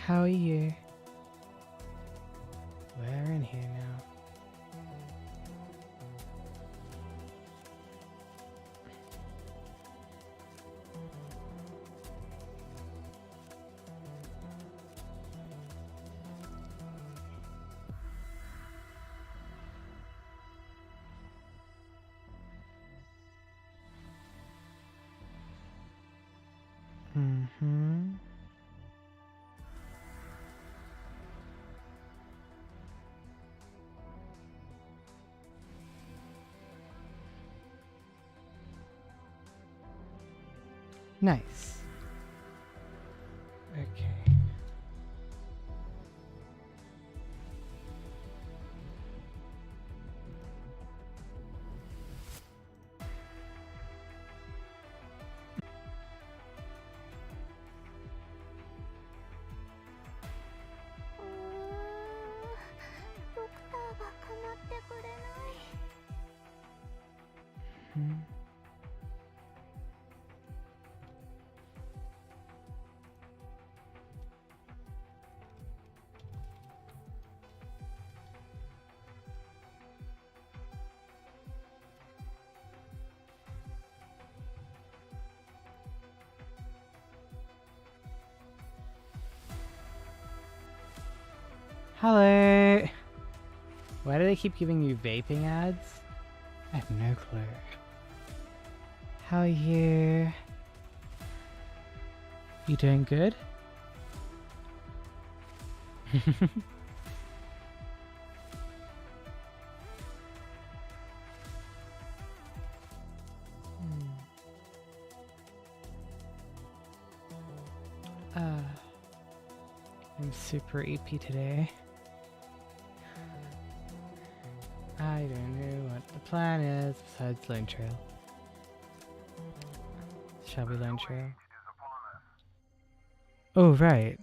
How are you? We're in here now. Mm-hmm. Nice. Okay. Hmm. Hello! Why do they keep giving you vaping ads? I have no clue. How are you? You doing good? I'm super EP today. I don't know what the plan is besides Lone Trail. Shall we Lone Trail? Oh, right.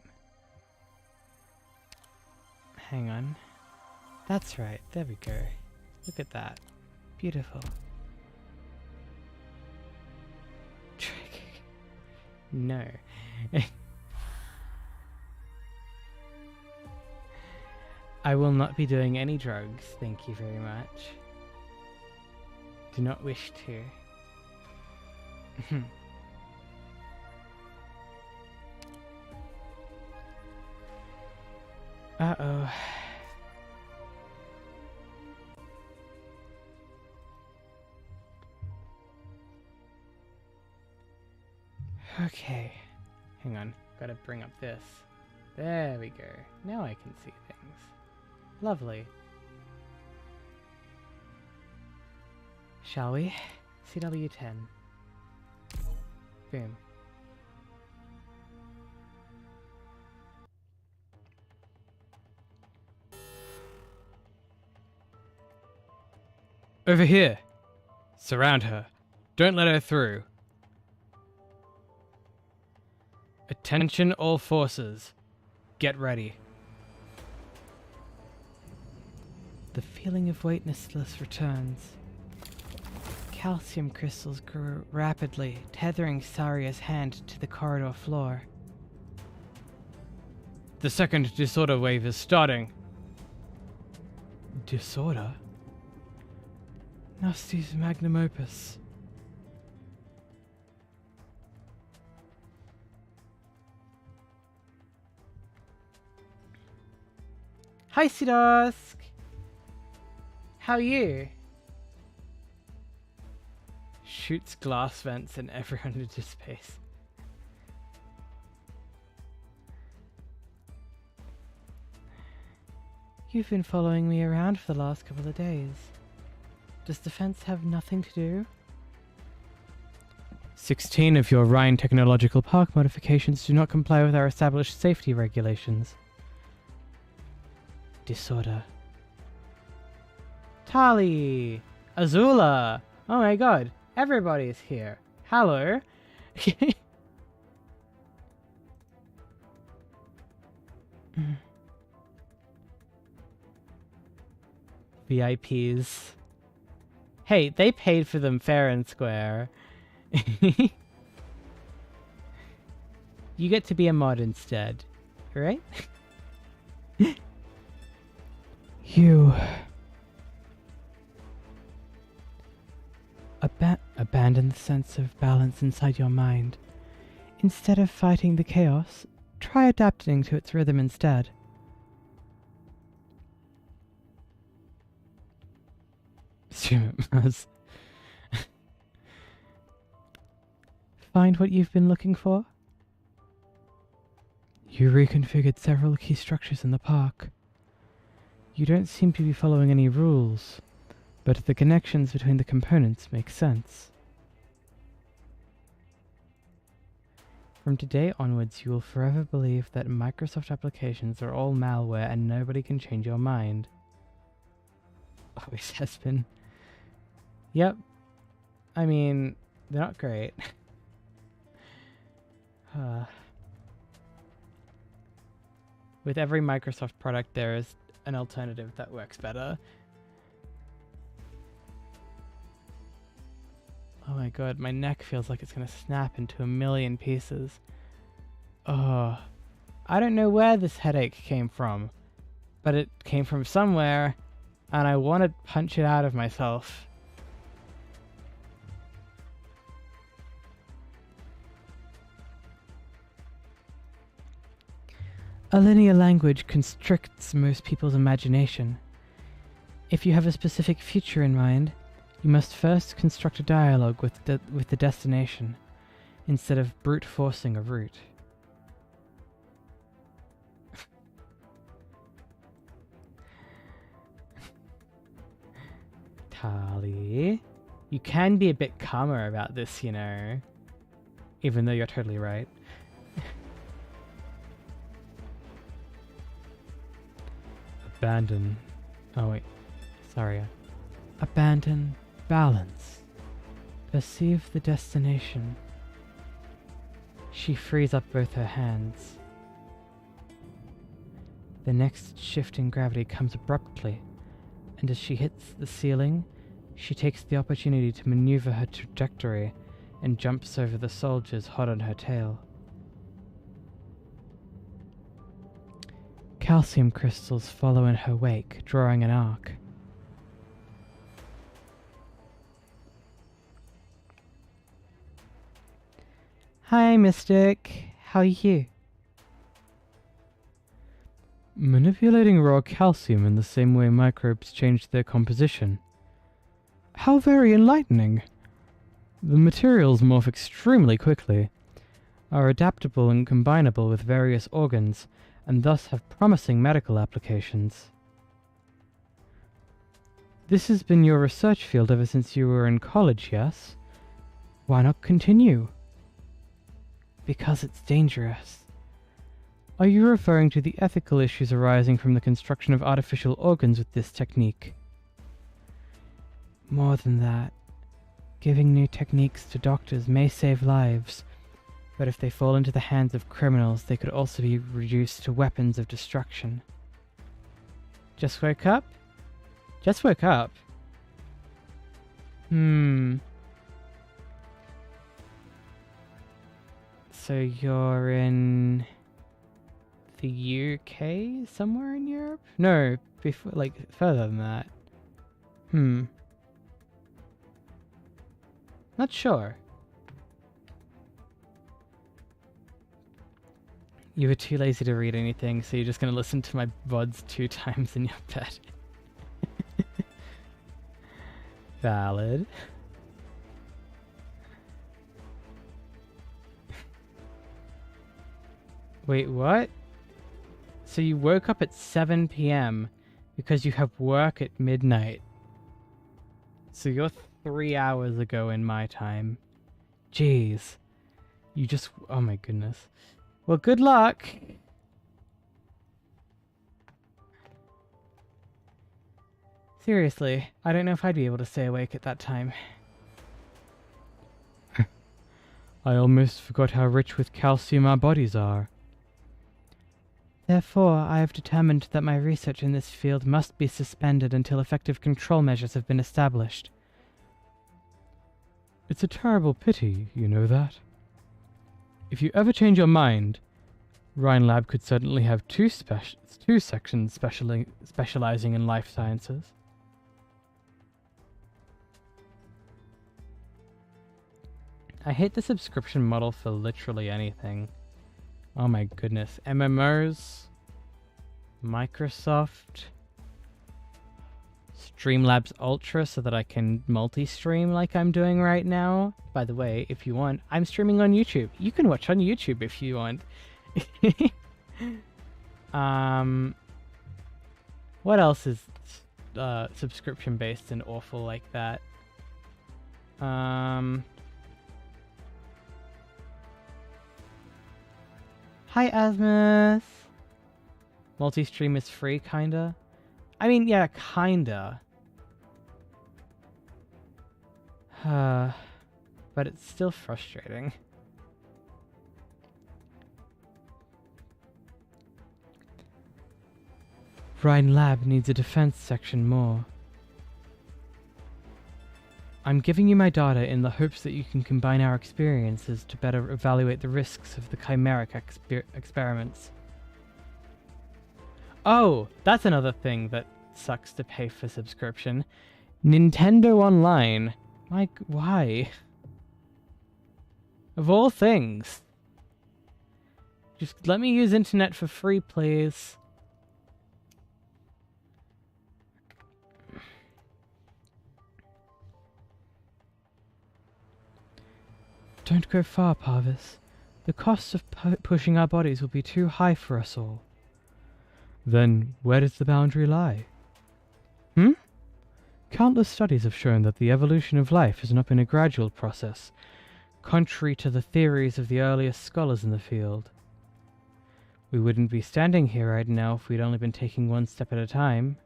Hang on. That's right. There we go. Look at that. Beautiful. Trick. No. I will not be doing any drugs, thank you very much. Do not wish to. Uh-oh. Okay. Hang on. Gotta bring up this. There we go. Now I can see things. Lovely. Shall we? CW10. Boom. Over here. Surround her. Don't let her through. Attention all forces. Get ready. The feeling of weightlessness returns. Calcium crystals grow rapidly, tethering Saria's hand to the corridor floor. The second disorder wave is starting. Disorder? Nasty's magnum opus. Hi, Sidosk! How are you? Shoots glass vents and everyone into space. You've been following me around for the last couple of days. Does the fence have nothing to do? 16 of your Rhine Technological Park modifications do not comply with our established safety regulations. Disorder. Tali! Azula! Oh my god, everybody's here. Hello! VIPs. Hey, they paid for them fair and square. You get to be a mod instead. right? You... abandon the sense of balance inside your mind. Instead of fighting the chaos, try adapting to its rhythm instead. Assume it must. Find what you've been looking for? You reconfigured several key structures in the park. You don't seem to be following any rules, but the connections between the components make sense. From today onwards, you will forever believe that Microsoft applications are all malware and nobody can change your mind. Always has been. Yep. I mean, they're not great. With every Microsoft product, there is an alternative that works better. Oh my god, my neck feels like it's gonna snap into a million pieces. Oh, I don't know where this headache came from, but it came from somewhere, and I want to punch it out of myself. A linear language constricts most people's imagination. If you have a specific future in mind, you must first construct a dialogue with the destination, instead of brute forcing a route. Tali, you can be a bit calmer about this, you know, even though you're totally right. Abandon. Oh wait, sorry. Abandon balance. Perceive the destination. She frees up both her hands. The next shift in gravity comes abruptly, and as she hits the ceiling, she takes the opportunity to maneuver her trajectory and jumps over the soldiers hot on her tail. Calcium crystals follow in her wake, drawing an arc. Hi, Mystic. How are you? Manipulating raw calcium in the same way microbes change their composition. How very enlightening. The materials morph extremely quickly, are adaptable and combinable with various organs, and thus have promising medical applications. This has been your research field ever since you were in college, yes? Why not continue? Because it's dangerous. Are you referring to the ethical issues arising from the construction of artificial organs with this technique? More than that, giving new techniques to doctors may save lives, but if they fall into the hands of criminals, they could also be reduced to weapons of destruction. Just woke up? Just woke up? So you're in the UK? Somewhere in Europe? No, before, like, further than that. Not sure. You were too lazy to read anything, so you're just going to listen to my VODs 2 times in your bed. Valid. Wait, what? So you woke up at 7 PM because you have work at midnight. So you're 3 hours ago in my time. Jeez. You just... oh my goodness. Well, good luck! Seriously, I don't know if I'd be able to stay awake at that time. I almost forgot how rich with calcium our bodies are. Therefore, I have determined that my research in this field must be suspended until effective control measures have been established. It's a terrible pity, you know that? If you ever change your mind, Rhinelab could certainly have two sections specializing in life sciences. I hate the subscription model for literally anything. Oh my goodness. MMOs, Microsoft, Streamlabs Ultra so that I can multi-stream like I'm doing right now. By the way, if you want, I'm streaming on YouTube. You can watch on YouTube if you want. What else is subscription based and awful like that? Hi, Asmus. Multi-stream is free, kinda. I mean, yeah, kinda. But it's still frustrating. Rhinelab needs a defense section more. I'm giving you my data in the hopes that you can combine our experiences to better evaluate the risks of the chimeric experiments. Oh, that's another thing that sucks to pay for subscription. Nintendo Online. Like, why? Of all things. Just let me use internet for free, please. Don't go far, Parvis. The costs of pushing our bodies will be too high for us all. Then, where does the boundary lie? Countless studies have shown that the evolution of life has not been a gradual process, contrary to the theories of the earliest scholars in the field. We wouldn't be standing here right now if we'd only been taking one step at a time.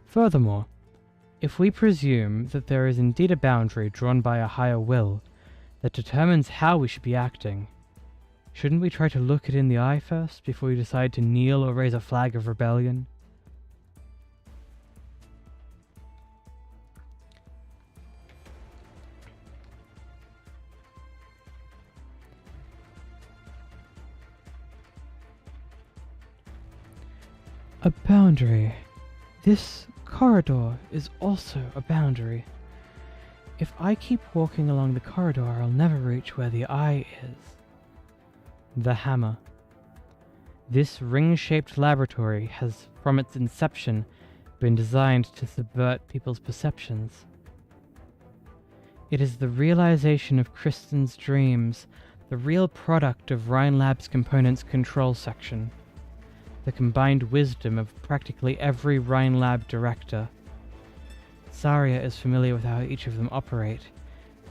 Furthermore, if we presume that there is indeed a boundary drawn by a higher will that determines how we should be acting, shouldn't we try to look it in the eye first before we decide to kneel or raise a flag of rebellion? A boundary. This corridor is also a boundary. If I keep walking along the corridor, I'll never reach where the eye is. The hammer. This ring-shaped laboratory has, from its inception, been designed to subvert people's perceptions. It is the realization of Kristen's dreams, the real product of Rhinelab's components control section. The combined wisdom of practically every Rhinelab director. Zarya is familiar with how each of them operate,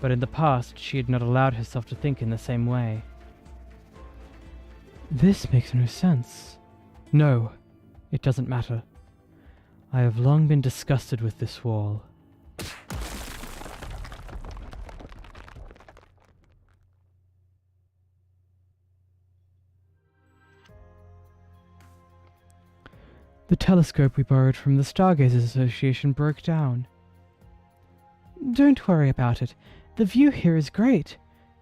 but in the past she had not allowed herself to think in the same way. This makes no sense. No, it doesn't matter. I have long been disgusted with this wall. The telescope we borrowed from the Stargazers Association broke down. Don't worry about it. The view here is great.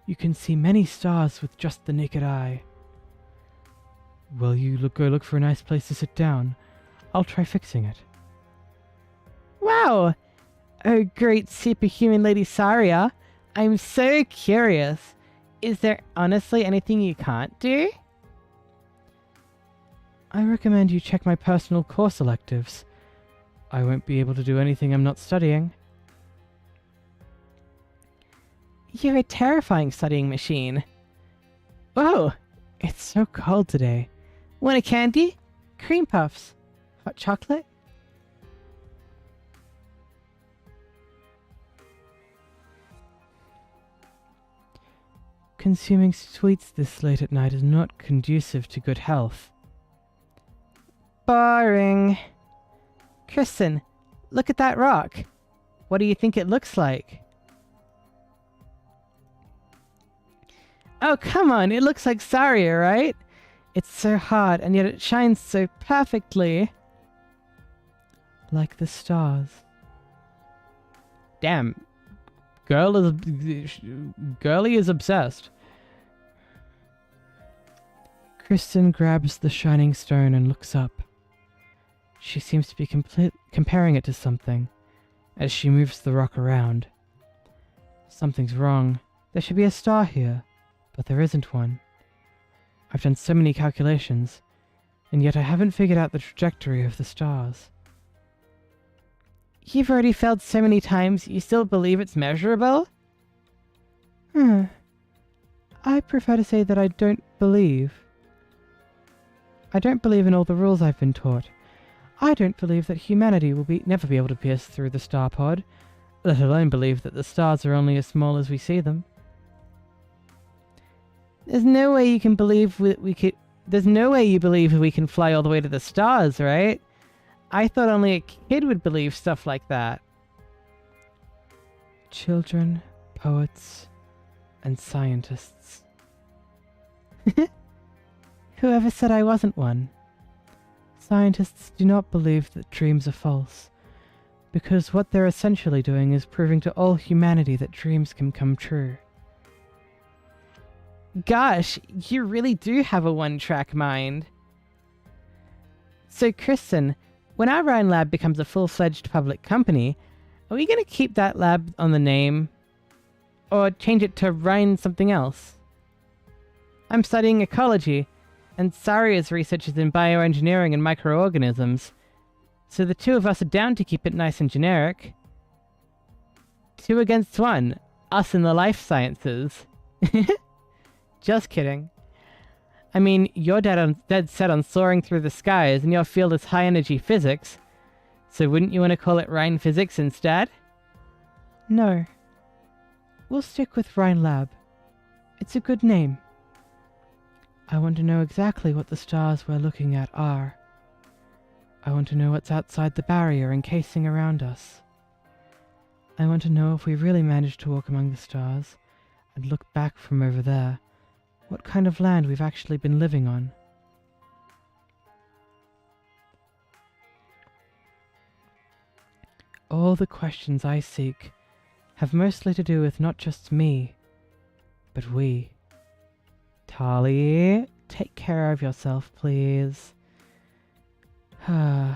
You can see many stars with just the naked eye. Will you go look for a nice place to sit down? I'll try fixing it. Wow! Oh, great superhuman Lady Zarya. I'm so curious. Is there honestly anything you can't do? I recommend you check my personal course electives. I won't be able to do anything I'm not studying. You're a terrifying studying machine. Oh, it's so cold today. Want a candy? Cream puffs? Hot chocolate? Consuming sweets this late at night is not conducive to good health. Boring. Kristen, look at that rock. What do you think it looks like? Oh, come on, it looks like Zarya, right? It's so hard, and yet it shines so perfectly. Like the stars. Damn. Girlie is obsessed. Kristen grabs the shining stone and looks up. She seems to be comparing it to something as she moves the rock around. Something's wrong. There should be a star here, but there isn't one. I've done so many calculations, and yet I haven't figured out the trajectory of the stars. You've already failed so many times, you still believe it's measurable? I prefer to say that I don't believe. I don't believe in all the rules I've been taught. I don't believe that humanity will never be able to pierce through the star pod, let alone believe that the stars are only as small as we see them. There's no way you believe we can fly all the way to the stars, right? I thought only a kid would believe stuff like that. Children, poets, and scientists. Whoever said I wasn't one? Scientists do not believe that dreams are false, because what they're essentially doing is proving to all humanity that dreams can come true. Gosh, you really do have a one-track mind. So, Kristen, when our Rhine lab becomes a full-fledged public company, are we going to keep that lab on the name? Or change it to Rhine something else? I'm studying ecology, and Saria's research is in bioengineering and microorganisms, so the two of us are down to keep it nice and generic. 2 against 1, us in the life sciences. Just kidding. I mean, you're dead set on soaring through the skies, and your field is high-energy physics, so wouldn't you want to call it Rhine Physics instead? No. We'll stick with Rhine Lab. It's a good name. I want to know exactly what the stars we're looking at are. I want to know what's outside the barrier encasing around us. I want to know if we really managed to walk among the stars and look back from over there, what kind of land we've actually been living on. All the questions I seek have mostly to do with not just me, but we. Tali, take care of yourself, please. You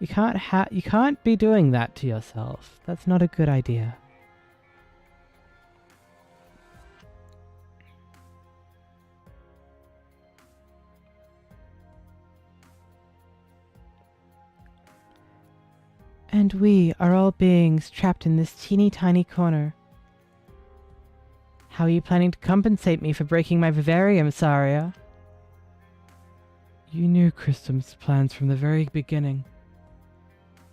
can't be doing that to yourself. That's not a good idea. And we are all beings trapped in this teeny tiny corner. How are you planning to compensate me for breaking my vivarium, Saria? You knew Kristen's plans from the very beginning.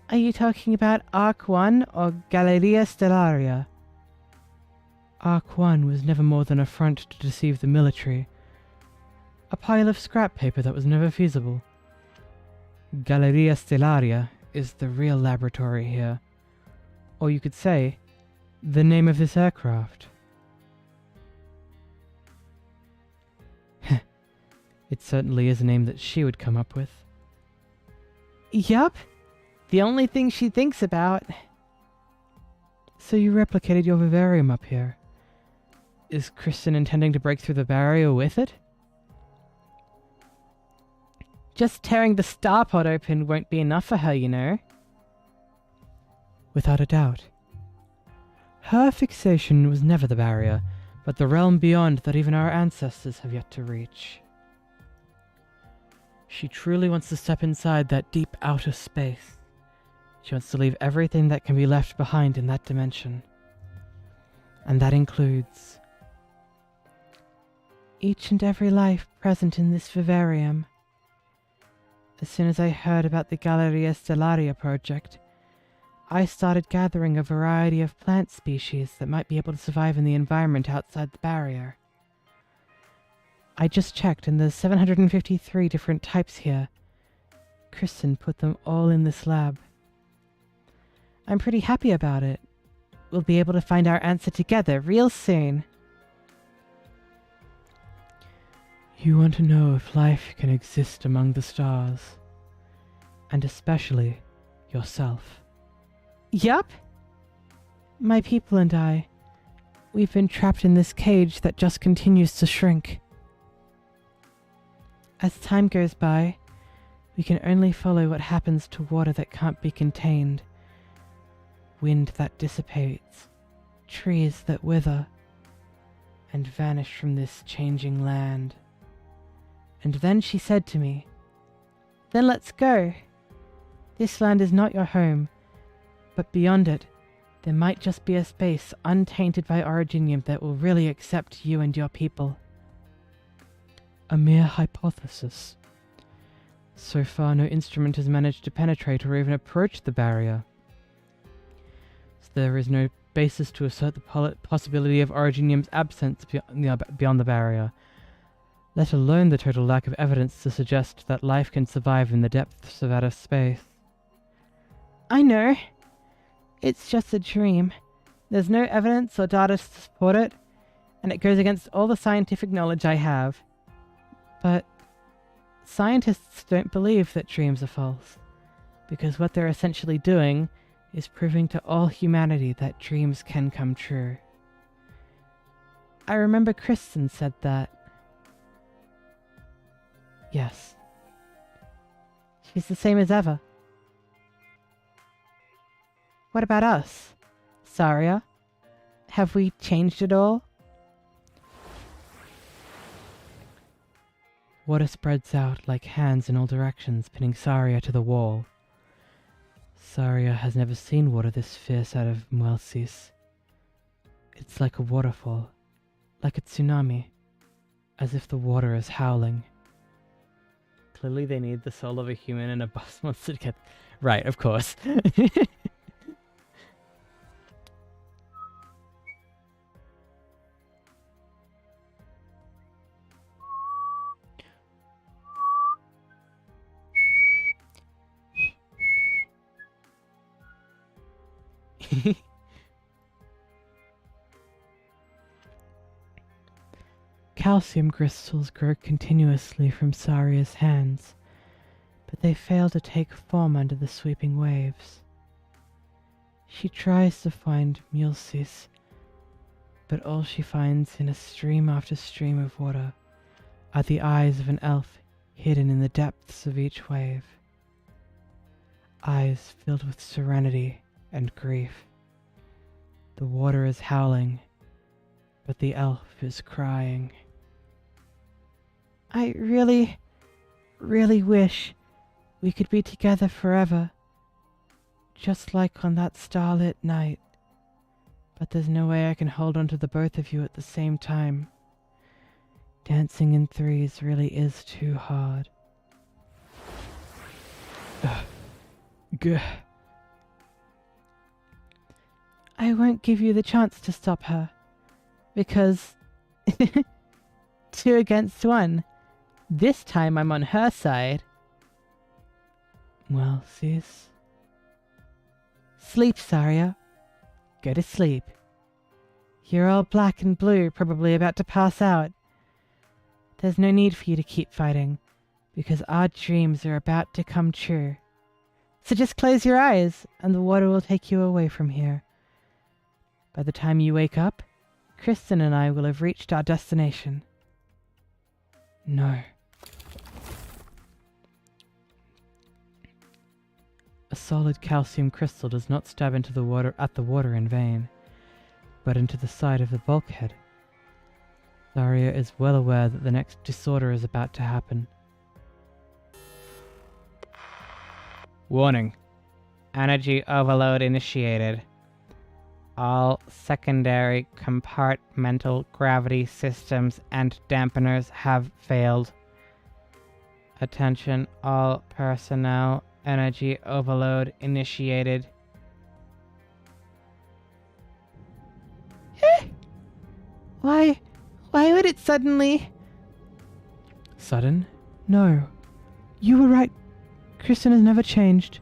Are you talking about Arc 1 or Galleria Stellaria? Arc 1 was never more than a front to deceive the military. A pile of scrap paper that was never feasible. Galleria Stellaria is the real laboratory here. Or you could say, the name of this aircraft. It certainly is a name that she would come up with. Yup. The only thing she thinks about. So you replicated your vivarium up here. Is Kristen intending to break through the barrier with it? Just tearing the star pod open won't be enough for her, you know. Without a doubt. Her fixation was never the barrier, but the realm beyond that even our ancestors have yet to reach. She truly wants to step inside that deep outer space. She wants to leave everything that can be left behind in that dimension. And that includes each and every life present in this vivarium. As soon as I heard about the Galleria Stellaria project, I started gathering a variety of plant species that might be able to survive in the environment outside the barrier. I just checked, and there's 753 different types here. Kristen put them all in this lab. I'm pretty happy about it. We'll be able to find our answer together real soon. You want to know if life can exist among the stars. And especially yourself. Yup. My people and I, we've been trapped in this cage that just continues to shrink. As time goes by, we can only follow what happens to water that can't be contained, wind that dissipates, trees that wither, and vanish from this changing land. And then she said to me, "Then let's go. This land is not your home, but beyond it, there might just be a space untainted by Originium that will really accept you and your people." A mere hypothesis. So far, no instrument has managed to penetrate or even approach the barrier. So there is no basis to assert the possibility of Originium's absence beyond the barrier, let alone the total lack of evidence to suggest that life can survive in the depths of outer space. I know. It's just a dream. There's no evidence or data to support it, and it goes against all the scientific knowledge I have. But scientists don't believe that dreams are false, because what they're essentially doing is proving to all humanity that dreams can come true. I remember Kristen said that. Yes. She's the same as ever. What about us, Saria? Have we changed at all? Water spreads out like hands in all directions, pinning Saria to the wall. Saria has never seen water this fierce out of 𝍊𝋼𝍊𝋼𝍊. It's like a waterfall, like a tsunami, as if the water is howling. Clearly they need the soul of a human and a boss monster to get... Right, of course. Calcium crystals grow continuously from Saria's hands, but they fail to take form under the sweeping waves. She tries to find 𝍊𝋼𝍊𝋼𝍊, but all she finds in a stream after stream of water are the eyes of an elf hidden in the depths of each wave. Eyes filled with serenity and grief. The water is howling, but the elf is crying. I really, really wish we could be together forever, just like on that starlit night. But there's no way I can hold on to the both of you at the same time. Dancing in threes really is too hard. Gah. I won't give you the chance to stop her, because 2 against 1. This time I'm on her side. Well, sis. Sleep, Saria. Go to sleep. You're all black and blue, probably about to pass out. There's no need for you to keep fighting, because our dreams are about to come true. So just close your eyes, and the water will take you away from here. By the time you wake up, Kristen and I will have reached our destination. No. A solid calcium crystal does not stab into the water in vain, but into the side of the bulkhead. Saria is well aware that the next disorder is about to happen. Warning. Energy overload initiated. All secondary compartmental gravity systems and dampeners have failed. Attention all personnel. Energy overload initiated. Why would it suddenly... Sudden? No. You were right. Kristen has never changed.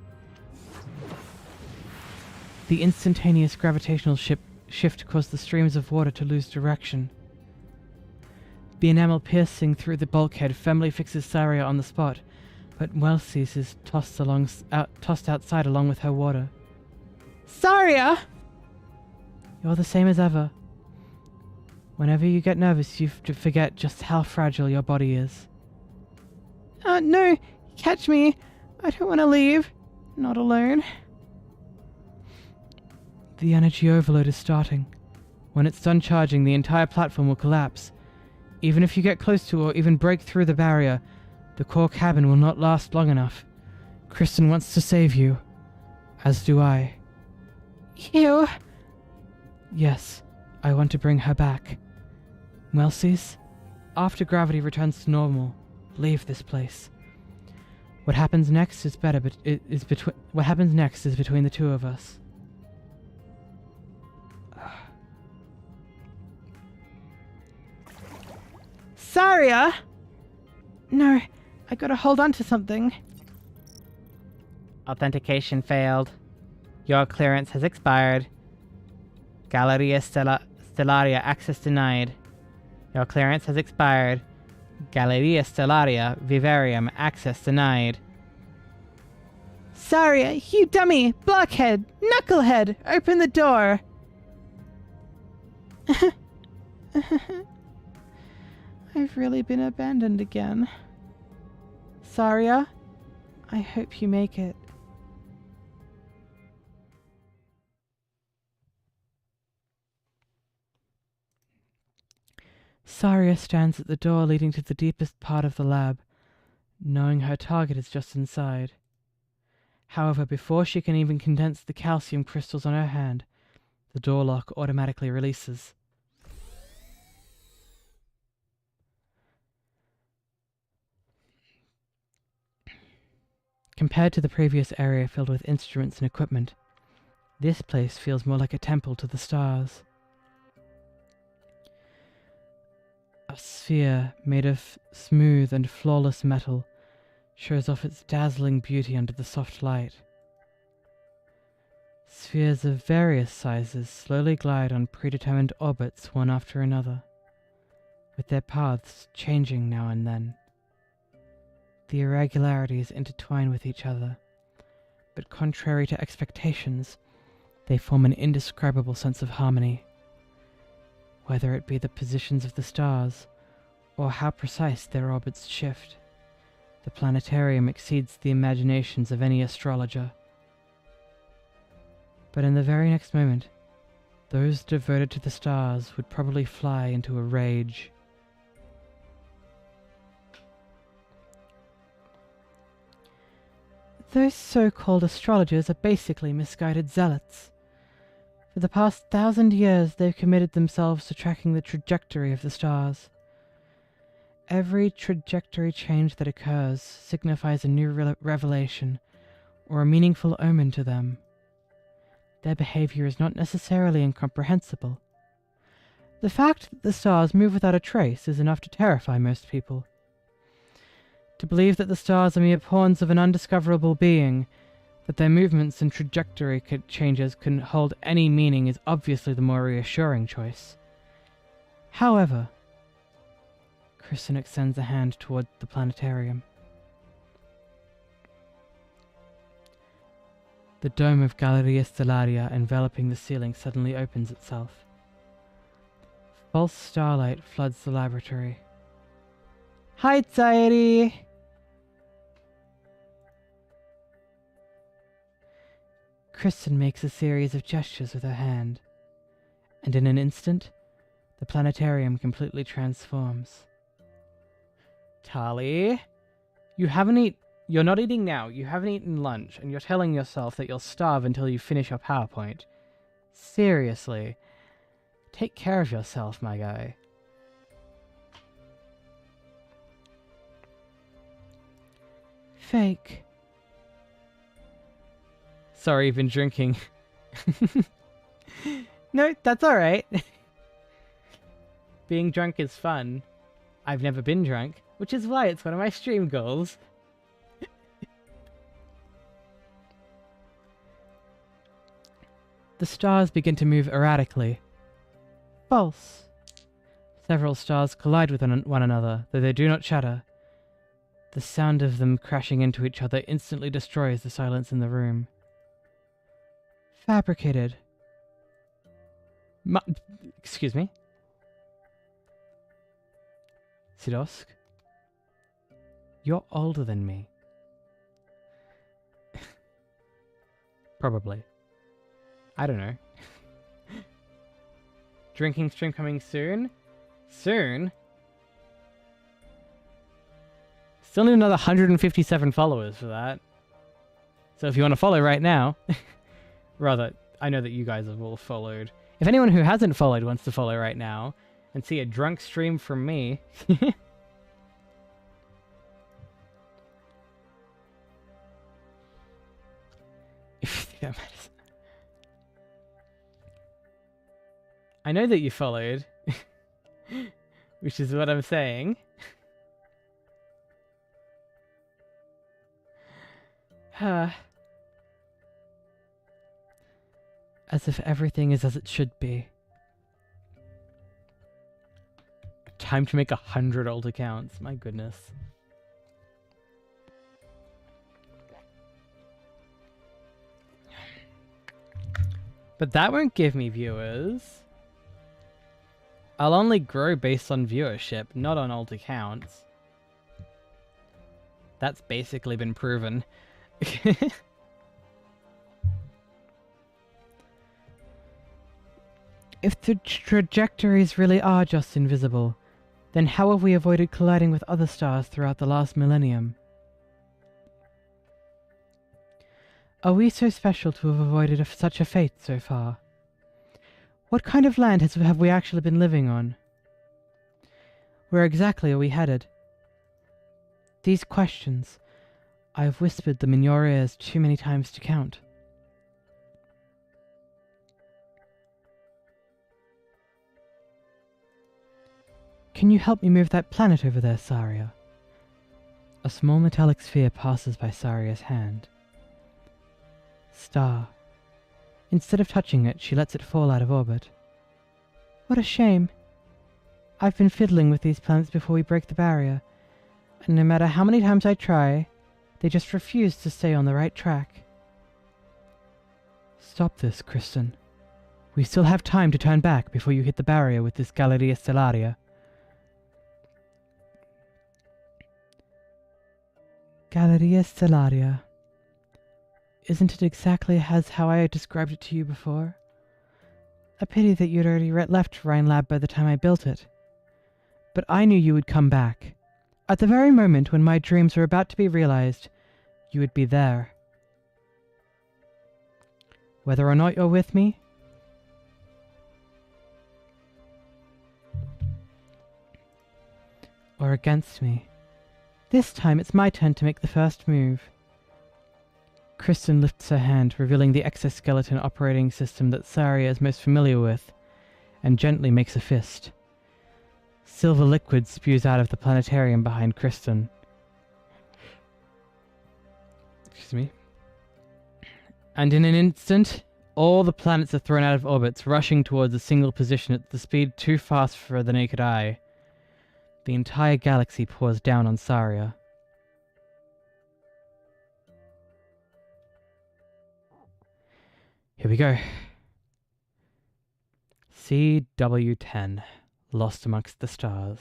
The instantaneous gravitational shift caused the streams of water to lose direction. The enamel piercing through the bulkhead firmly fixes Saria on the spot, but 𝍊𝋼𝍊𝋼𝍊 is tossed outside along with her water. Saria! You're the same as ever. Whenever you get nervous, you forget just how fragile your body is. No! Catch me! I don't want to leave. Not alone. The energy overload is starting. When it's done charging, the entire platform will collapse. Even if you get close to or even break through the barrier, the core cabin will not last long enough. Kristen wants to save you. As do I. You? Yes, I want to bring her back. Melsis, after gravity returns to normal, leave this place. What happens next is better, but what happens next is between the two of us. Saria! No, I gotta hold on to something. Authentication failed. Your clearance has expired. Galleria Stellaria access denied. Your clearance has expired. Galleria Stellaria Vivarium access denied. Saria, you dummy! Blockhead! Knucklehead! Open the door! I've really been abandoned again. Saria, I hope you make it. Saria stands at the door leading to the deepest part of the lab, knowing her target is just inside. However, before she can even condense the calcium crystals on her hand, the door lock automatically releases. Compared to the previous area filled with instruments and equipment, this place feels more like a temple to the stars. A sphere made of smooth and flawless metal shows off its dazzling beauty under the soft light. Spheres of various sizes slowly glide on predetermined orbits one after another, with their paths changing now and then. The irregularities intertwine with each other, but contrary to expectations, they form an indescribable sense of harmony. Whether it be the positions of the stars, or how precise their orbits shift, the planetarium exceeds the imaginations of any astrologer. But in the very next moment, those devoted to the stars would probably fly into a rage. Those so-called astrologers are basically misguided zealots. For the past 1,000 years, they've committed themselves to tracking the trajectory of the stars. Every trajectory change that occurs signifies a new revelation, or a meaningful omen to them. Their behavior is not necessarily incomprehensible. The fact that the stars move without a trace is enough to terrify most people. To believe that the stars are mere pawns of an undiscoverable being, that their movements and trajectory changes can hold any meaning is obviously the more reassuring choice. However, Kristen extends a hand toward the planetarium. The dome of Galleria Stellaria enveloping the ceiling suddenly opens itself. False starlight floods the laboratory. Hi, Society! Kristen makes a series of gestures with her hand, and in an instant, the planetarium completely transforms. Tali, you're not eating now, you haven't eaten lunch, and you're telling yourself that you'll starve until you finish your PowerPoint. Seriously. Take care of yourself, my guy. Fake. Sorry, you've been drinking. No, that's alright. Being drunk is fun. I've never been drunk, which is why it's one of my stream goals. The stars begin to move erratically. False. Several stars collide with one another, though they do not shatter. The sound of them crashing into each other instantly destroys the silence in the room. Fabricated. Excuse me? Sidosk? You're older than me. Probably. I don't know. Drinking stream coming soon? Soon? Still need another 157 followers for that. So if you want to follow right now... Rather, I know that you guys have all followed. If anyone who hasn't followed wants to follow right now and see a drunk stream from me... I know that you followed, which is what I'm saying. As if everything is as it should be. Time to make 100 old accounts, my goodness. But that won't give me viewers. I'll only grow based on viewership, not on old accounts. That's basically been proven. If the trajectories really are just invisible, then how have we avoided colliding with other stars throughout the last millennium? Are we so special to have avoided such a fate so far? What kind of land have we actually been living on? Where exactly are we headed? These questions, I have whispered them in your ears too many times to count. Can you help me move that planet over there, Saria? A small metallic sphere passes by Saria's hand. Star. Instead of touching it, she lets it fall out of orbit. What a shame. I've been fiddling with these planets before we break the barrier, and no matter how many times I try, they just refuse to stay on the right track. Stop this, Kristen. We still have time to turn back before you hit the barrier with this Galleria Stellaria. Galleria Stellaria. Isn't it exactly as how I described it to you before? A pity that you'd already left Rhine Lab by the time I built it. But I knew you would come back. At the very moment when my dreams were about to be realized, you would be there. Whether or not you're with me, or against me, this time it's my turn to make the first move. Kristen lifts her hand, revealing the exoskeleton operating system that Saria is most familiar with, and gently makes a fist. Silver liquid spews out of the planetarium behind Kristen. Excuse me. And in an instant, all the planets are thrown out of orbits, rushing towards a single position at the speed too fast for the naked eye. The entire galaxy pours down on Saria. Here we go. CW10, Lost Amongst the Stars.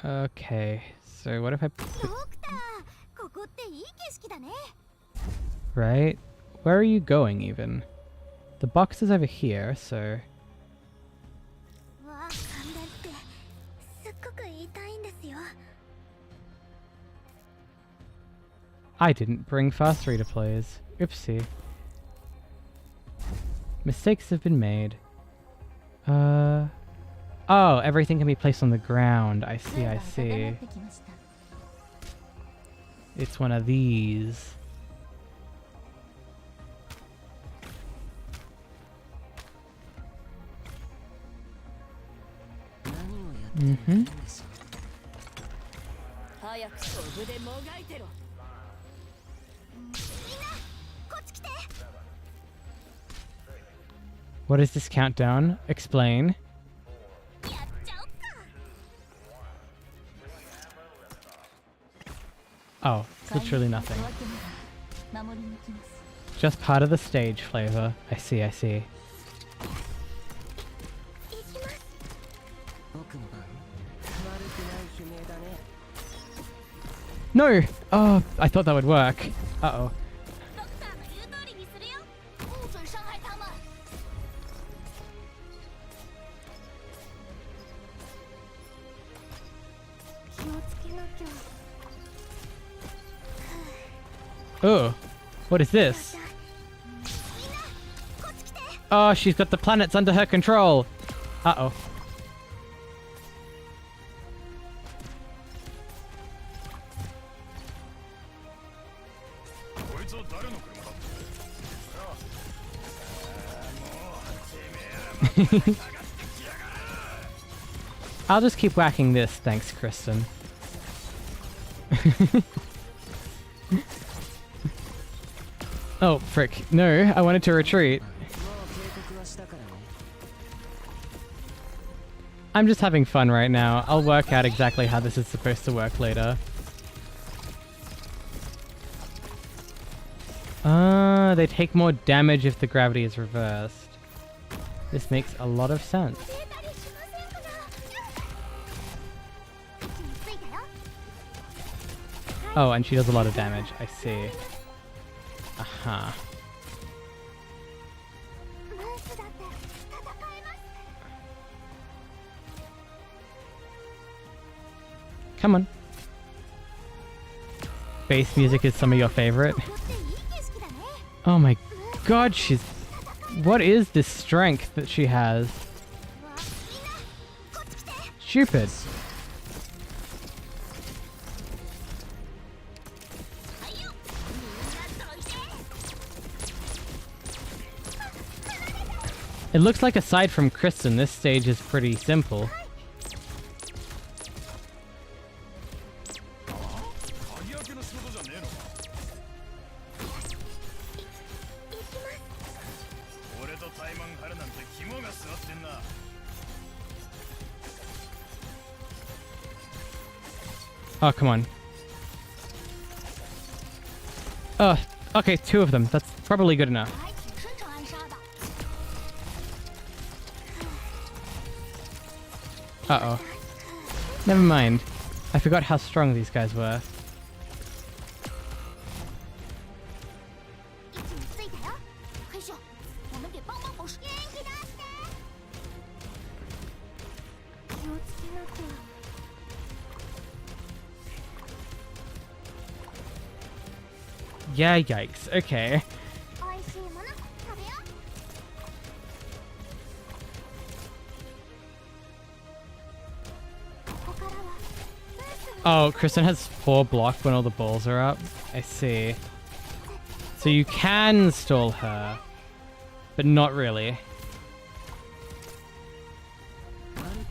Okay, so what if I put... Right? Where are you going, even? The box is over here, so... I didn't bring fast reader plays. Oopsie. Mistakes have been made. Oh, everything can be placed on the ground. I see, I see. It's one of these. Mm-hmm. What is this countdown? Explain. Oh. Literally nothing. Just part of the stage flavor. I see, I see. No! Oh, I thought that would work. Uh-oh. Oh, what is this? Oh, she's got the planets under her control. Uh-oh. I'll just keep whacking this, thanks, Kristen. Oh, frick. No, I wanted to retreat. I'm just having fun right now. I'll work out exactly how this is supposed to work later. They take more damage if the gravity is reversed. This makes a lot of sense. Oh, and she does a lot of damage. I see. Aha. Come on. Bass music is some of your favorite. Oh my god, she's... What is this strength that she has? Stupid. It looks like aside from Kristen, this stage is pretty simple. Oh, come on. Oh, okay, 2 of them. That's probably good enough. Uh-oh. Never mind. I forgot how strong these guys were. Yeah, yikes. Okay. Oh, Kristen has 4 block when all the balls are up. I see. So you can stall her, but not really.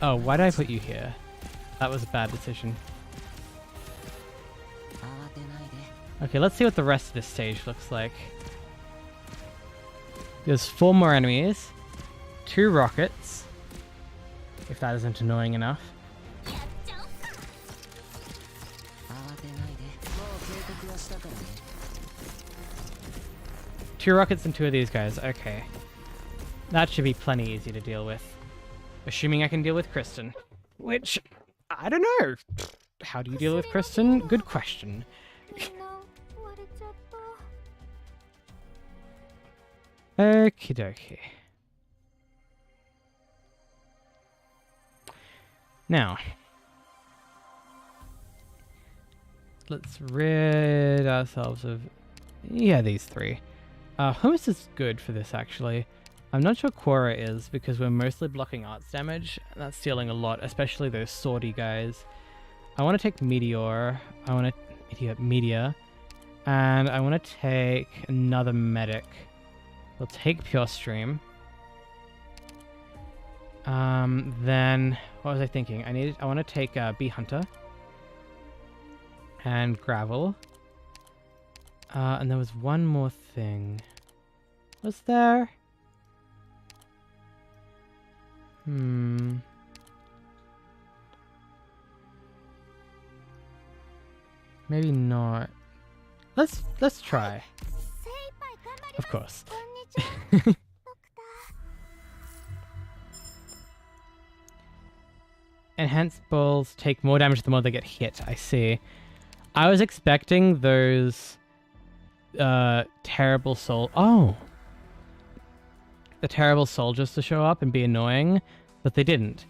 Oh, why did I put you here? That was a bad decision. Okay, let's see what the rest of this stage looks like. There's 4 more enemies, 2 rockets, if that isn't annoying enough. Two rockets and 2 of these guys, okay. That should be plenty easy to deal with. Assuming I can deal with Kristen. Which, I don't know. How do you deal with Kristen? Good question. Okie dokie. Now, let's rid ourselves of, yeah, these 3. Hummus is good for this, actually. I'm not sure Quora is, because we're mostly blocking arts damage, and that's stealing a lot, especially those swordy guys. I want to take Meteor, I want to, Meteor, and I want to take another medic. We'll take Pure Stream. Then, what was I thinking? I want to take Bee Hunter. And Gravel. And there was one more thing. Was there? Maybe not. Let's try. Of course. Enhanced balls take more damage the more they get hit. I see. I was expecting those terrible soul. Oh, the terrible soldiers to show up and be annoying, but they didn't. So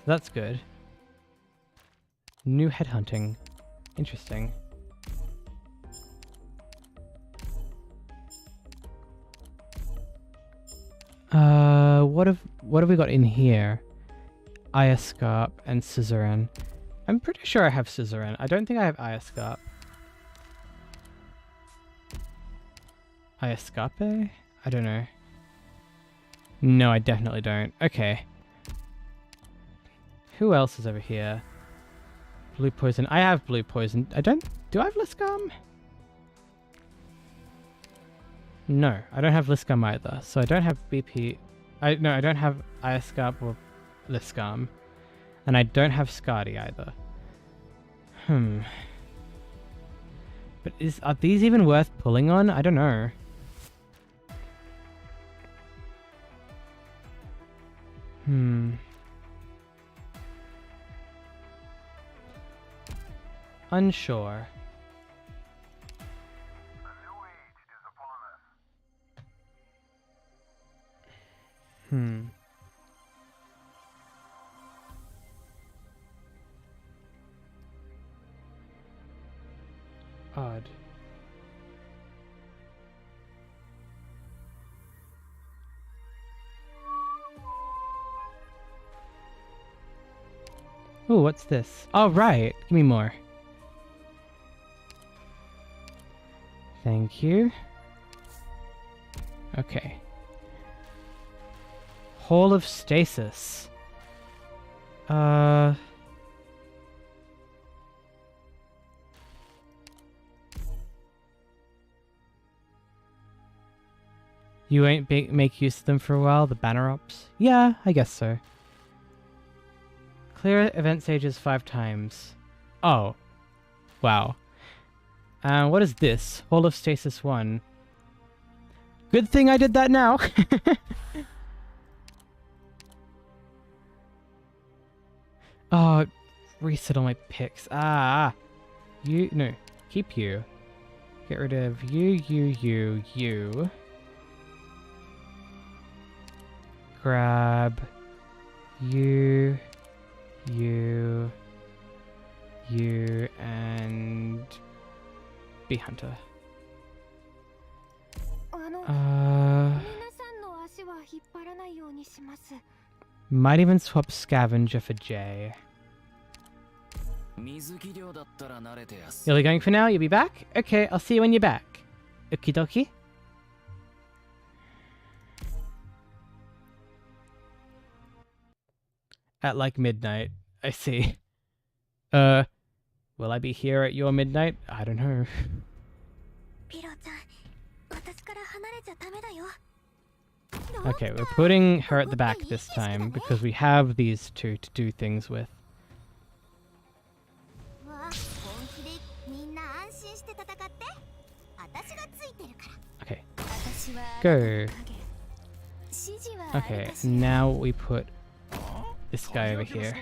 that's good. New headhunting. Interesting. What have we got in here? Ioscarp and Scissoran. I'm pretty sure I have Scissoran. I don't think I have Ioscarp. Ioscarpe? I don't know. No, I definitely don't. Okay. Who else is over here? Blue poison. I have blue poison. I don't... Do I have Liscum? No, I don't have Liscum either. So I don't have BP... I don't have Ioscarp or Liscum. And I don't have Scardy either. But are these even worth pulling on? I don't know. Unsure. Odd. Ooh, what's this? Oh, right. Give me more. Thank you. Okay. Hall of Stasis. You ain't make use of them for a while, the banner ops? Yeah, I guess so. Clear event stages 5 times. Oh. Wow. What is this? Hall of Stasis 1. Good thing I did that now! Oh, reset all my picks. Ah! You... No. Keep you. Get rid of you. Grab you, and Bee Hunter. Might even swap Scavenger for J. You'll be going for now? You'll be back? Okay, I'll see you when you're back. Okie dokie. At like midnight. I see. Will I be here at your midnight? I don't know. Okay, we're putting her at the back this time because we have these two to do things with. Okay. Go. Okay, now we put this guy over here.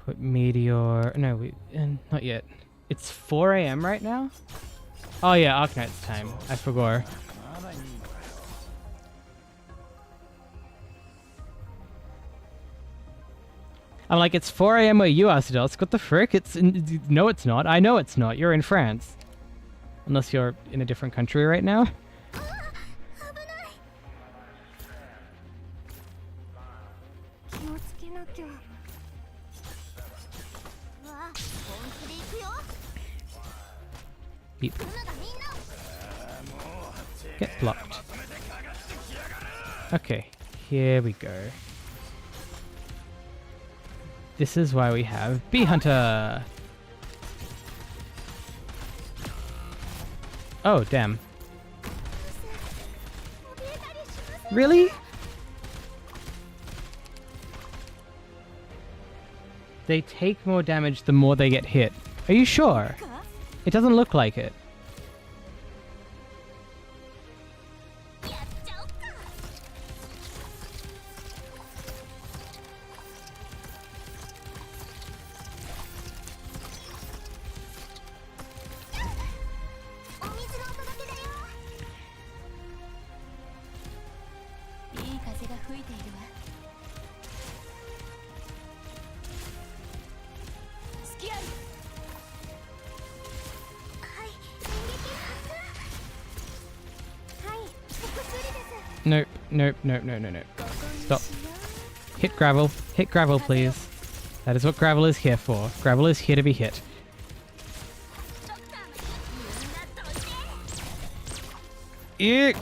Put Meteor... No, not yet. It's 4 AM right now? Oh yeah, Arknights time. I forgot. I'm like, it's 4 AM where you are, Sidelsk. What the frick? No, it's not. I know it's not. You're in France. Unless you're in a different country right now. Beep. Get blocked. Okay, here we go. This is why we have Bee Hunter. Oh, damn. Really? They take more damage the more they get hit. Are you sure? It doesn't look like it. Nope, nope, nope, no, no, no. Stop. Hit gravel. Hit gravel, please. That is what gravel is here for. Gravel is here to be hit. Eek!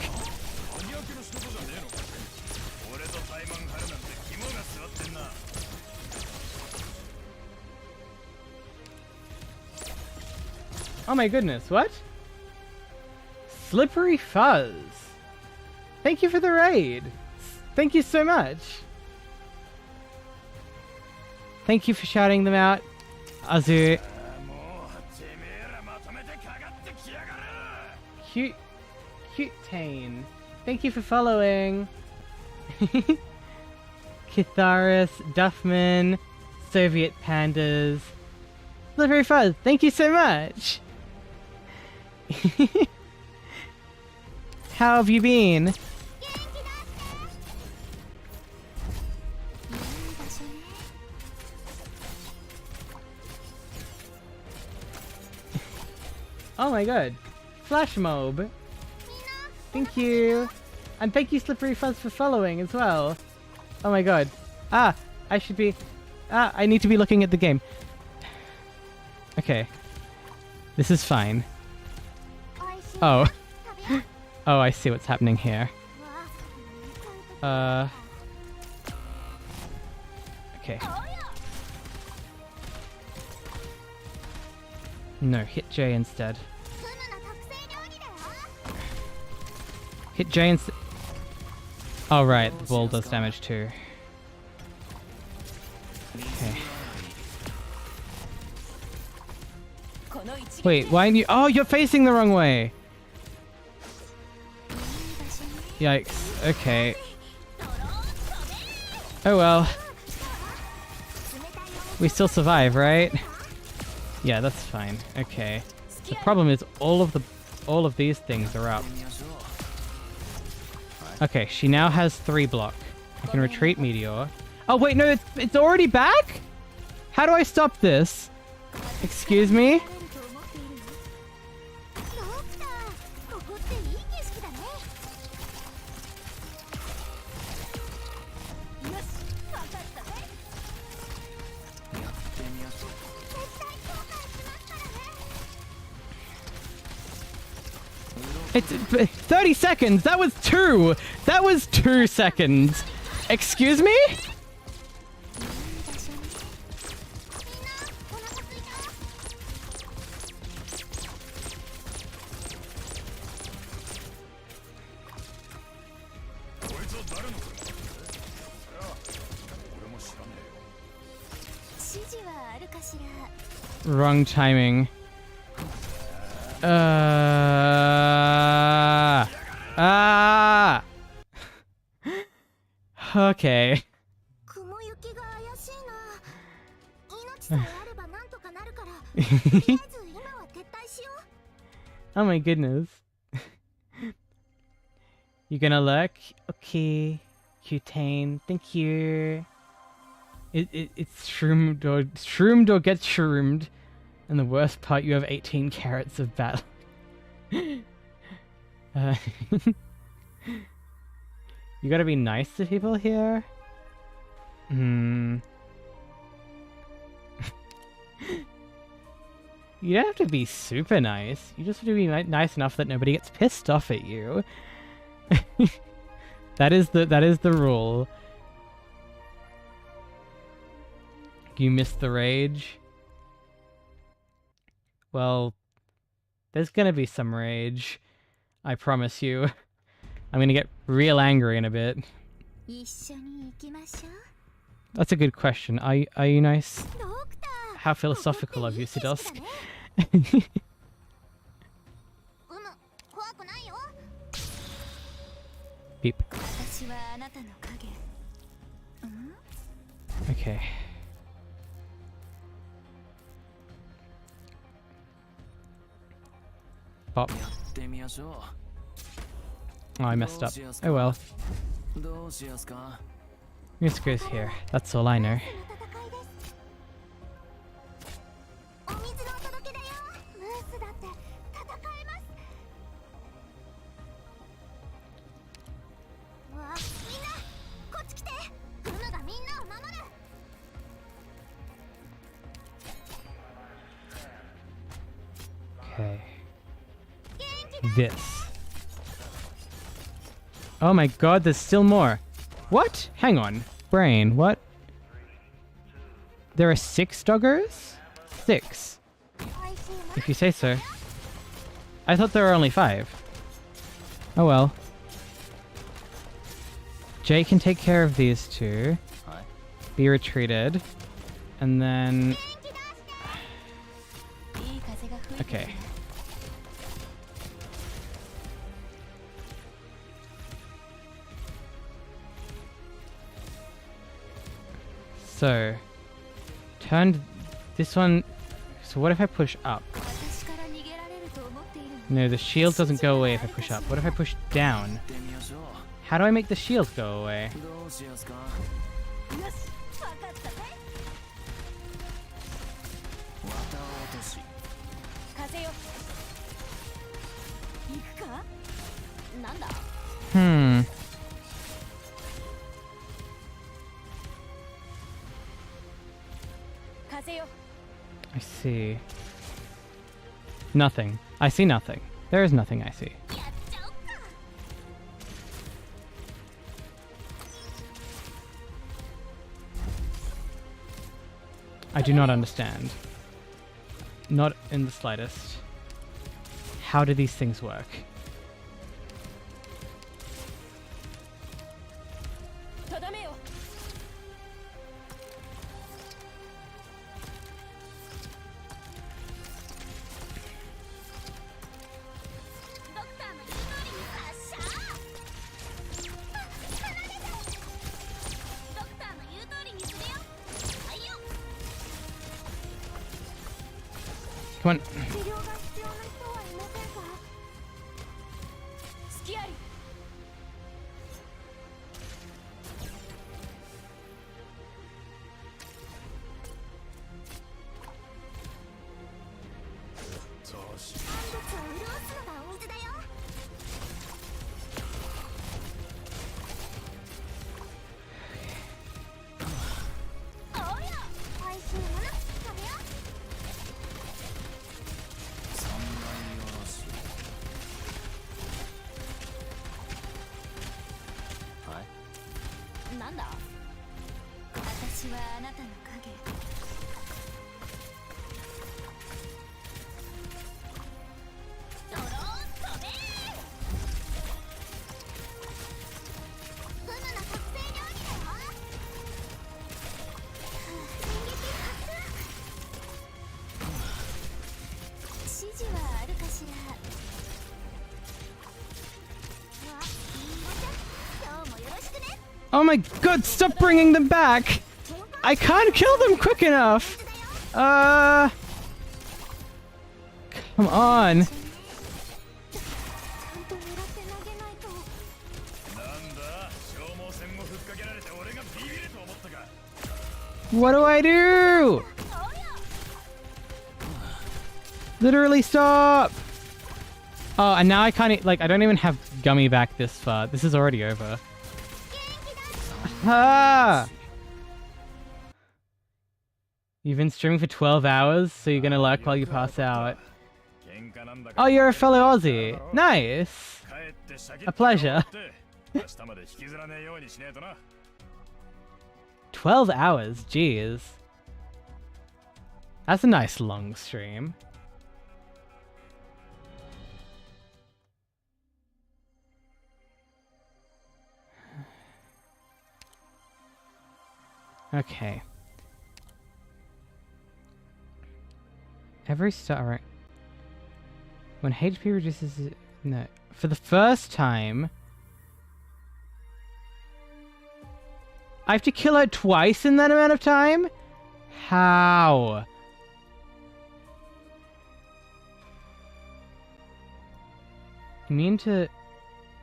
Oh my goodness, what? Slippery Fuzz! Thank you for the raid! Thank you so much! Thank you for shouting them out, Azu. Cutane. Thank you for following. Kitharis, Duffman, Soviet Pandas. Slippery Fuzz, thank you so much! How have you been? Oh my god. Flash mob. Thank you. And thank you Slippery Fuzz for following as well. Oh my god. Ah, I should be... Ah, I need to be looking at the game. Okay. This is fine. Oh. Oh, I see what's happening here. Okay. No, hit J instead. Hit J instead. Oh right, the ball does damage too. Okay. Wait, why are you... Oh, you're facing the wrong way! Yikes, okay. Oh well. We still survive, right? Yeah, that's fine. Okay. The problem is all of these things are up. Okay, she now has 3 block. I can retreat Meteor. Oh wait, no, it's already back? How do I stop this? Excuse me? It's 30 seconds! That was 2! That was 2 seconds! Excuse me? Wrong timing. Okay. Oh my goodness. You gonna lurk? Okay. Cutane, thank you. It's shroomed or gets shroomed. And the worst part, you have 18 carats of battle. You gotta be nice to people here? You don't have to be super nice. You just have to be nice enough that nobody gets pissed off at you. That is the rule. You missed the rage? Well, there's gonna be some rage. I promise you. I'm gonna get real angry in a bit. That's a good question. Are you nice? How philosophical of you, Sidosk. Beep. Okay. Pop. Oh, I messed up. Oh well. Music goes here. That's all I know. Okay. This. Oh my god, there's still more. What? Hang on. Brain, what? There are 6 doggers? 6. If you say so. I thought there were only 5. Oh well. Jay can take care of these 2. Be retreated. And then... Okay. So, turn this one. So what if I push up? No, the shield doesn't go away if I push up. What if I push down? How do I make the shield go away? I see. Nothing. I see nothing. There is nothing I see. I do not understand. Not in the slightest. How do these things work? Come on. Oh my god, stop bringing them back! I can't kill them quick enough! Come on! What do I do? Literally stop! Oh, and now I can't, like, I don't even have Gummy back this far. This is already over. Ah! You've been streaming for 12 hours, so you're gonna lurk while you pass out. Oh, you're a fellow Aussie. Nice! A pleasure. 12 hours, jeez. That's a nice long stream. Okay. Every star... When HP reduces... No. For the first time... I have to kill her twice in that amount of time? How? Immune to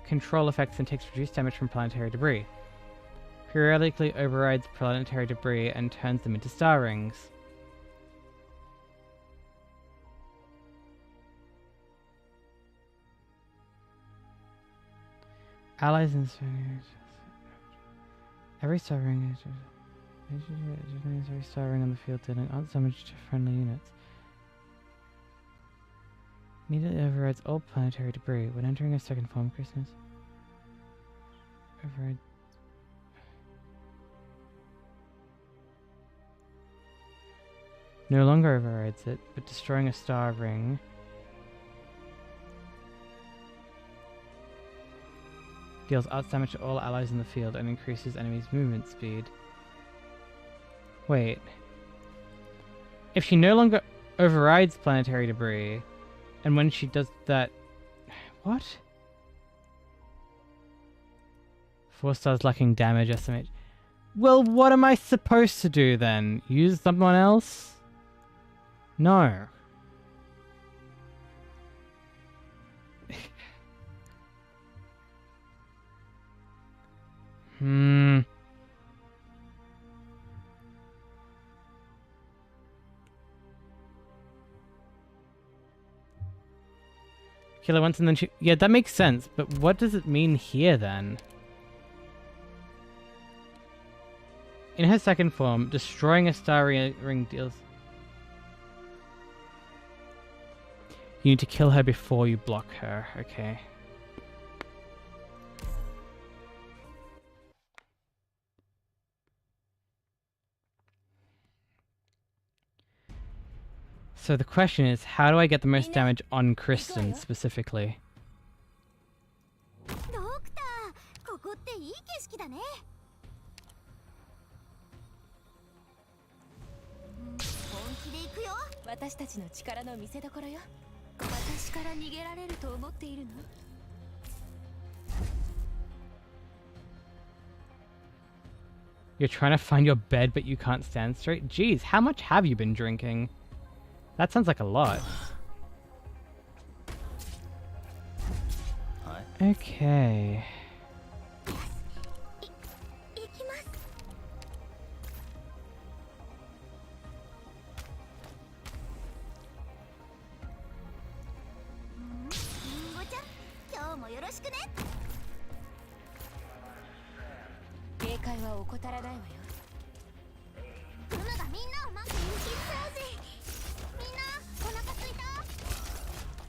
control effects and takes reduced damage from planetary debris. Periodically overrides planetary debris and turns them into star rings. Allies in every star ring is every star ring on the field dealing odds damage to friendly units. Immediately overrides all planetary debris when entering a second form. Christmas. Override. No longer overrides it, but destroying a star ring. Deals odds damage to all allies in the field and increases enemies' movement speed. Wait. If she no longer overrides planetary debris, and when she does that... What? 4 stars lacking damage estimate. Well, what am I supposed to do then? Use someone else? No. Kill her once and then she... Yeah, that makes sense, but what does it mean here then? In her second form, destroying a star ring deals... You need to kill her before you block her, okay. So the question is, how do I get the most damage on Kristen specifically? You're trying to find your bed, but you can't stand straight? Jeez, how much have you been drinking? That sounds like a lot. Okay.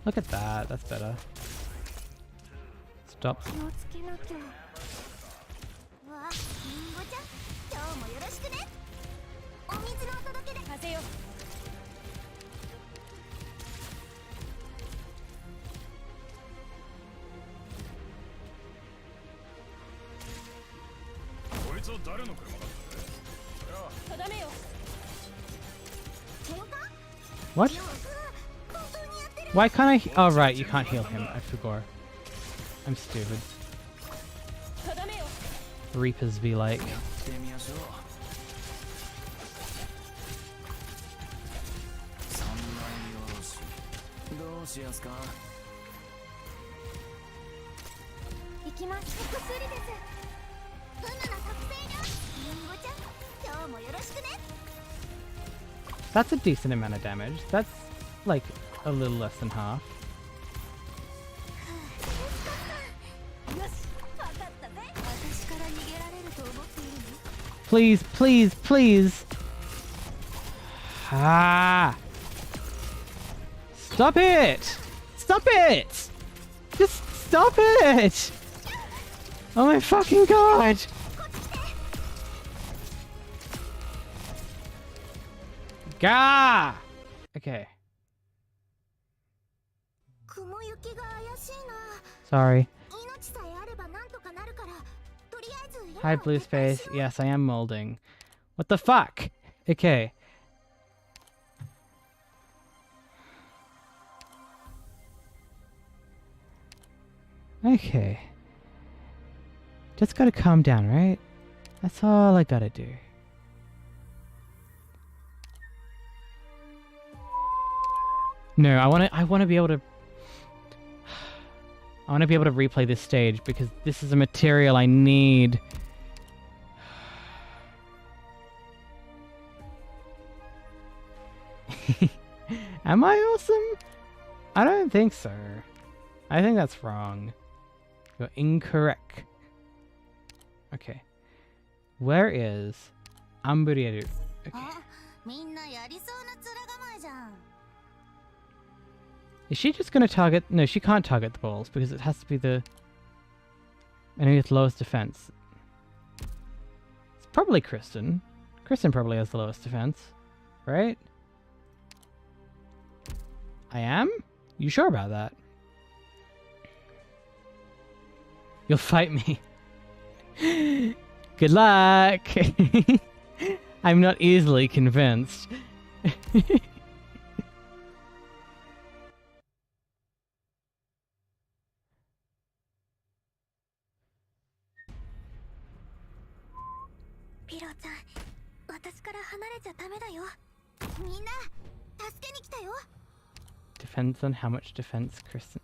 Look at that, that's better. Stop. What? Why can't I? Oh, right, you can't heal him. I forgot. I'm stupid. Reapers be like. That's a decent amount of damage. That's like a little less than half. Please, please, please. Ah! Stop it! Stop it! Just stop it! Oh my fucking god! Gah! Okay. Sorry. Hi, blue space. Yes, I am molding. What the fuck? Okay. Okay. Just gotta calm down, right? That's all I gotta do. No, I wanna be able to... I wanna be able to replay this stage because this is a material I need. Am I awesome? I don't think so. I think that's wrong. You're incorrect. Okay. Where is 𝍊𝋼𝑋𝍊𝑋? Okay. Is she just gonna target... No, she can't target the balls because it has to be the enemy with lowest defense. It's probably Kristen. Kristen probably has the lowest defense, right? I am? You sure about that? You'll fight me. Good luck! I'm not easily convinced. Depends on how much defense Kristen...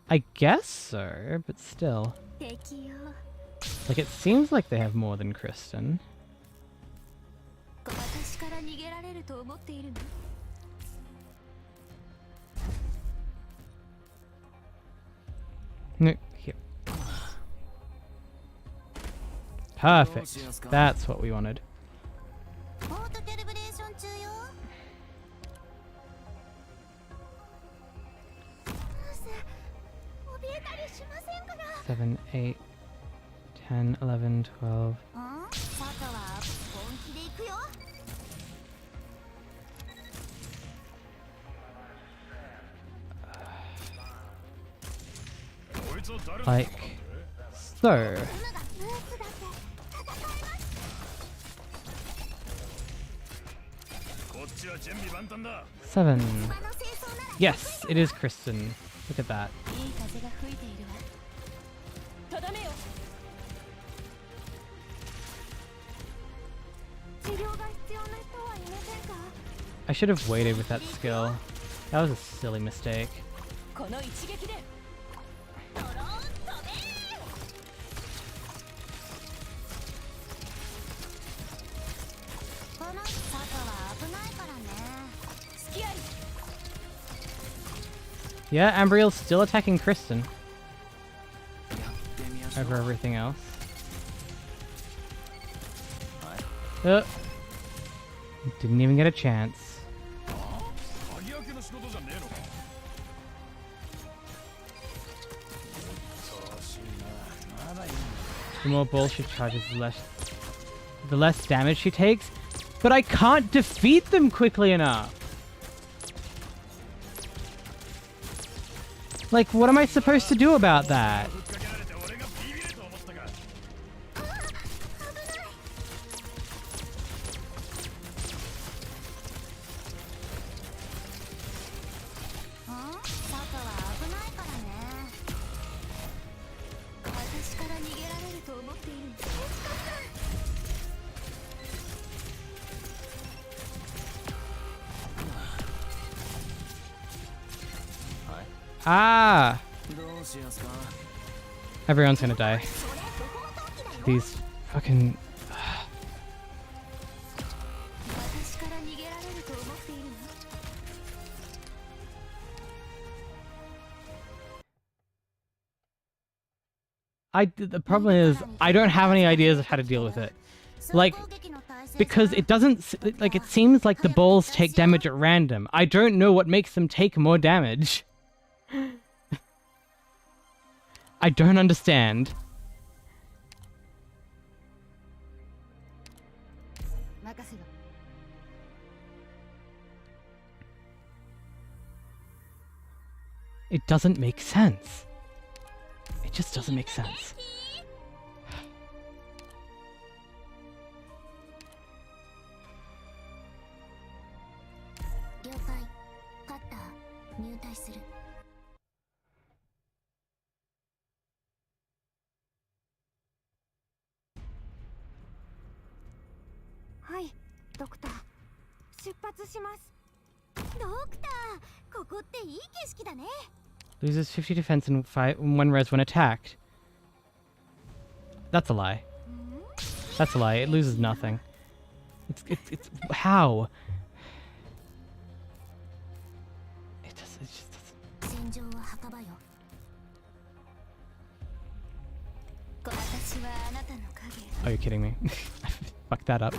I guess so, but still. Like, it seems like they have more than Kristen. No, here. Perfect. That's what we wanted. Seven, 8, 10, 11, 12. Like so. Seven. Yes, it is Kristen. Look at that. I should have waited with that skill. That was a silly mistake. Yeah, 𝍊𝋼𝑋𝍊𝑋's still attacking Kristen over everything else. Didn't even get a chance. The more balls she charges, the less damage she takes. But I can't defeat them quickly enough. Like, what am I supposed to do about that? Ah! Everyone's gonna die. These fucking... The problem is, I don't have any ideas of how to deal with it. Like, because it doesn't... Like, it seems like the balls take damage at random. I don't know what makes them take more damage. I don't understand. It doesn't make sense. It just doesn't make sense. ドクター、出発します。ドクター、ここっていい景色だね。Loses 50 defense and 1 res when attacked. That's a lie. That's a lie. It loses nothing. It's how? It just doesn't. Oh, you're kidding me. I fucked that up.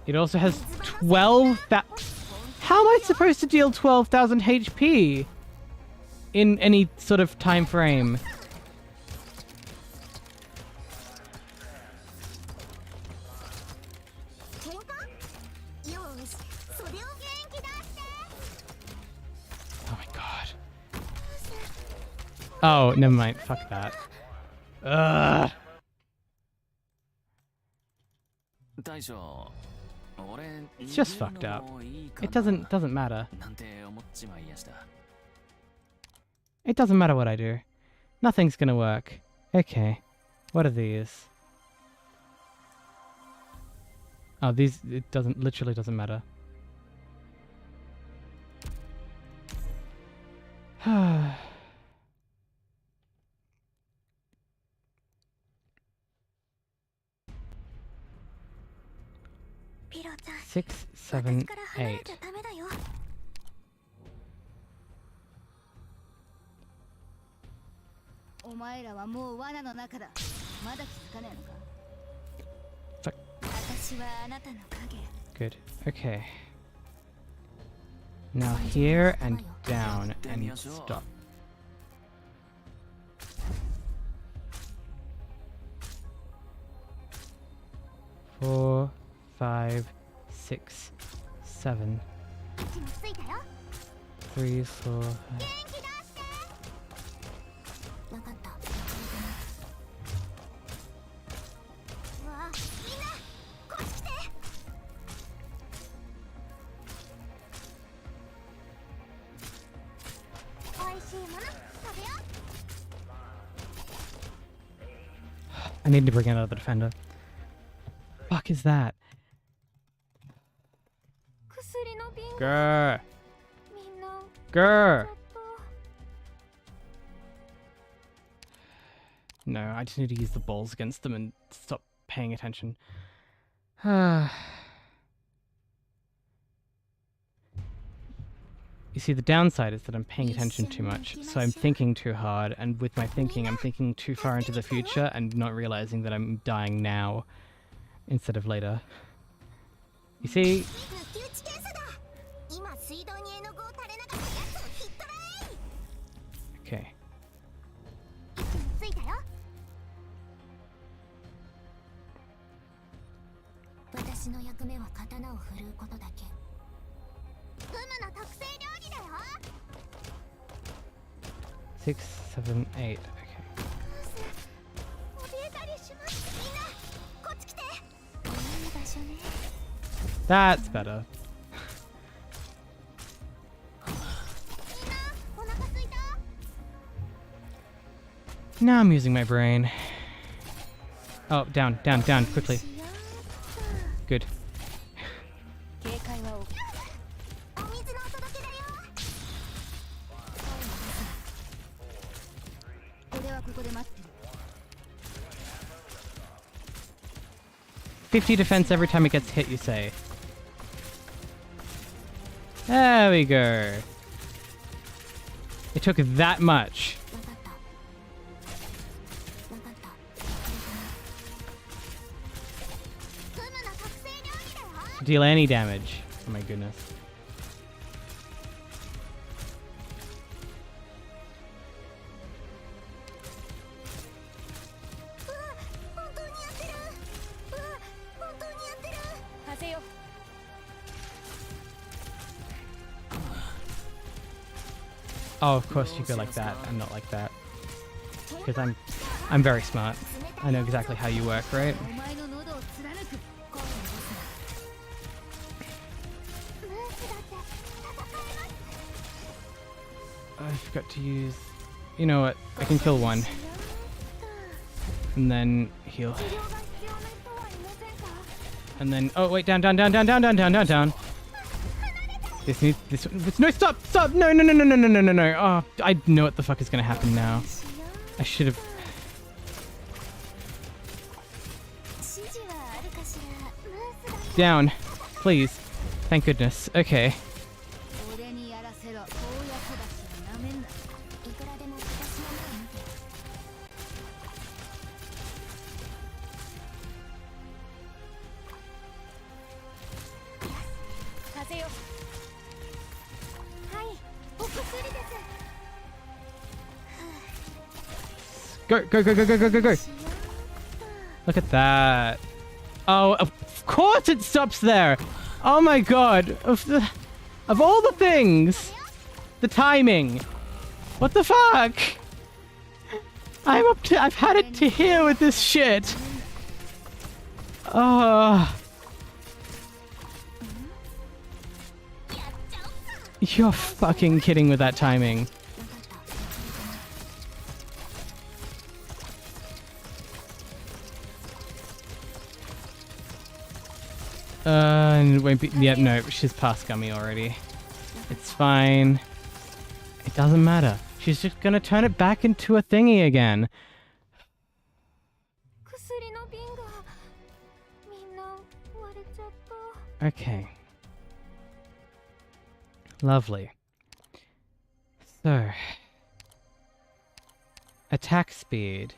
It also has 12,000. How am I supposed to deal 12,000 HP in any sort of time frame? Oh my god. Oh, never mind. Fuck that. Ugh. It's just fucked up. It doesn't matter. It doesn't matter what I do. Nothing's gonna work. Okay. What are these? Oh, these, it literally doesn't matter. 6, 7, 8. Fuck. Good. Okay. Now here and down and stop. Four, 5, 6, 7. 3, 4. I need to bring another defender. Fuck is that? Grr. Grr. No, I just need to use the balls against them and stop paying attention. You see, the downside is that I'm paying attention too much, so I'm thinking too hard, and with my thinking, I'm thinking too far into the future and not realizing that I'm dying now instead of later. You see? Okay. Six, 7, 8. Okay. That's better. Now I'm using my brain. Oh, down, down, down, quickly. Good. $50 defense every time it gets hit, you say. There we go. It took that much. To deal any damage. Oh my goodness. Oh, of course you go like that and not like that. Because I'm very smart. I know exactly how you work, right? forgot to use... You know what? I can kill one. And then heal. And then... Oh, wait. Down. This needs... This... No, stop! No. Oh, I know what the fuck is gonna happen now. I should have... Down. Please. Thank goodness. Okay. Go. Look at that. Oh, of course it stops there. Oh my god. Of all the things. The timing. What the fuck? I've had it to here with this shit. Oh. You're fucking kidding with that timing. And it won't be... Yeah, no, she's past Gummy already. It's fine. It doesn't matter. She's just gonna turn it back into a thingy again. Okay. Lovely. So... Attack speed.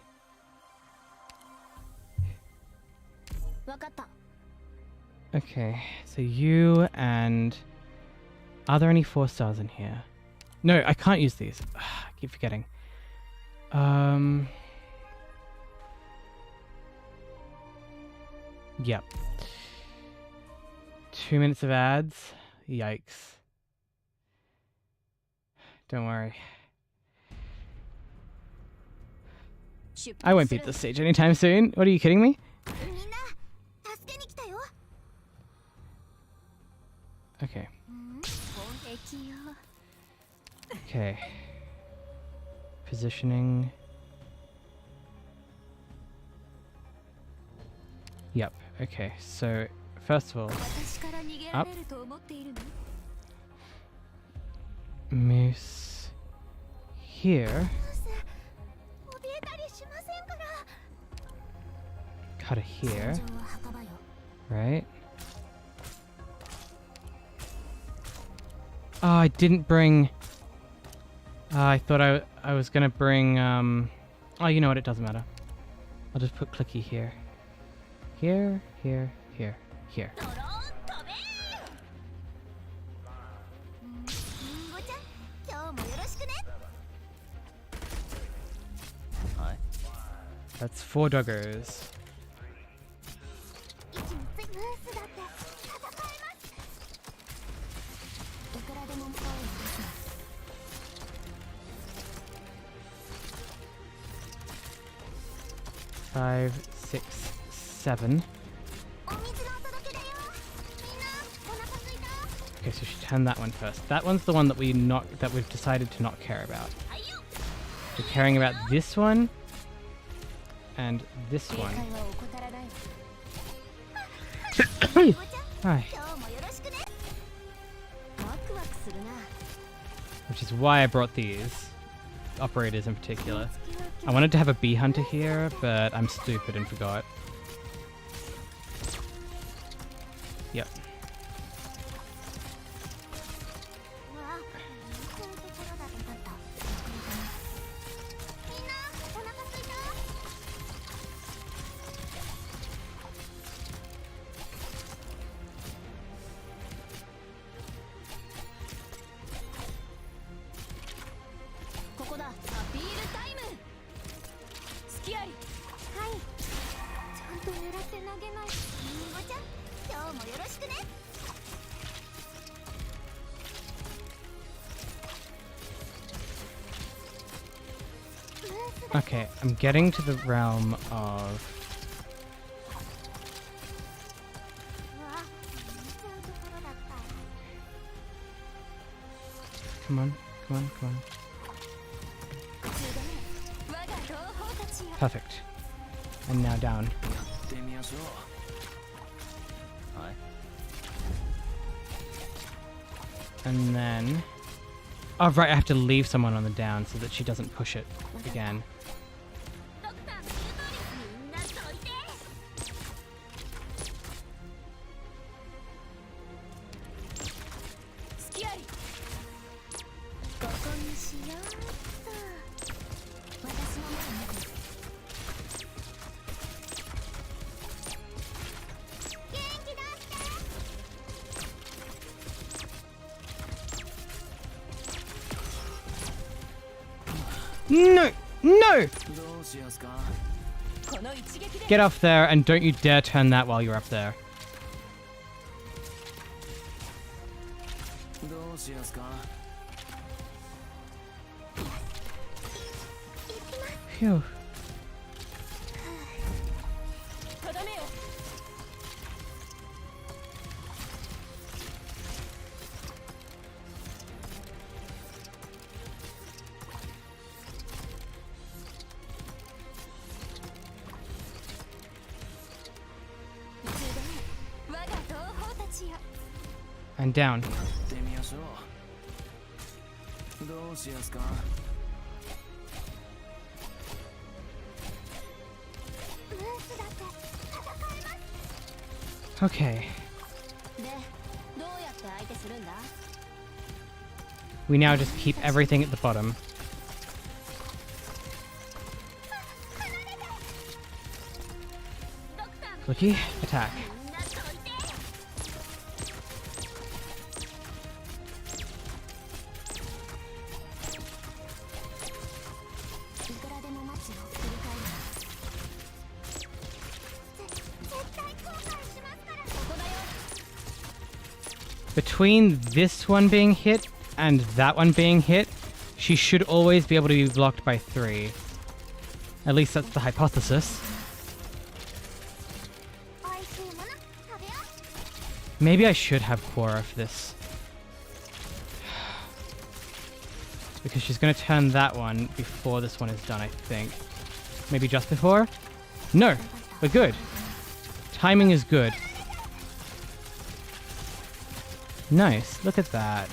Okay, so you and... Are there any 4 stars in here? No, I can't use these. Ugh, I keep forgetting. Yep. 2 minutes of ads. Yikes. Don't worry. I won't beat this stage anytime soon. What, are you kidding me? Okay. Okay. Positioning. Yep. Okay. So, first of all, up. Moose. Here. Cut it here. Right. Oh, I didn't bring... I thought I was gonna bring... Oh, you know what? It doesn't matter. I'll just put Clicky here. Here. That's 4 doggos. Five, 6, 7. Okay, so she turned that one first. That one's the one that we've decided to not care about. We're caring about this one and this one. Hi. Which is why I brought these operators in particular. I wanted to have a bee hunter here, but I'm stupid and forgot. Yep. Okay, I'm getting to the realm of... Come on. Perfect. And now down. And then... Oh, right, I have to leave someone on the down so that she doesn't push it again. No! No! Get off there and don't you dare turn that while you're up there. Phew. And down. Okay. We now just keep everything at the bottom. Clicky, attack. Between this one being hit and that one being hit, she should always be able to be blocked by 3. At least that's the hypothesis. Maybe I should have Quora for this. Because she's going to turn that one before this one is done, I think. Maybe just before? No, we're good. Timing is good. Nice, look at that.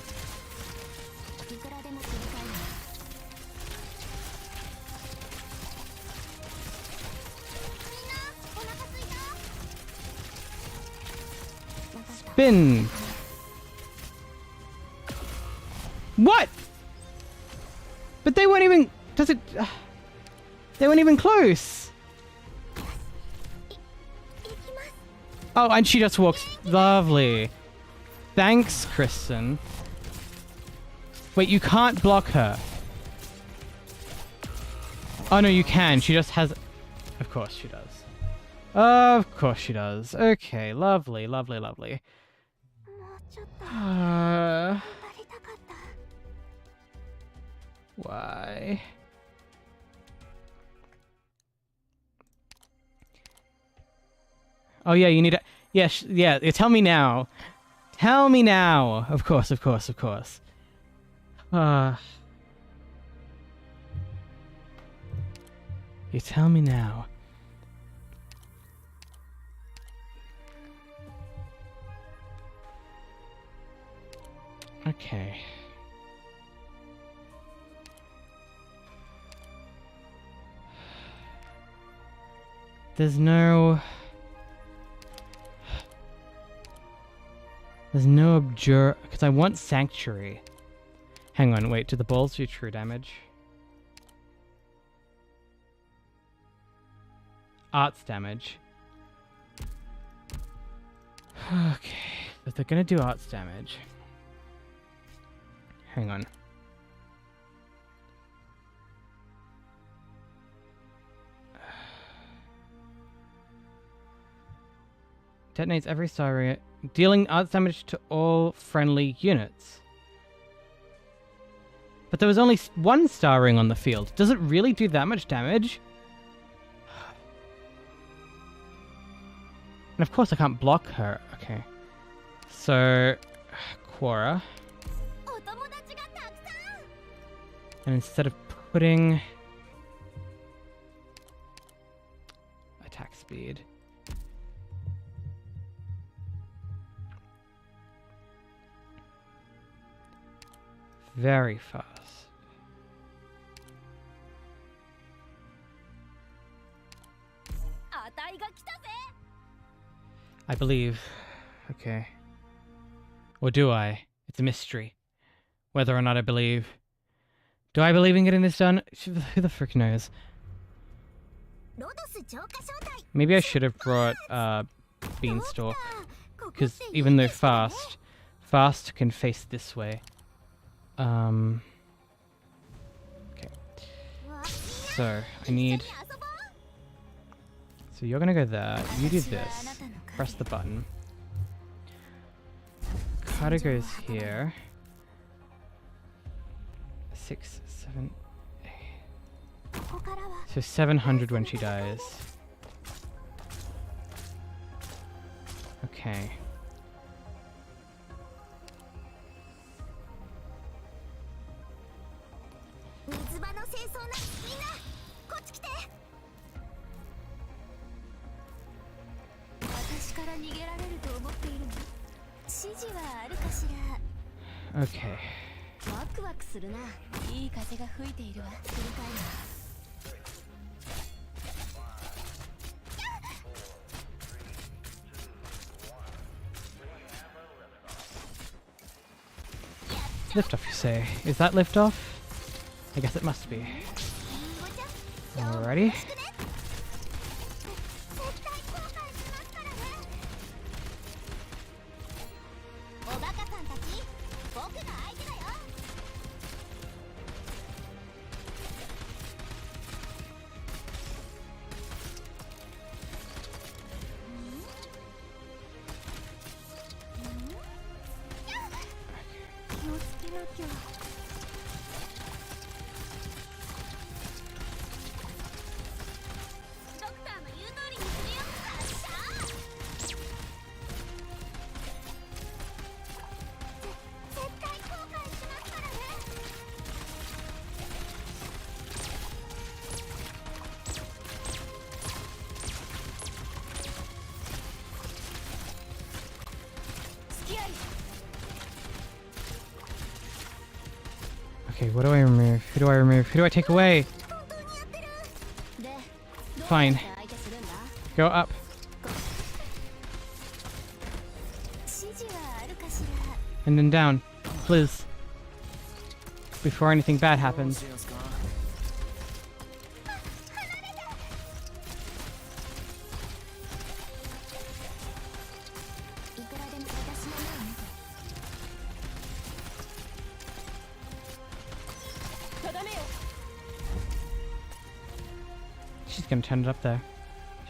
Spin! What? But they weren't even... Does it... they weren't even close! Oh, and she just walks... Lovely. Thanks, Kristen. Wait, you can't block her. Oh, no, you can. She just has... Of course she does. Of course she does. Okay, lovely, lovely, lovely. Why? Oh, yeah, you need to... Yes, yeah, tell me now. Tell me now. Of course, of course, of course. You tell me now. Okay. There's no abjure, because I want sanctuary. Hang on, wait, do the balls do true damage? Arts damage. Okay, if they're gonna do arts damage. Hang on. Detonates every star area, dealing arts damage to all friendly units. But there was only one star ring on the field. Does it really do that much damage? And of course I can't block her. Okay. So, Quora. And instead of putting... speed. Very fast. I believe. Okay. Or do I? It's a mystery. Whether or not I believe. Do I believe in getting this done? Who the frick knows? Maybe I should have brought Beanstalk. Because even though fast can face this way. Okay. So, I need... So you're gonna go there, you do this, press the button. Kata goes here. 6, 7, 8. So 700 when she dies. Okay. Okay. Lift off, you say? Is that lift off? I guess it must be. Alrighty. Okay, what do I remove? Who do I remove? Who do I take away? Fine. Go up. And then down. Please. Before anything bad happens. She's gonna turn it up there.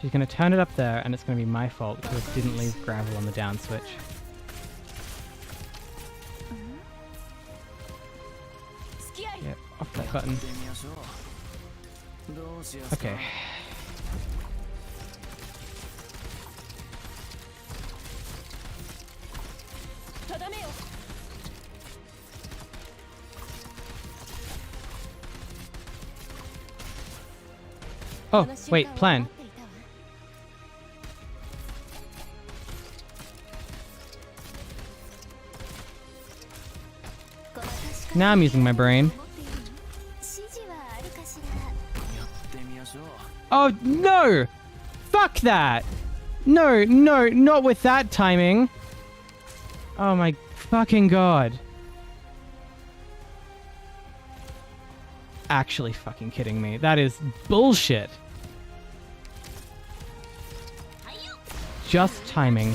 She's gonna turn it up there, and it's gonna be my fault because I didn't leave gravel on the down switch. Yep, off that button. Okay. Oh, wait, plan. Now I'm using my brain. Oh, no! Fuck that! No, no, not with that timing. Oh my fucking god. Actually fucking kidding me. That is bullshit. Just timing.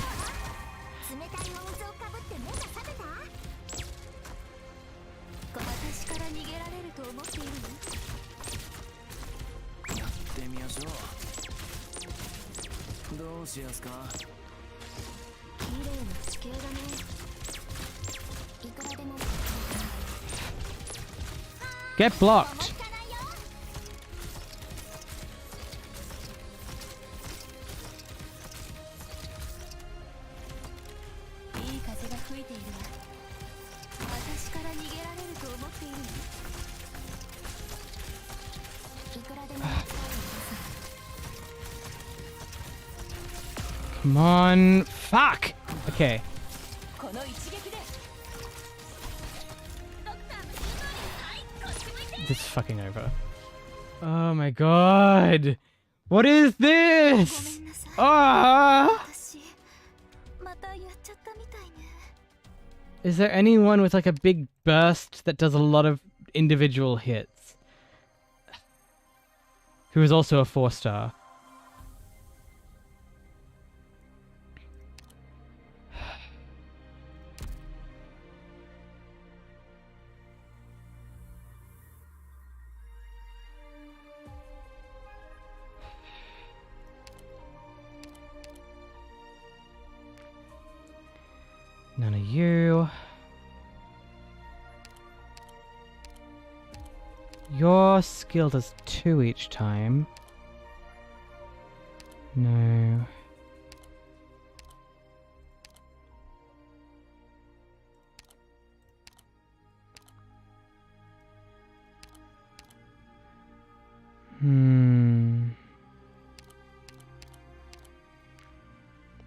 Get blocked. Come on. Fuck! Okay. This is fucking over. Oh my god! What is this? Ah! Is there anyone with like a big burst that does a lot of individual hits? Who is also a 4-star? None of you. Your skill does 2 each time. No.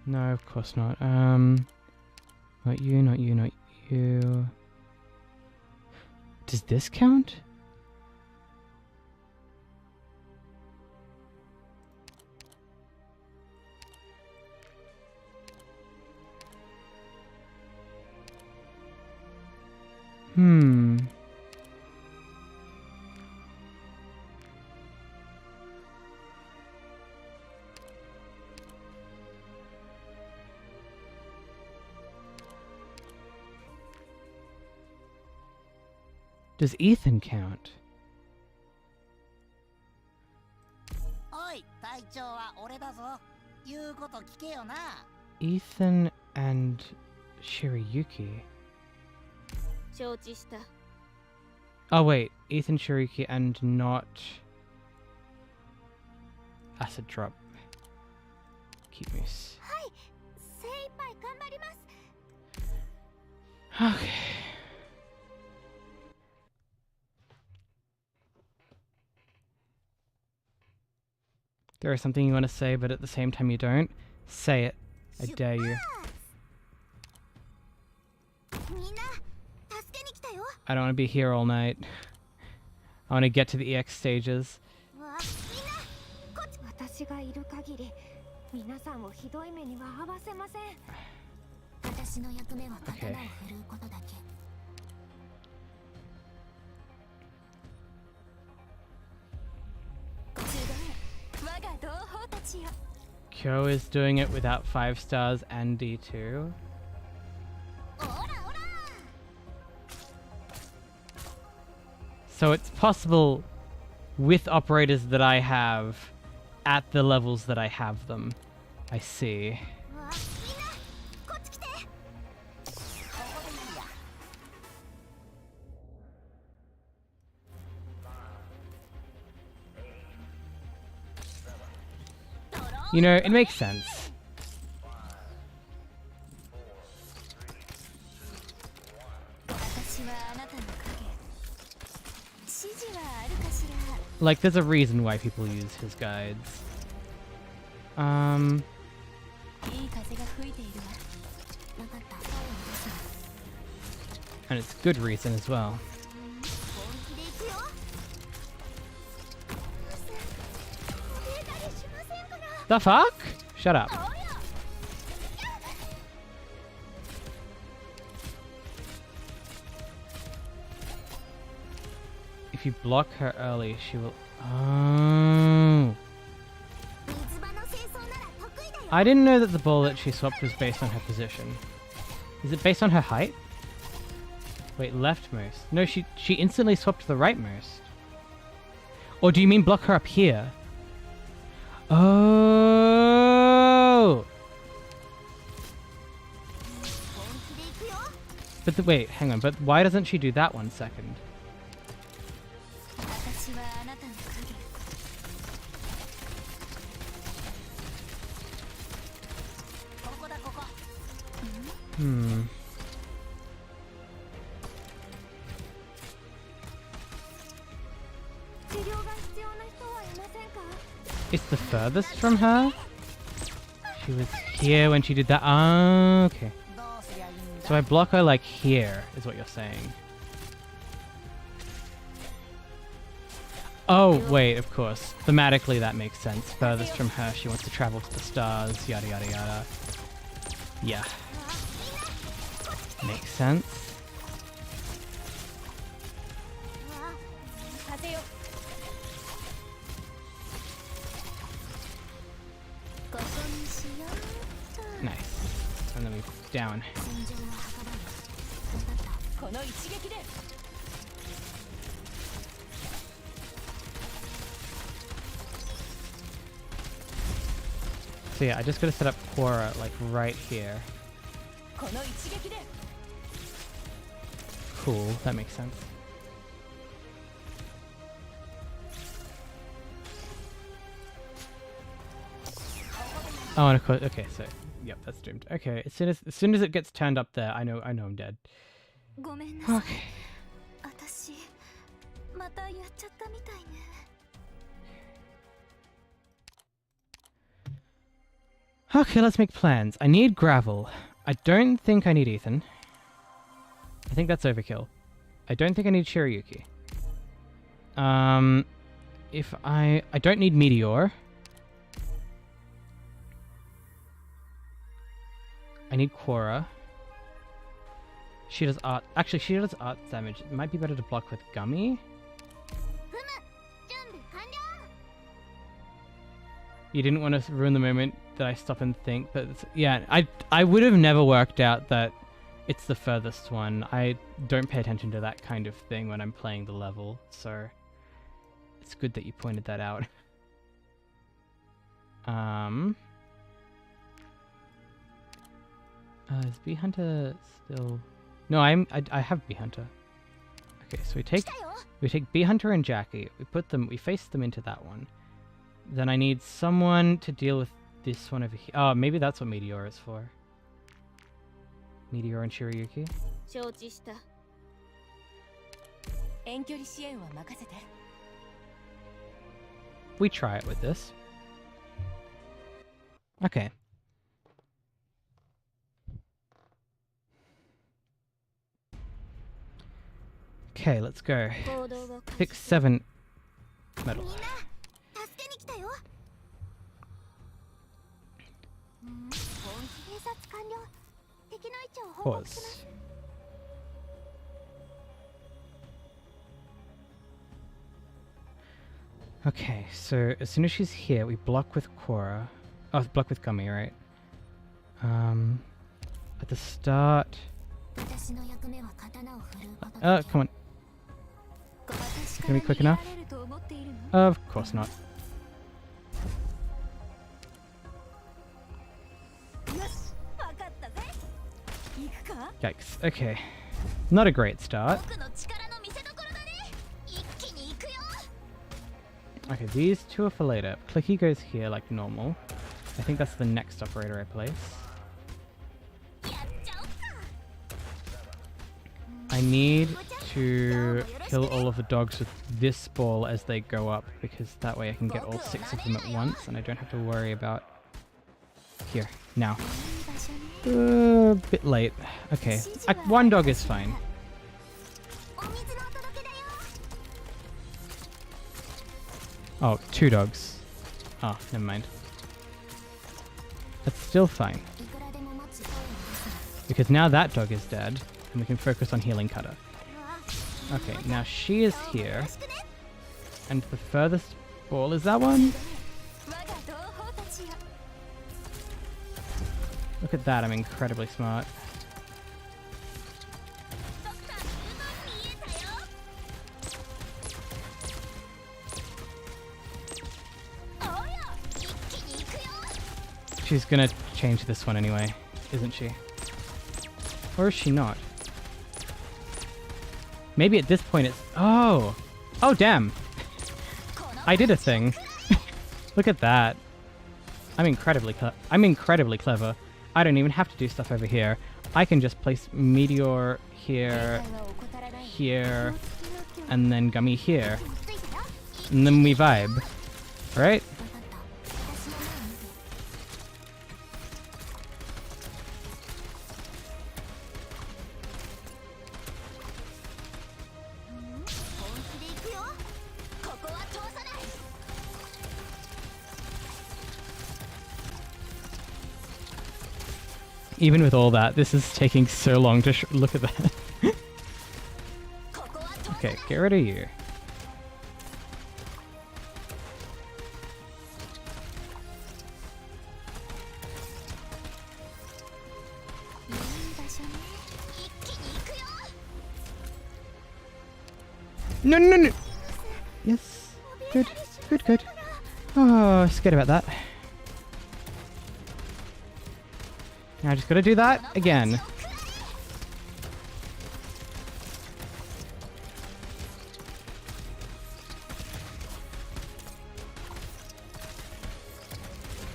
No, of course not. Not you, not you, not you. Does this count? Does Ethan count? Ethan and Shirayuki. Oh wait, Ethan, Shirayuki, and not Acid Drop. Keep moose. Okay. There is something you want to say, but at the same time you don't. Say it. I dare you. I don't want to be here all night. I want to get to the EX stages. Okay. Kyo is doing it without 5 stars and D2. So it's possible with operators that I have at the levels that I have them. I see. You know, it makes sense. Like, there's a reason why people use his guides. And it's good reason as well. The fuck? Shut up. If you block her early, she will... Oh. I didn't know that the ball that she swapped was based on her position. Is it based on her height? Wait, leftmost. No, she instantly swapped to the rightmost. Or do you mean block her up here? Oh! But wait, hang on. But why doesn't she do that 1 second? It's the furthest from her? she was here when she did that. Ah, okay. So I block her like here, is what you're saying. Oh, wait, of course. Thematically, that makes sense. Furthest from her, she wants to travel to the stars, yada yada yada. Yeah. Makes sense. Nice. And then we down. So yeah, I just gotta set up Quora like right here. Cool, that makes sense. Oh, and of course, okay, so yep, that's doomed. Okay, as soon as it gets turned up there, I know I'm dead. Okay. Okay, let's make plans. I need gravel. I don't think I need Ethan. I think that's overkill. I don't think I need Shirayuki. If I don't need Meteor. I need Quora. She does art. Actually, she does art damage. It might be better to block with Gummy. You didn't want to ruin the moment that I stop and think, but yeah, I would have never worked out that it's the furthest one. I don't pay attention to that kind of thing when I'm playing the level, so it's good that you pointed that out. Is Bee Hunter still? No, I have Bee Hunter. Okay, so we take Bee Hunter and Jackie. We face them into that one. Then I need someone to deal with this one over here. Oh, maybe that's what Meteor is for. Meteor and Shirayuki. We try it with this. Okay. Okay, let's go. Pick 7 metal. Pause. Okay, so as soon as she's here, we block with Quora. Oh, block with Gummy, right? At the start. Come on. Can we be quick enough? Of course not. Yikes. Okay. Not a great start. Okay, these two are for later. Clicky goes here like normal. I think that's the next operator I place. I need to kill all of the dogs with this ball as they go up, because that way I can get all 6 of them at once and I don't have to worry about... Here, now. Bit late. Okay, 1 dog is fine. Oh, 2 dogs. Oh, never mind. That's still fine. Because now that dog is dead, and we can focus on healing Cutter. Okay, now she is here. And the furthest ball is that one? Look at that, I'm incredibly smart. She's gonna change this one anyway, isn't she? Or is she not? Maybe at this point it's... Oh! Oh, damn! I did a thing. Look at that. I'm incredibly clever. I don't even have to do stuff over here. I can just place Meteor here, here, and then Gummy here. And then we vibe. Right? Even with all that, this is taking so long to look at that. Okay, get rid of you. No, no, no! Yes. Good. Good, good. Oh, scared about that. Now I just gotta do that again.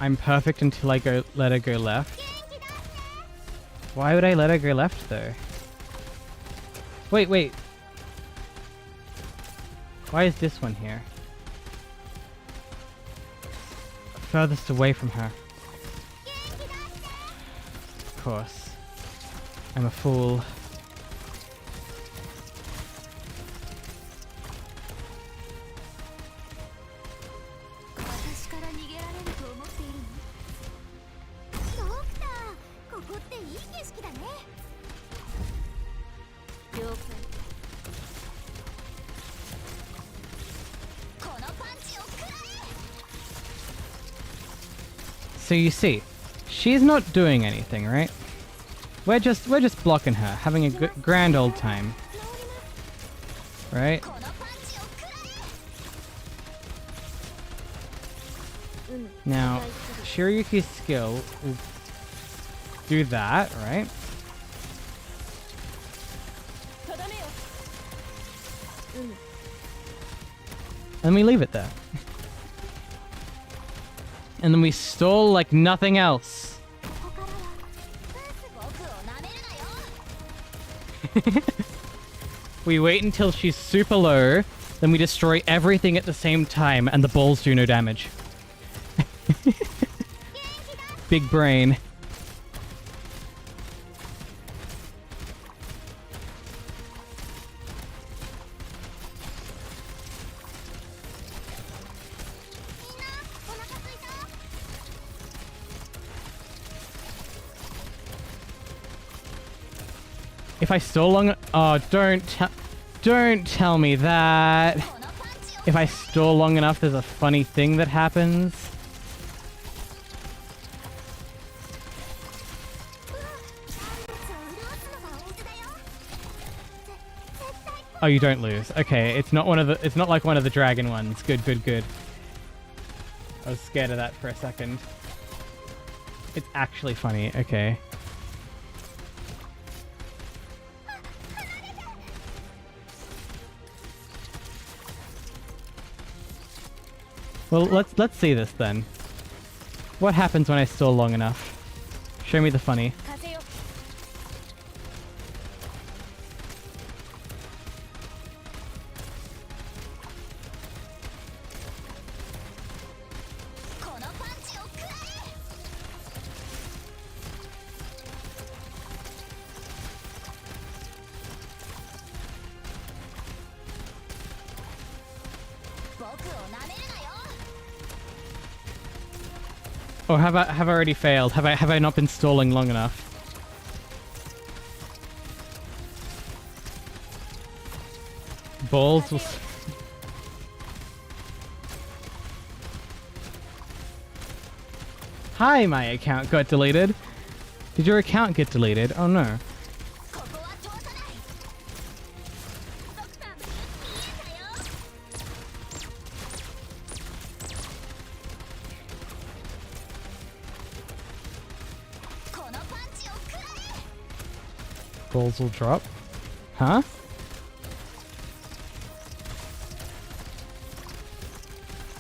I'm perfect until I let her go left. Why would I let her go left though? Wait, wait. Why is this one here? Furthest away from her. Of course. I'm a fool. So you see, she's not doing anything, right? We're just blocking her, having a grand old time. Right? Now, Shiryuki's skill will do that, right? And we leave it there. And then we stall like nothing else. We wait until she's super low, then we destroy everything at the same time, and the balls do no damage. Big brain. If I stall long... Oh, don't tell me that. If I stall long enough, there's a funny thing that happens. Oh, you don't lose. Okay, it's not like one of the dragon ones. Good, good, good. I was scared of that for a second. It's actually funny. Okay. Well, let's see this then. What happens when I stall long enough? Show me the funny. Or have I already failed? Have I not been stalling long enough? Balls will... Hi, my account got deleted. Did your account get deleted? Oh no. Balls will drop. Huh?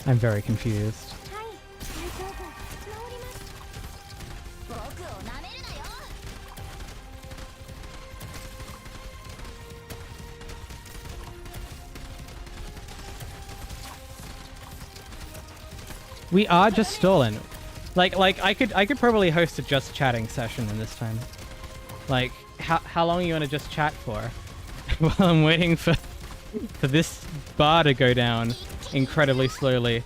I'm very confused. We are just stalling. Like I could probably host a just chatting session in this time. Like, how long are you gonna just chat for? While I'm waiting for this bar to go down incredibly slowly.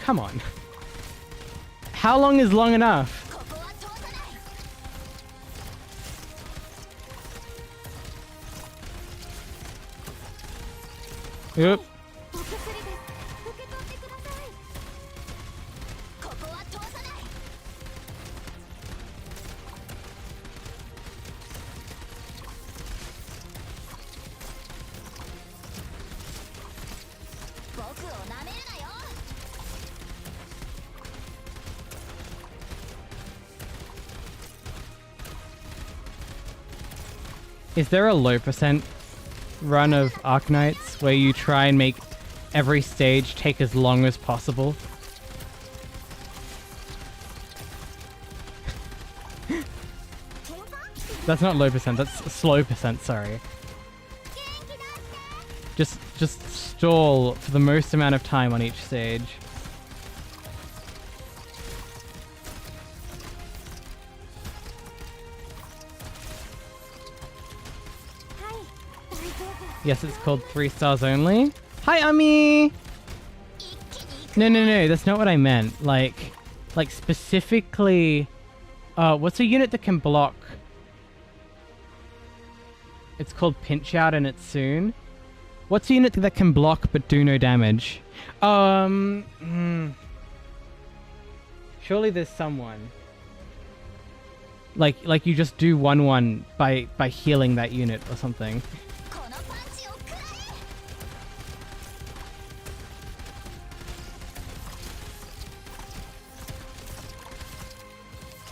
come on. How long is long enough? Yep. Is there a low percent run of Arknights where you try and make every stage take as long as possible? That's not low percent, that's slow percent, sorry. Just stall for the most amount of time on each stage. Yes, it's called 3 stars only. Hi, Ami! No, that's not what I meant. Like specifically, what's a unit that can block? It's called Pinch Out and it's soon. What's a unit that can block but do no damage? Surely there's someone. Like you just do 1/1 by healing that unit or something.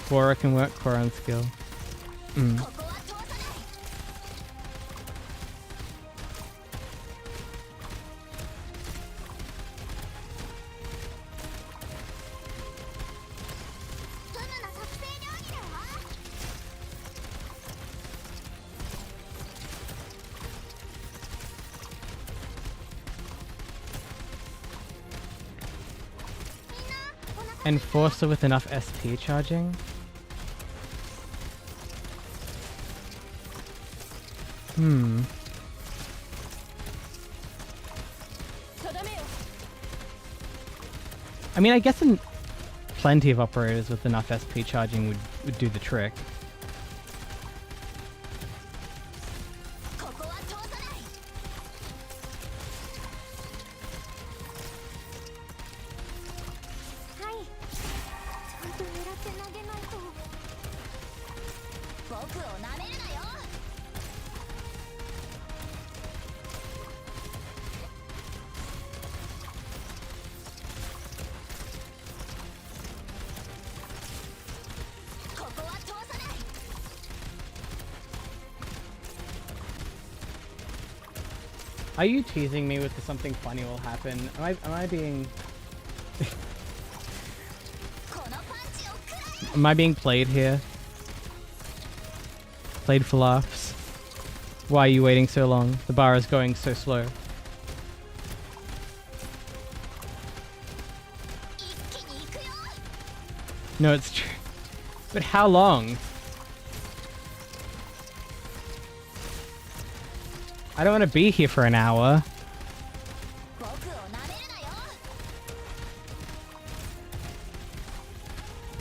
Quora can work, Quora on skill. Enforcer with enough ST charging? I mean, I guess plenty of operators with enough SP charging would do the trick. Are you teasing me with something funny will happen? Am I being... Am I being played here? Played for laughs? Why are you waiting so long? The bar is going so slow. No, it's true. But how long? I don't want to be here for an hour.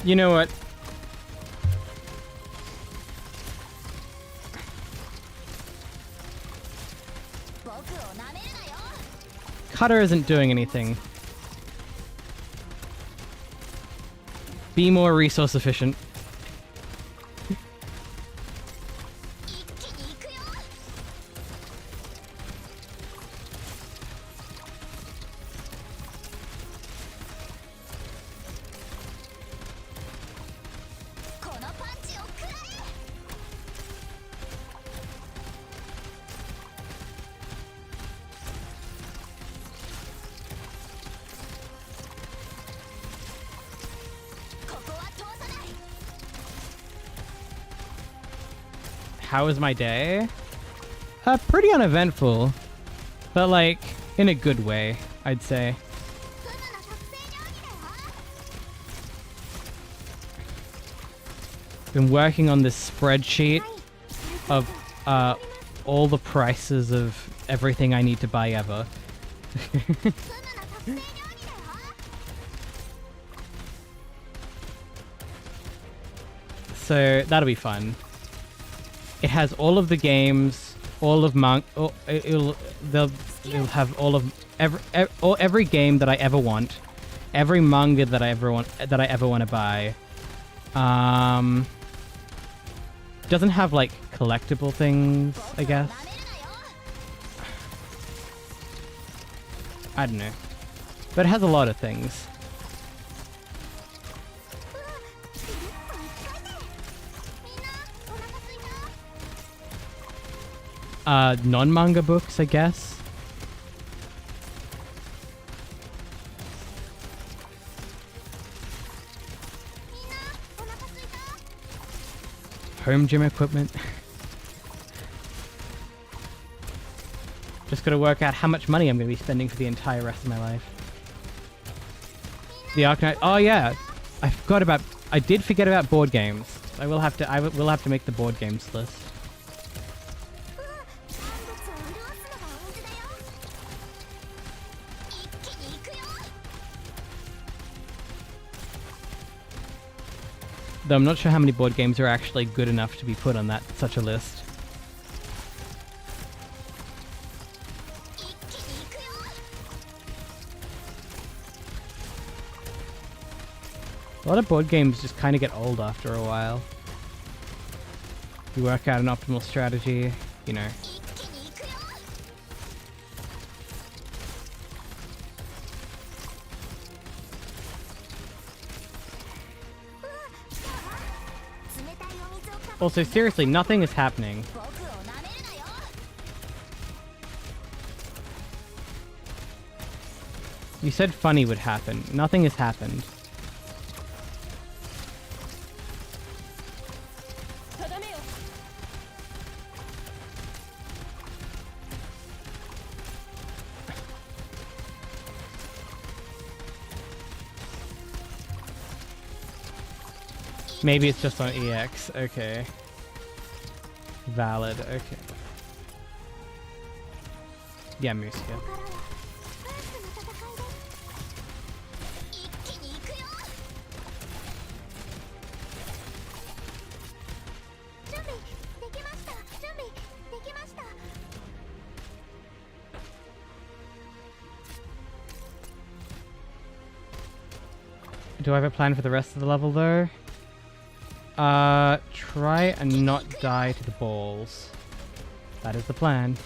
You know what? Cutter isn't doing anything. Be more resource efficient. How was my day? Pretty uneventful, but like in a good way, I'd say. Been working on this spreadsheet of all the prices of everything I need to buy ever. So that'll be fun. It has all of the games, all of it'll have all of every game that I ever want, every manga that I ever want to buy. Doesn't have like collectible things, I guess. I don't know, but it has a lot of things. Non-manga books, I guess. Home gym equipment. Just gotta work out how much money I'm gonna be spending for the entire rest of my life. The Arknights. Oh yeah, I did forget about board games. I will have to make the board games list. Though I'm not sure how many board games are actually good enough to be put on such a list. A lot of board games just kind of get old after a while. You work out an optimal strategy, you know. Also, seriously, nothing is happening. You said funny would happen. Nothing has happened. Maybe it's just on EX. Okay. Valid. Okay. Yeah, Moose here. Do I have a plan for the rest of the level though? Try and not die to the balls. That is the plan.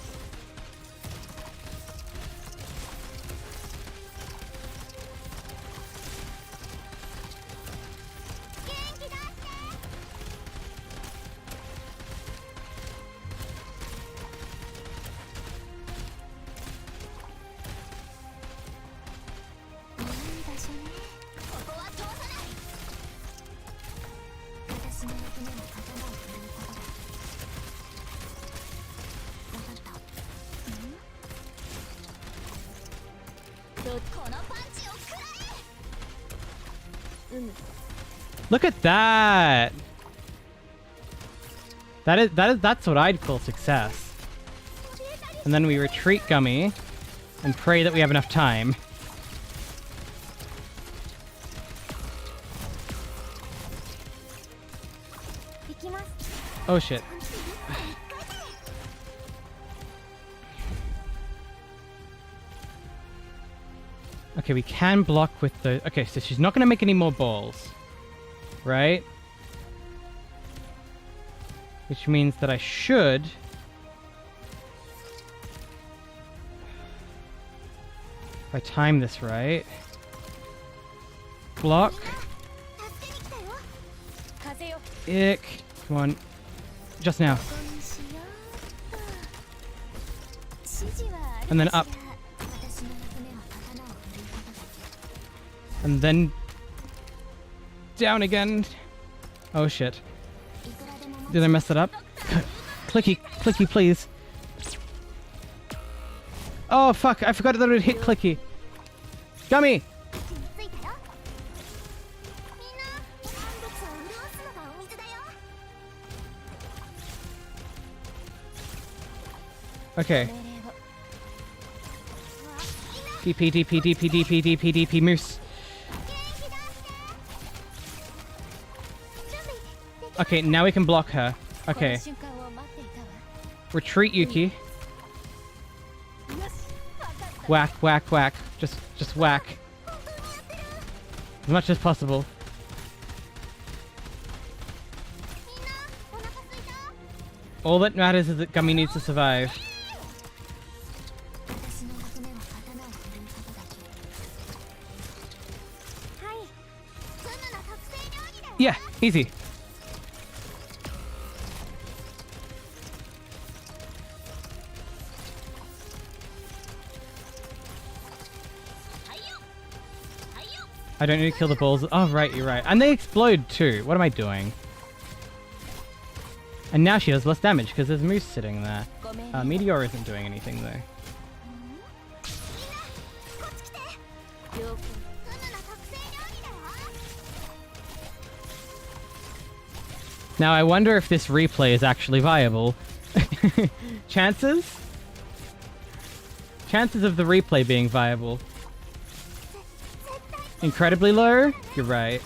Look at that! That's what I'd call success. And then we retreat Gummy and pray that we have enough time. Oh shit. Okay, we can block with the... Okay, so she's not going to make any more balls. Right? Which means that I should... If I time this right... Block. Ick. Come on. Just now. And then up. And then down again. Oh shit. Did I mess it up? Clicky, clicky, please. Oh fuck, I forgot that it would hit clicky. Gummy! Okay. DP, DP, DP, DP, DP, DP, moose. Okay, now we can block her. Okay. Retreat, Yuki. Whack, whack, whack. Just whack. As much as possible. All that matters is that Gummy needs to survive. Yeah, easy. I don't need to kill the balls. Oh, right, you're right. And they explode too. What am I doing? And now she does less damage because there's Moose sitting there. Meteor isn't doing anything though. Now I wonder if this replay is actually viable. Chances? Chances of the replay being viable. Incredibly low? You're right.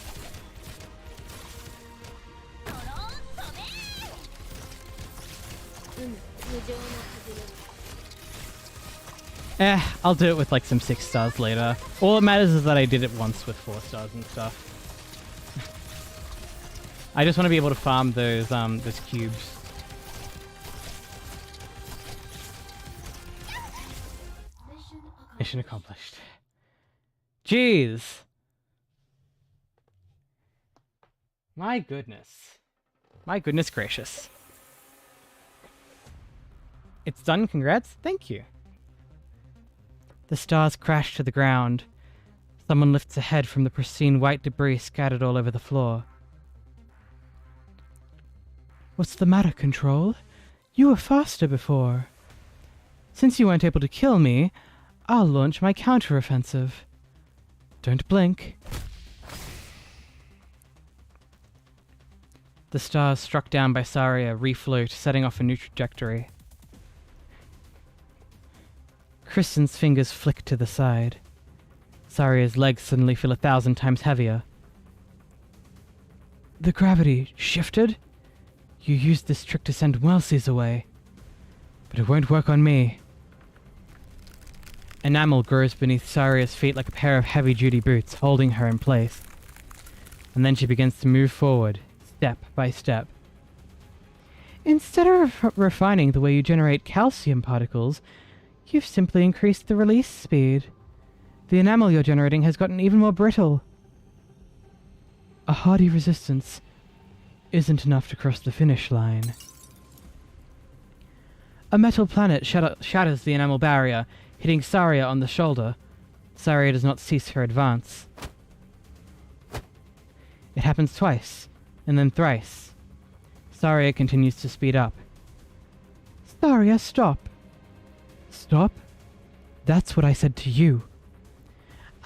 I'll do it with like some 6 stars later. All that matters is that I did it once with 4 stars and stuff. I just want to be able to farm those cubes. Mission accomplished. Jeez. My goodness. My goodness gracious. It's done, congrats. Thank you. The stars crash to the ground. Someone lifts a head from the pristine white debris scattered all over the floor. What's the matter, Control? You were faster before. Since you weren't able to kill me, I'll launch my counteroffensive. Don't blink. The stars struck down by Saria refloat, setting off a new trajectory. Kristen's fingers flick to the side. Saria's legs suddenly feel 1,000 times heavier. The gravity shifted? You used this trick to send Welsies away. But it won't work on me. Enamel grows beneath Saria's feet like a pair of heavy-duty boots, holding her in place. And then she begins to move forward, step by step. Instead of refining the way you generate calcium particles, you've simply increased the release speed. The enamel you're generating has gotten even more brittle. A hardy resistance isn't enough to cross the finish line. A metal planet shatters the enamel barrier, hitting Saria on the shoulder. Saria does not cease her advance. It happens twice, and then thrice. Saria continues to speed up. Saria, stop. Stop? That's what I said to you.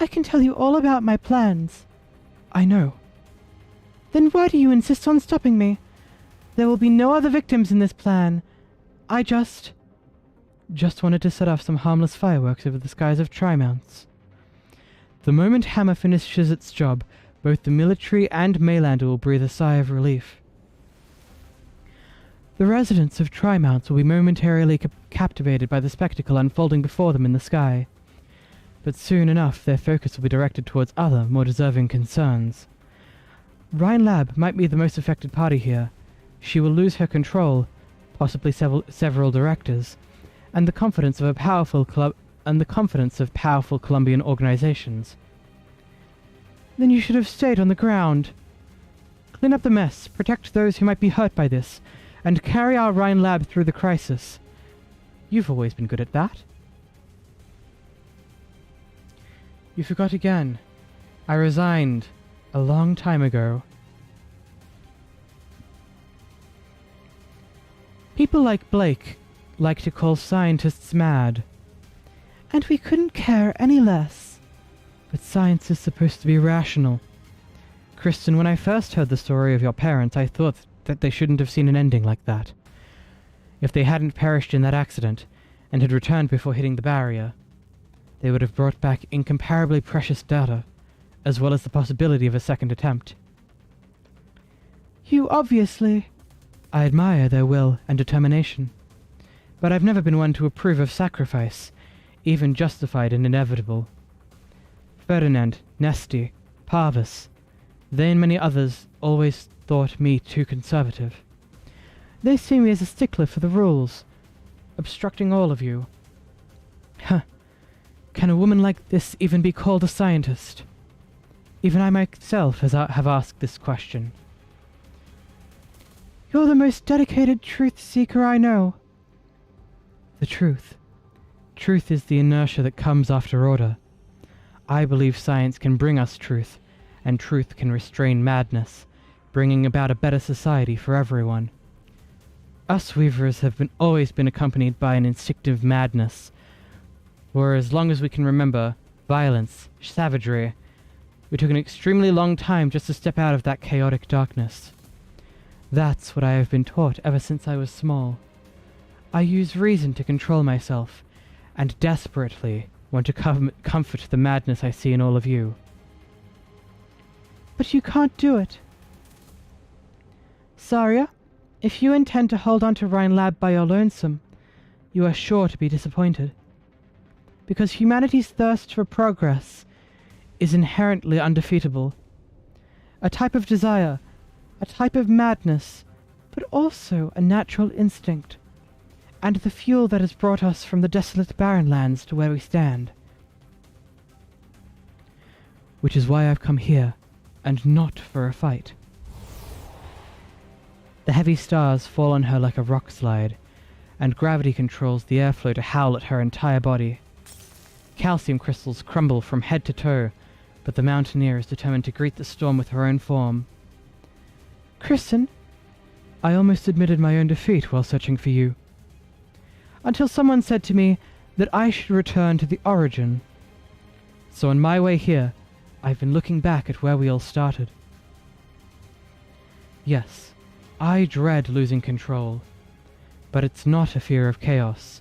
I can tell you all about my plans. I know. Then why do you insist on stopping me? There will be no other victims in this plan. I just wanted to set off some harmless fireworks over the skies of Trimounts. The moment Hammer finishes its job, both the military and Maylander will breathe a sigh of relief. The residents of Trimounts will be momentarily captivated by the spectacle unfolding before them in the sky. But soon enough, their focus will be directed towards other, more deserving concerns. Rhine Lab might be the most affected party here. She will lose her control, possibly several directors, and the confidence of powerful Colombian organizations. Then you should have stayed on the ground. Clean up the mess, protect those who might be hurt by this, and carry our Rhine Lab through the crisis. You've always been good at that. You forgot again. I resigned a long time ago. People like Blake like to call scientists mad. And we couldn't care any less. But science is supposed to be rational. Kristen, when I first heard the story of your parents, I thought that they shouldn't have seen an ending like that. If they hadn't perished in that accident, and had returned before hitting the barrier, they would have brought back incomparably precious data, as well as the possibility of a second attempt. You obviously... I admire their will and determination, but I've never been one to approve of sacrifice, even justified and inevitable. Ferdinand, Nesti, Parvis, they and many others always thought me too conservative. They see me as a stickler for the rules, obstructing all of you. Huh. Can a woman like this even be called a scientist? Even I myself have asked this question. You're the most dedicated truth-seeker I know. The truth. Truth is the inertia that comes after order. I believe science can bring us truth, and truth can restrain madness, bringing about a better society for everyone. Us Weavers have always been accompanied by an instinctive madness, for as long as we can remember, violence, savagery. We took an extremely long time just to step out of that chaotic darkness. That's what I have been taught ever since I was small. I use reason to control myself, and desperately want to comfort the madness I see in all of you. But you can't do it. Saria, if you intend to hold on to Rhine Lab by your lonesome, you are sure to be disappointed. Because humanity's thirst for progress is inherently undefeatable. A type of desire, a type of madness, but also a natural instinct, and the fuel that has brought us from the desolate barren lands to where we stand. Which is why I've come here, and not for a fight. The heavy stars fall on her like a rock slide, and gravity controls the airflow to howl at her entire body. Calcium crystals crumble from head to toe, but the mountaineer is determined to greet the storm with her own form. Kristen, I almost admitted my own defeat while searching for you. Until someone said to me that I should return to the origin. So on my way here, I've been looking back at where we all started. Yes, I dread losing control, but it's not a fear of chaos,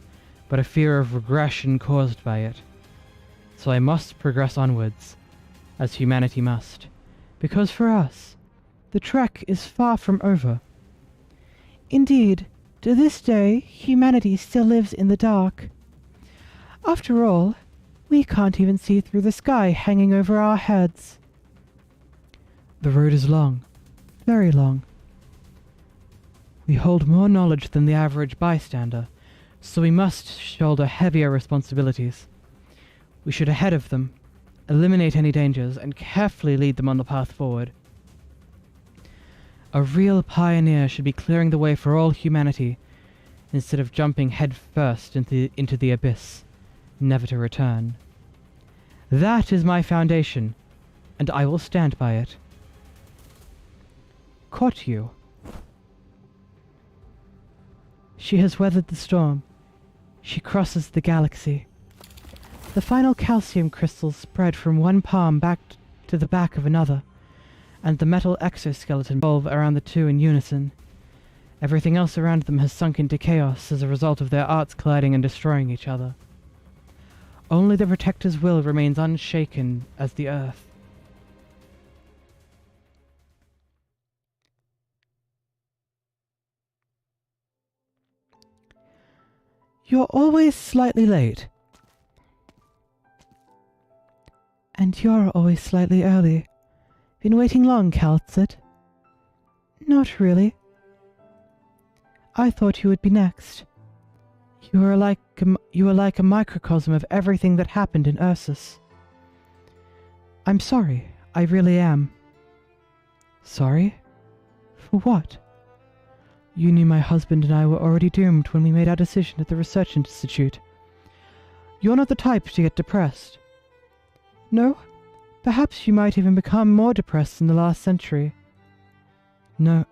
but a fear of regression caused by it. So I must progress onwards, as humanity must, because for us, the trek is far from over. Indeed, to this day, humanity still lives in the dark. After all, we can't even see through the sky hanging over our heads. The road is long, very long. We hold more knowledge than the average bystander, so we must shoulder heavier responsibilities. We should ahead of them, eliminate any dangers, and carefully lead them on the path forward. A real pioneer should be clearing the way for all humanity, instead of jumping head first into the abyss, never to return. That is my foundation, and I will stand by it. Caught you. She has weathered the storm. She crosses the galaxy. The final calcium crystals spread from one palm back to the back of another, and the metal exoskeleton revolve around the two in unison. Everything else around them has sunk into chaos as a result of their arts colliding and destroying each other. Only the Protector's will remains unshaken as the Earth. You're always slightly late. And you're always slightly early. Been waiting long, Calcit? Not really. I thought you would be next. You are like a microcosm of everything that happened in Ursus. I'm sorry, I really am. Sorry? For what? You knew my husband and I were already doomed when we made our decision at the Research Institute. You're not the type to get depressed. No? Perhaps you might even become more depressed in the last century. No.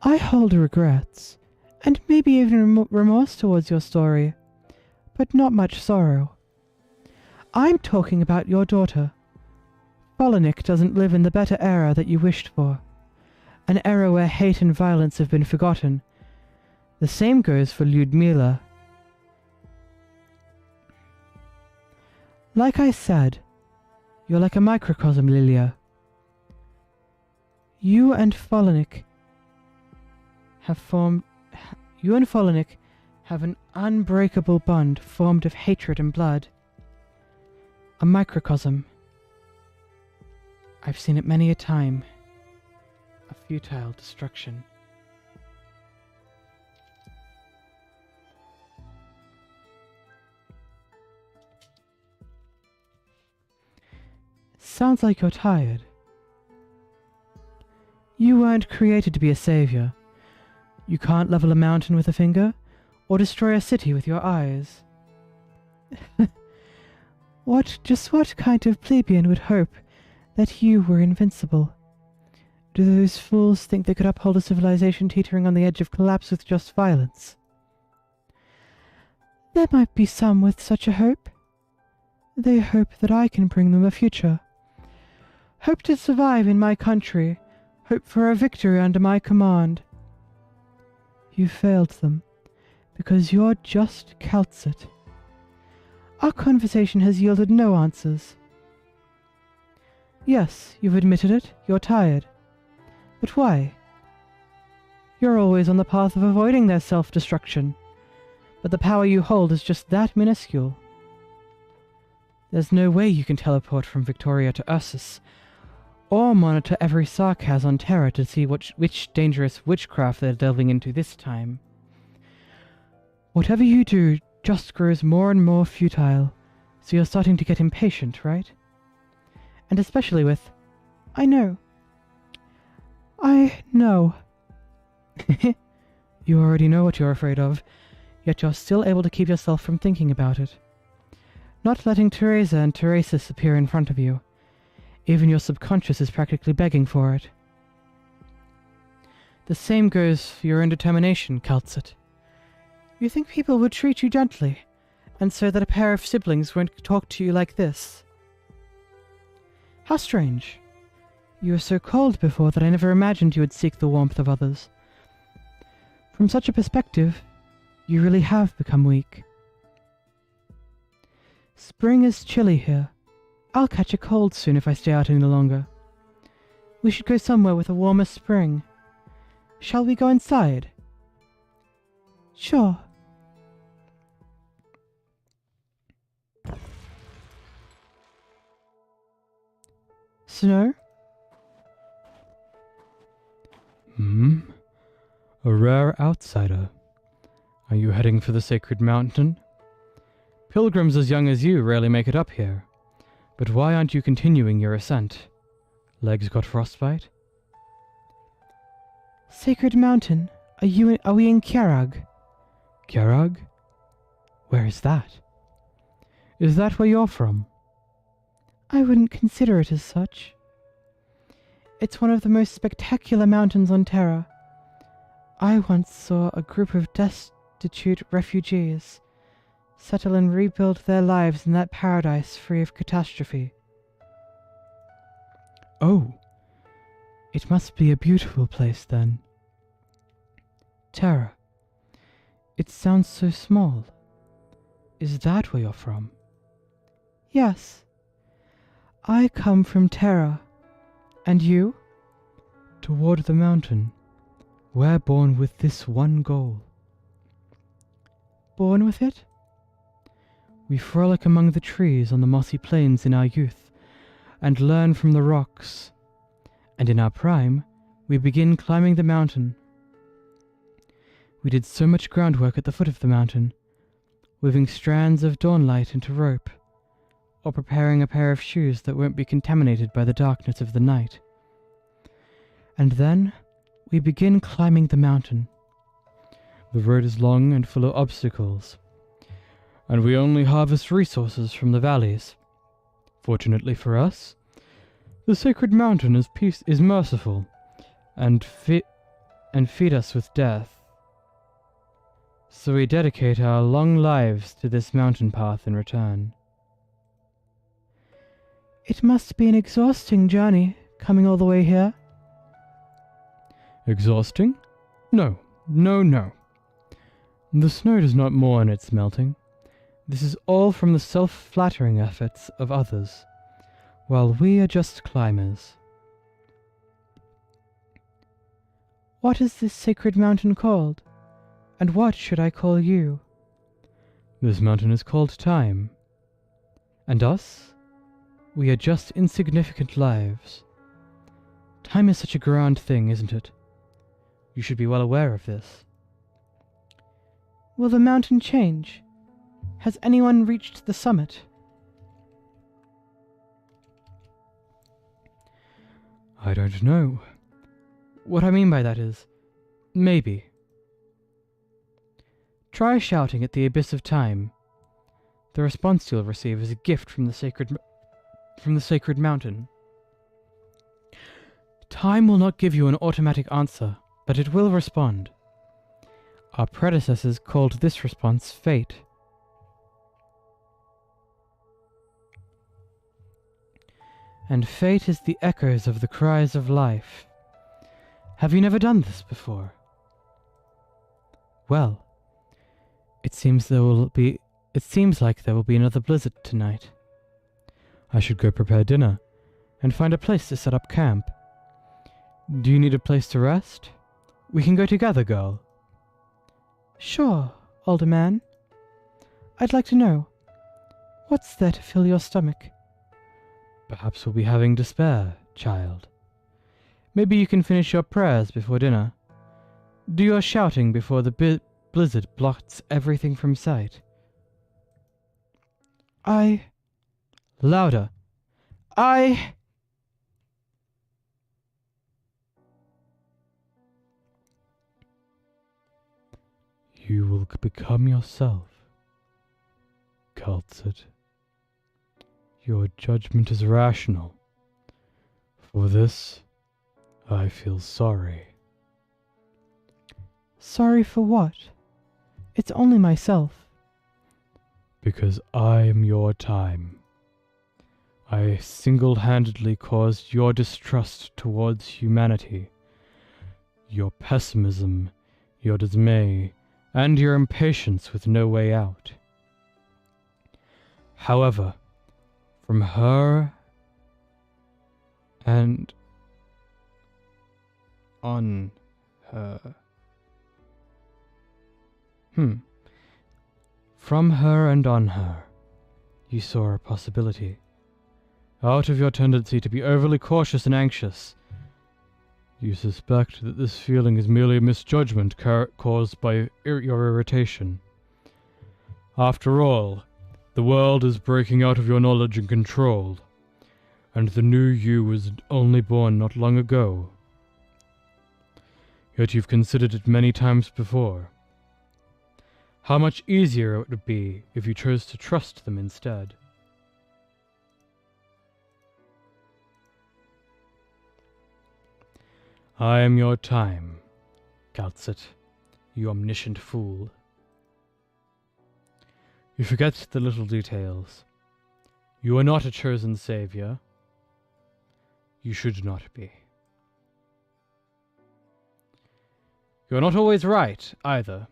I hold regrets, and maybe even remorse towards your story, but not much sorrow. I'm talking about your daughter. 𝍊🋼 doesn't live in the better era that you wished for, an era where hate and violence have been forgotten. The same goes for Lyudmila. Like I said, you're like a microcosm, Lilia. You and 𝍊🋼🍊🍊 have an unbreakable bond formed of hatred and blood. A microcosm. I've seen it many a time. A futile destruction. Sounds like you're tired. You weren't created to be a savior. You can't level a mountain with a finger, or destroy a city with your eyes. Just what kind of plebeian would hope that you were invincible? Do those fools think they could uphold a civilization teetering on the edge of collapse with just violence? There might be some with such a hope. They hope that I can bring them a future. Hope to survive in my country. Hope for a victory under my command. You failed them, because you're just 𝍊𝋼𝑋. Our conversation has yielded no answers. Yes, you've admitted it, you're tired. But why? You're always on the path of avoiding their self-destruction, but the power you hold is just that minuscule. There's no way you can teleport from Victoria to Ursus, or monitor every sarcas on Terra to see which dangerous witchcraft they're delving into this time. Whatever you do just grows more and more futile, so you're starting to get impatient, right? And especially with, I know. You already know what you're afraid of, yet you're still able to keep yourself from thinking about it. Not letting Teresa and Teresis appear in front of you. Even your subconscious is practically begging for it. The same goes for your own determination, 𝍊𝋼𝑋. You think people would treat you gently, and so that a pair of siblings won't talk to you like this. How strange. You were so cold before that I never imagined you would seek the warmth of others. From such a perspective, you really have become weak. Spring is chilly here. I'll catch a cold soon if I stay out any longer. We should go somewhere with a warmer spring. Shall we go inside? Sure. Snow? A rare outsider. Are you heading for the sacred mountain? Pilgrims as young as you rarely make it up here. But why aren't you continuing your ascent? Legs got frostbite? Sacred mountain? Are we in 𝍊𝋼𝑋? 𝍊𝋼𝑋? Where is that? Is that where you're from? I wouldn't consider it as such. It's one of the most spectacular mountains on Terra. I once saw a group of destitute refugees settle and rebuild their lives in that paradise free of catastrophe. Oh, it must be a beautiful place then. Terra. It sounds so small. Is that where you're from? Yes. I come from Terra. And you? Toward the mountain. We're born with this one goal. Born with it? We frolic among the trees on the mossy plains in our youth, and learn from the rocks. And in our prime, we begin climbing the mountain. We did so much groundwork at the foot of the mountain, weaving strands of dawnlight into rope, or preparing a pair of shoes that won't be contaminated by the darkness of the night. And then, we begin climbing the mountain. The road is long and full of obstacles, and we only harvest resources from the valleys. Fortunately for us, the sacred mountain is merciful, and feed us with death. So we dedicate our long lives to this mountain path in return. It must be an exhausting journey, coming all the way here. Exhausting? No. The snow does not mourn its melting. This is all from the self-flattering efforts of others, while we are just climbers. What is this sacred mountain called? And what should I call you? This mountain is called Time. And us? We are just insignificant lives. Time is such a grand thing, isn't it? You should be well aware of this. Will the mountain change? Has anyone reached the summit? I don't know. What I mean by that is, maybe. Try shouting at the abyss of time. The response you'll receive is a gift from the sacred mountain. Time will not give you an automatic answer, but it will respond. Our predecessors called this response fate. And fate is the echoes of the cries of life. Have you never done this before? Well, it seems like there will be another blizzard tonight. I should go prepare dinner and find a place to set up camp. Do you need a place to rest? We can go together, girl. Sure, older man. I'd like to know, what's there to fill your stomach? Perhaps we'll be having despair, child. Maybe you can finish your prayers before dinner. Do your shouting before the blizzard blots everything from sight. Louder. You will become yourself, Kaltzit. Your judgment is rational. For this, I feel sorry. Sorry for what? It's only myself. Because I am your time. I single-handedly caused your distrust towards humanity, your pessimism, your dismay, and your impatience with no way out. However, from her and on her. From her and on her, you saw a possibility. Out of your tendency to be overly cautious and anxious, you suspect that this feeling is merely a misjudgment caused by your irritation. After all, the world is breaking out of your knowledge and control, and the new you was only born not long ago. Yet you've considered it many times before. How much easier it would be if you chose to trust them instead. I am your time, Kaltzit, you omniscient fool. You forget the little details. You are not a chosen savior. You should not be. You are not always right, either.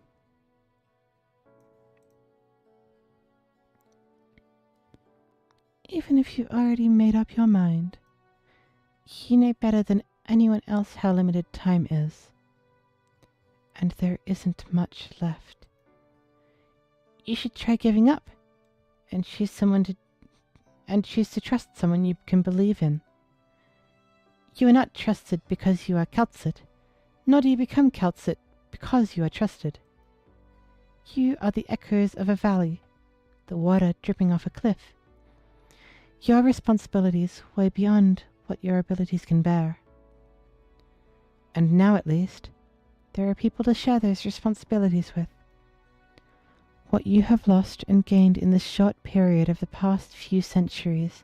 Even if you already made up your mind, you know better than anyone else how limited time is. And there isn't much left. You should try giving up and choose to trust someone you can believe in. You are not trusted because you are Kaltzit, nor do you become Kaltzit because you are trusted. You are the echoes of a valley, the water dripping off a cliff. Your responsibilities way beyond what your abilities can bear. And now at least, there are people to share those responsibilities with. What you have lost and gained in this short period of the past few centuries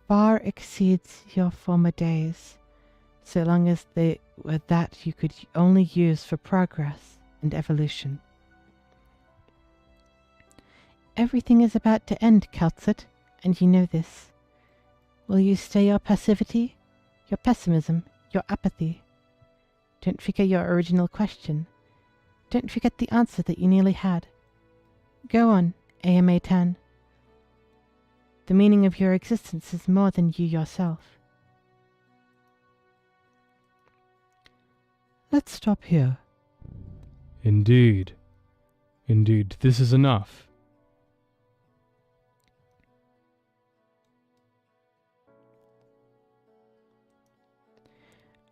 far exceeds your former days, so long as they were that you could only use for progress and evolution. Everything is about to end, Kaltzit, and you know this. Will you stay your passivity, your pessimism, your apathy? Don't forget your original question. Don't forget the answer that you nearly had. Go on, AMA 10. The meaning of your existence is more than you yourself. Let's stop here. Indeed. Indeed, this is enough.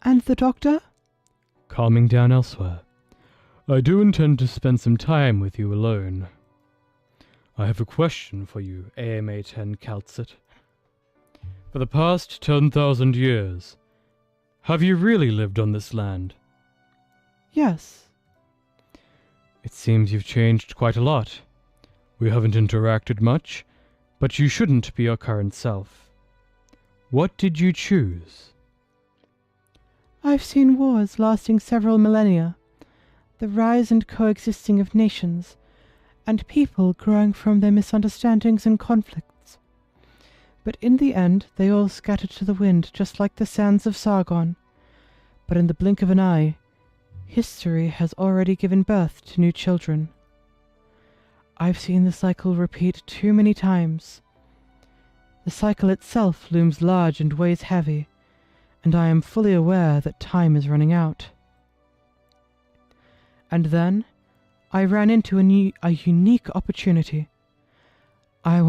And the doctor? Calming down elsewhere. I do intend to spend some time with you alone. I have a question for you, AMA-10 Calcit. For the past 10,000 years, have you really lived on this land? Yes. It seems you've changed quite a lot. We haven't interacted much, but you shouldn't be your current self. What did you choose? I've seen wars lasting several millennia, the rise and coexisting of nations, and people growing from their misunderstandings and conflicts. But in the end, they all scattered to the wind, just like the sands of Sargon. But in the blink of an eye, history has already given birth to new children. I've seen the cycle repeat too many times. The cycle itself looms large and weighs heavy, and I am fully aware that time is running out. And then, I ran into a unique opportunity. I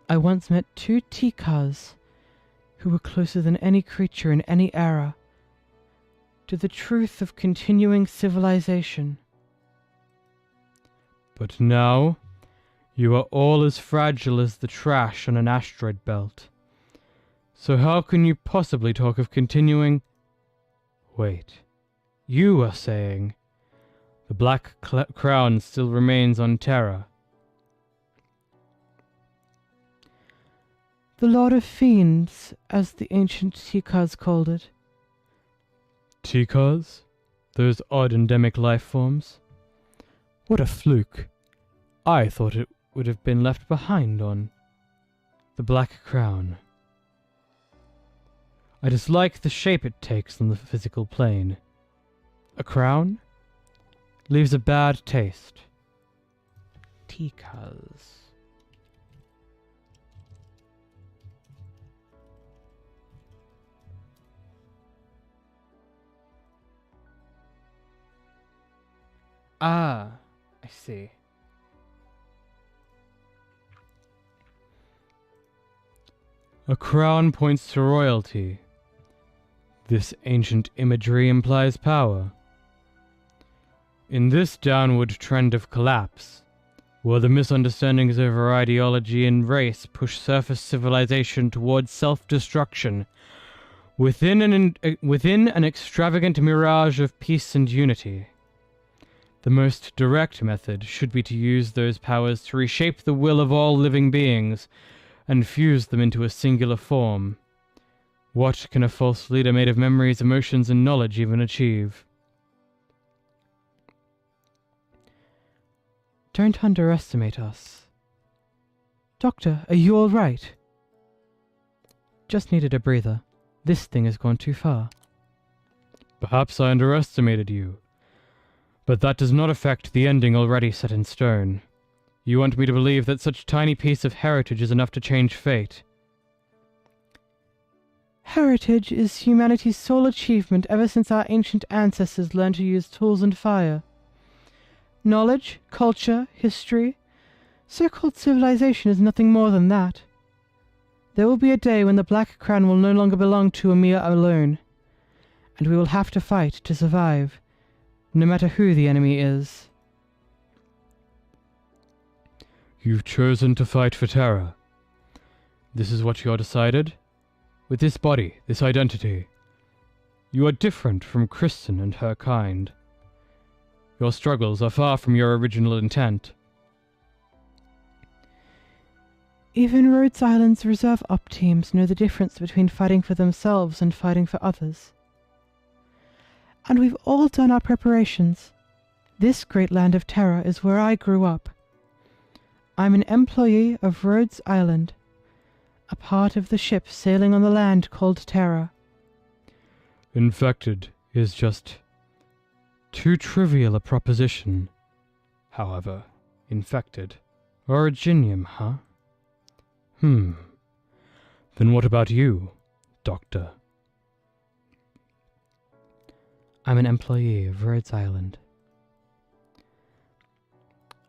once met two 𝍊🋼🍊 who were closer than any creature in any era to the truth of continuing civilization. But now, you are all as fragile as the trash on an asteroid belt. So how can you possibly talk of continuing? Wait, you are saying the Black Crown still remains on Terra? The Lord of Fiends, as the ancient 𝍊🋼🍊 called it. 𝍊🋼🍊? Those odd endemic life forms? What a fluke. I thought it would have been left behind on the Black Crown. I dislike the shape it takes on the physical plane. A crown? Leaves a bad taste. 𝍊🋼🍆. Ah, I see. A crown points to royalty. This ancient imagery implies power. In this downward trend of collapse, where the misunderstandings over ideology and race push surface civilization towards self-destruction, within an extravagant mirage of peace and unity, the most direct method should be to use those powers to reshape the will of all living beings and fuse them into a singular form. What can a false leader made of memories, emotions, and knowledge even achieve? Don't underestimate us. Doctor, are you all right? Just needed a breather. This thing has gone too far. Perhaps I underestimated you. But that does not affect the ending already set in stone. You want me to believe that such tiny piece of heritage is enough to change fate? Heritage is humanity's sole achievement ever since our ancient ancestors learned to use tools and fire. Knowledge, culture, history, so-called civilization is nothing more than that. There will be a day when the Black Crown will no longer belong to Amir alone, and we will have to fight to survive, no matter who the enemy is. You've chosen to fight for Terra. This is what you're decided? With this body, this identity, you are different from Kristen and her kind. Your struggles are far from your original intent. Even Rhodes Island's reserve op teams know the difference between fighting for themselves and fighting for others. And we've all done our preparations. This great land of Terra is where I grew up. I'm an employee of Rhodes Island, a part of the ship sailing on the land called Terra. Infected is just too trivial a proposition. However, infected. Originium, huh? Then what about you, Doctor? I'm an employee of Rhodes Island.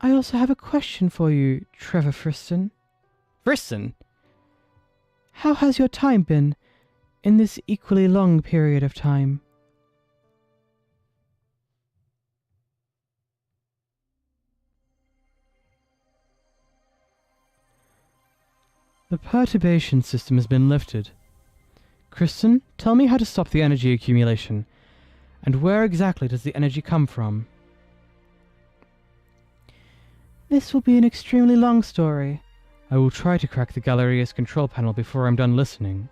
I also have a question for you, 𝍊🋼🍊🍊. Friston? How has your time been in this equally long period of time? The perturbation system has been lifted. Kristen, tell me how to stop the energy accumulation, and where exactly does the energy come from? This will be an extremely long story. I will try to crack the Galleria's control panel before I'm done listening.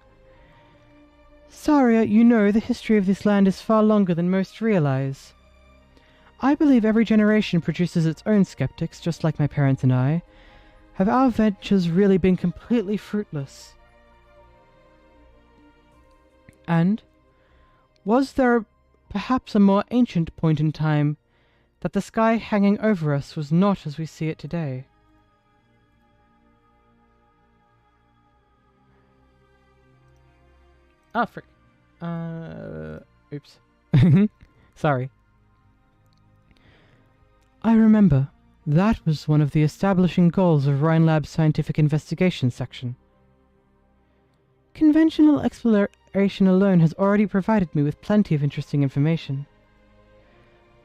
Saria, you know the history of this land is far longer than most realize. I believe every generation produces its own skeptics, just like my parents and I. Have our ventures really been completely fruitless? And was there perhaps a more ancient point in time that the sky hanging over us was not as we see it today? Oh, frick. Oops. Sorry. I remember. That was one of the establishing goals of Rhinelab's scientific investigation section. Conventional exploration alone has already provided me with plenty of interesting information.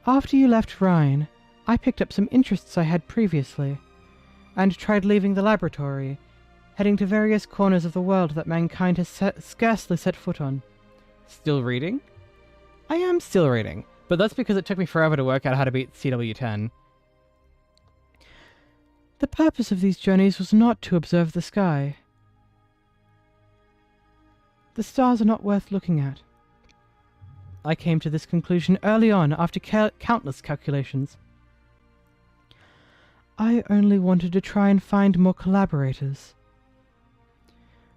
After you left Rhine, I picked up some interests I had previously, and tried leaving the laboratory, heading to various corners of the world that mankind has scarcely set foot on. Still reading? I am still reading, but that's because it took me forever to work out how to beat CW10. The purpose of these journeys was not to observe the sky. The stars are not worth looking at. I came to this conclusion early on after countless calculations. I only wanted to try and find more collaborators.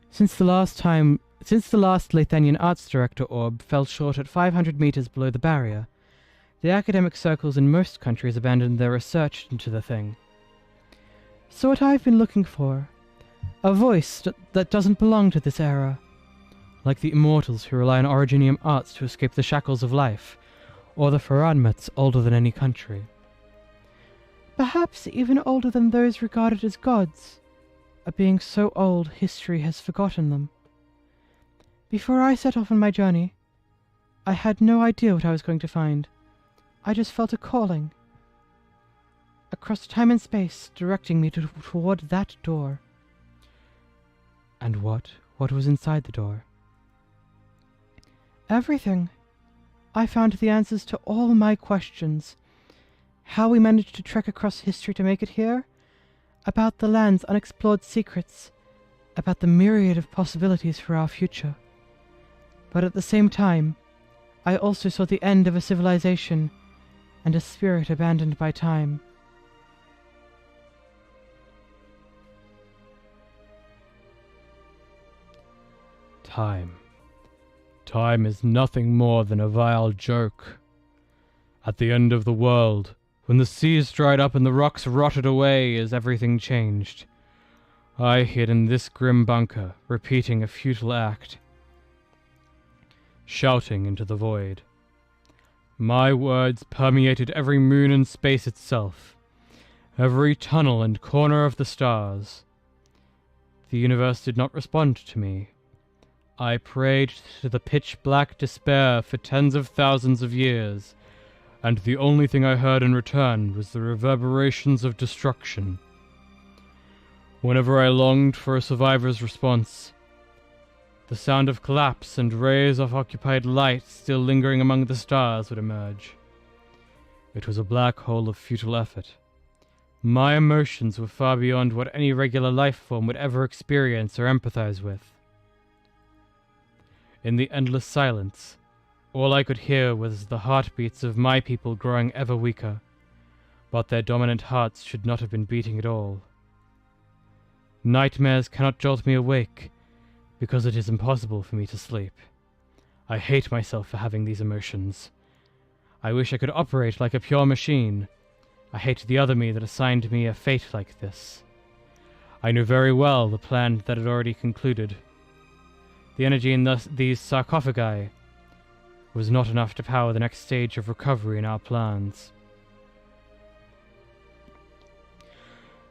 Since the last Lathanyan Arts Director orb fell short at 500 meters below the barrier, the academic circles in most countries abandoned their research into the thing. So what I've been looking for, a voice that doesn't belong to this era, like the immortals who rely on originium arts to escape the shackles of life, or the Fanarts older than any country. Perhaps even older than those regarded as gods, a being so old history has forgotten them. Before I set off on my journey, I had no idea what I was going to find. I just felt a calling across time and space, directing me toward that door. And what was inside the door? Everything. I found the answers to all my questions. How we managed to trek across history to make it here, about the land's unexplored secrets, about the myriad of possibilities for our future. But at the same time, I also saw the end of a civilization and a spirit abandoned by time. Time is nothing more than a vile joke. At the end of the world, when the seas dried up and the rocks rotted away as everything changed, I hid in this grim bunker, repeating a futile act, shouting into the void. My words permeated every moon and space itself, every tunnel and corner of the stars. The universe did not respond to me. I prayed to the pitch-black despair for tens of thousands of years, and the only thing I heard in return was the reverberations of destruction. Whenever I longed for a survivor's response, the sound of collapse and rays of occupied light still lingering among the stars would emerge. It was a black hole of futile effort. My emotions were far beyond what any regular life form would ever experience or empathize with. In the endless silence, all I could hear was the heartbeats of my people growing ever weaker, but their dominant hearts should not have been beating at all. Nightmares cannot jolt me awake, because it is impossible for me to sleep. I hate myself for having these emotions. I wish I could operate like a pure machine. I hate the other me that assigned me a fate like this. I knew very well the plan that had already concluded. The energy in these sarcophagi, was not enough to power the next stage of recovery in our plans.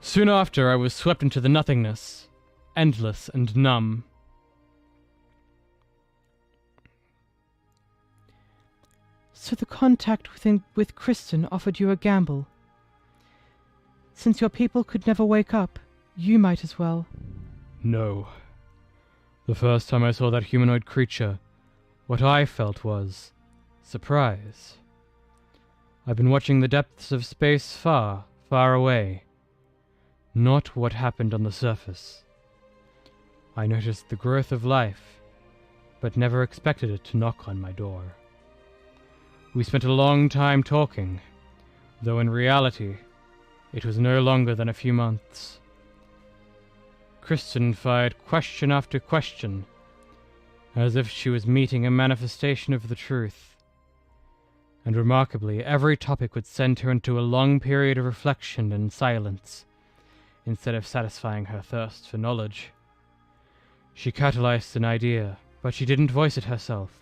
Soon after, I was swept into the nothingness, endless and numb. So the contact with Kristen offered you a gamble. Since your people could never wake up, you might as well. No. The first time I saw that humanoid creature, what I felt was surprise. I've been watching the depths of space far, far away. Not what happened on the surface. I noticed the growth of life, but never expected it to knock on my door. We spent a long time talking, though in reality, it was no longer than a few months. Kristen fired question after question, as if she was meeting a manifestation of the truth. And remarkably, every topic would send her into a long period of reflection and silence, instead of satisfying her thirst for knowledge. She catalyzed an idea, but she didn't voice it herself.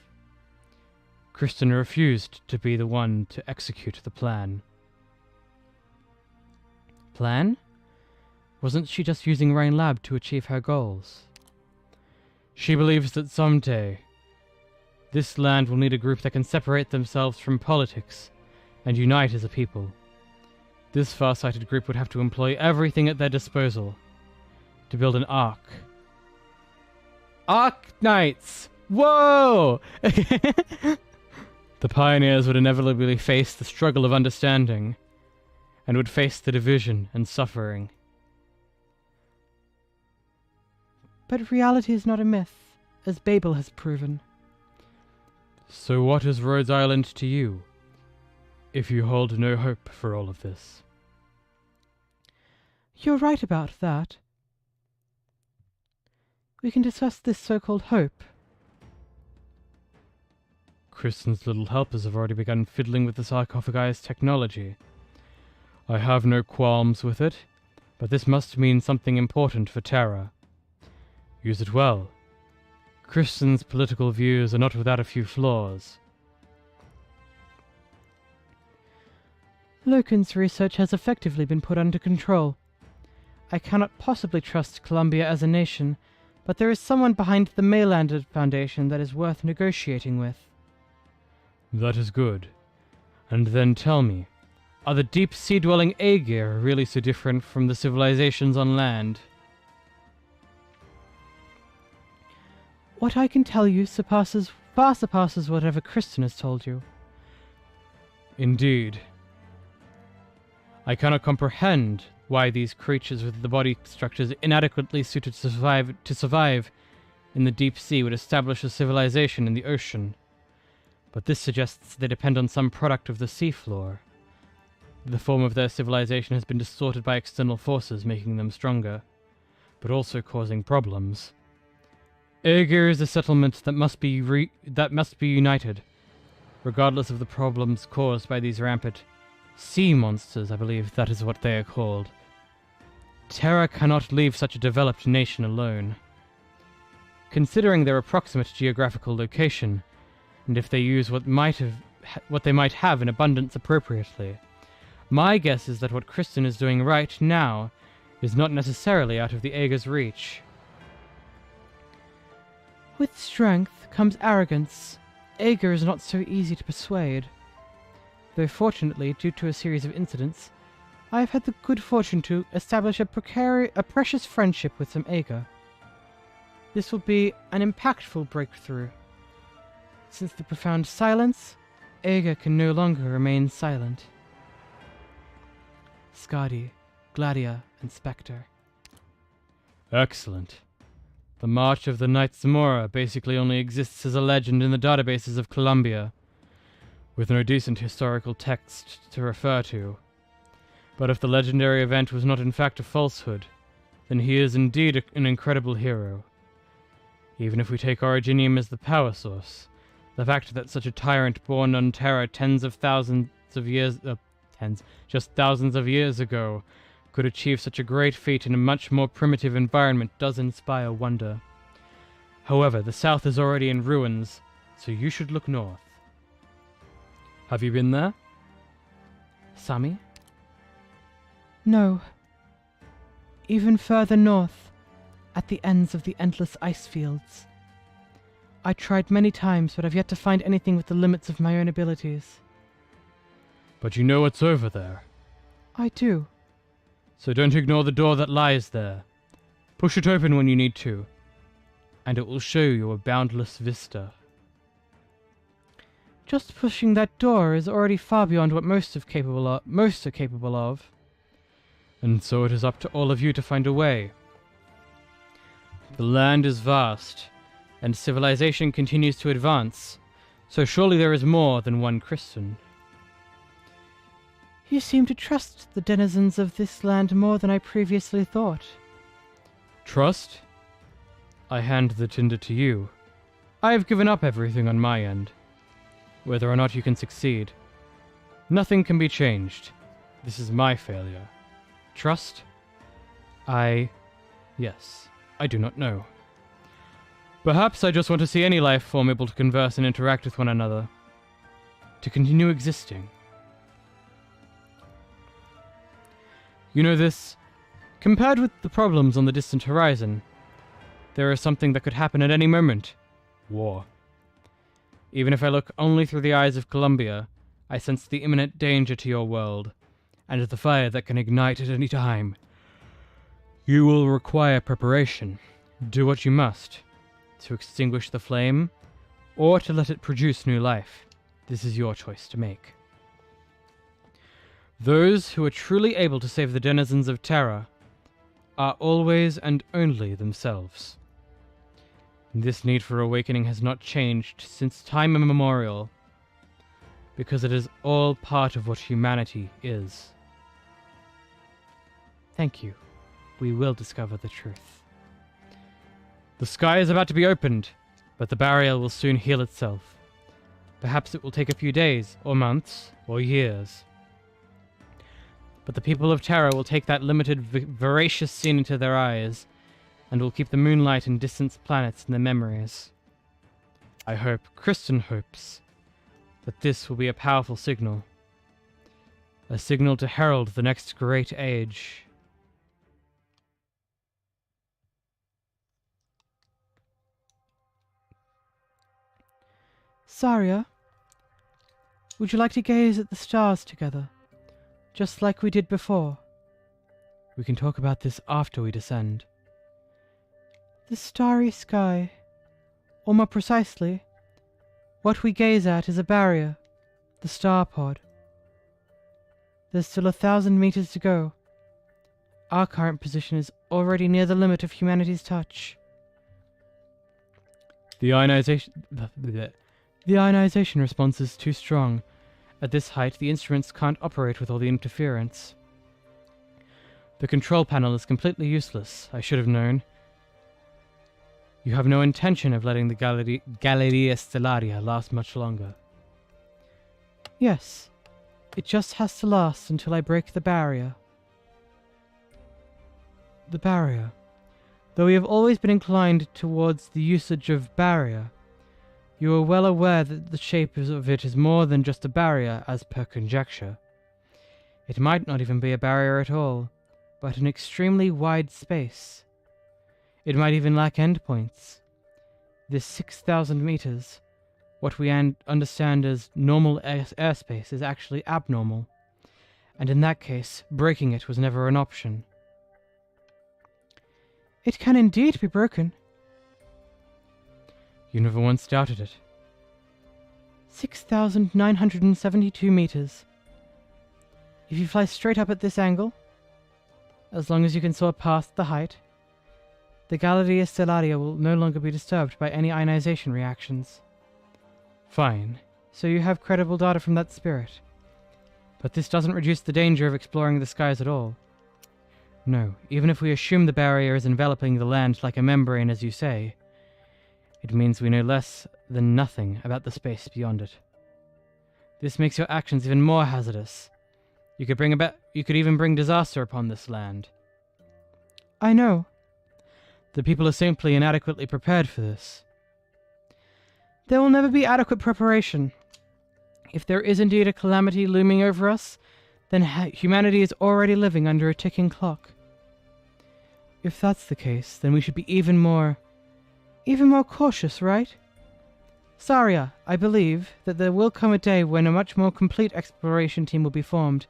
Kristen refused to be the one to execute the plan. Plan? Wasn't she just using Rain Lab to achieve her goals? She believes that someday, this land will need a group that can separate themselves from politics and unite as a people. This far-sighted group would have to employ everything at their disposal to build an Ark. Arknights! Whoa! The pioneers would inevitably face the struggle of understanding, and would face the division and suffering. But reality is not a myth, as Babel has proven. So what is Rhodes Island to you, if you hold no hope for all of this? You're right about that. We can discuss this so-called hope. Kristen's little helpers have already begun fiddling with the sarcophagi technology. I have no qualms with it, but this must mean something important for Terra. Use it well. Kristen's political views are not without a few flaws. Loken's research has effectively been put under control. I cannot possibly trust Columbia as a nation, but there is someone behind the Maylander Foundation that is worth negotiating with. That is good. And then tell me, are the deep-sea-dwelling Aegir really so different from the civilizations on land? What I can tell you far surpasses whatever Kristen has told you. Indeed. I cannot comprehend why these creatures with the body structures inadequately suited to survive in the deep sea would establish a civilization in the ocean. But this suggests they depend on some product of the seafloor. The form of their civilization has been distorted by external forces, making them stronger, but also causing problems. Aegir is a settlement that must be united, regardless of the problems caused by these rampant sea monsters. I believe that is what they are called. Terra cannot leave such a developed nation alone. Considering their approximate geographical location, and if they use what they might have in abundance appropriately, my guess is that what Kristen is doing right now is not necessarily out of the Aegir's reach. With strength comes arrogance. Aegir is not so easy to persuade. Though fortunately, due to a series of incidents, I have had the good fortune to establish a precious friendship with some Aegir. This will be an impactful breakthrough. Since the profound silence, Aegir can no longer remain silent. Skadi, Gladia, and Spectre. Excellent. The March of the Knights Zamora basically only exists as a legend in the databases of Columbia, with no decent historical text to refer to. But if the legendary event was not in fact a falsehood, then he is indeed an incredible hero. Even if we take Originium as the power source, the fact that such a tyrant born on Terra thousands of years ago could achieve such a great feat in a much more primitive environment does inspire wonder. However, the south is already in ruins, so you should look north. Have you been there? Sami? No. Even further north, at the ends of the endless ice fields. I tried many times, but I've yet to find anything with the limits of my own abilities. But you know what's over there. I do. So don't ignore the door that lies there. Push it open when you need to, and it will show you a boundless vista. Just pushing that door is already far beyond what most are capable of. And so it is up to all of you to find a way. The land is vast, and civilization continues to advance, so surely there is more than one Christian. You seem to trust the denizens of this land more than I previously thought. Trust? I hand the tinder to you. I have given up everything on my end. Whether or not you can succeed, nothing can be changed. This is my failure. Trust? Yes, I do not know. Perhaps I just want to see any life form able to converse and interact with one another. To continue existing. You know this, compared with the problems on the distant horizon, there is something that could happen at any moment. War. Even if I look only through the eyes of Columbia, I sense the imminent danger to your world, and the fire that can ignite at any time. You will require preparation. Do what you must, to extinguish the flame, or to let it produce new life. This is your choice to make. Those who are truly able to save the denizens of Terra are always and only themselves. This need for awakening has not changed since time immemorial, because it is all part of what humanity is. Thank you. We will discover the truth. The sky is about to be opened, but the barrier will soon heal itself. Perhaps it will take a few days, or months, or years. But the people of Terra will take that limited, voracious scene into their eyes, and will keep the moonlight and distant planets in their memories. I hope, Kristen hopes, that this will be a powerful signal. A signal to herald the next great age. Saria, would you like to gaze at the stars together, just like we did before? We can talk about this after we descend. The starry sky, or more precisely, what we gaze at is a barrier, the star pod. There's still 1,000 meters to go. Our current position is already near the limit of humanity's touch. The ionization response is too strong. At this height, the instruments can't operate with all the interference. The control panel is completely useless. I should have known. You have no intention of letting the Galleria Stellaria last much longer. Yes. It just has to last until I break the barrier. The barrier. Though we have always been inclined towards the usage of barrier, you are well aware that the shape of it is more than just a barrier, as per conjecture. It might not even be a barrier at all, but an extremely wide space. It might even lack endpoints. This 6,000 meters, what we understand as normal airspace, is actually abnormal, and in that case, breaking it was never an option. It can indeed be broken. You never once doubted it. 6,972 meters. If you fly straight up at this angle, as long as you can soar past the height, the Galleria Stellaria will no longer be disturbed by any ionization reactions. Fine. So you have credible data from that spirit. But this doesn't reduce the danger of exploring the skies at all. No, even if we assume the barrier is enveloping the land like a membrane, as you say, it means we know less than nothing about the space beyond it. This makes your actions even more hazardous. You could even bring disaster upon this land. I know. The people are simply inadequately prepared for this. There will never be adequate preparation. If there is indeed a calamity looming over us, then humanity is already living under a ticking clock. If that's the case, then we should be even more cautious, right? Saria, I believe that there will come a day when a much more complete exploration team will be formed,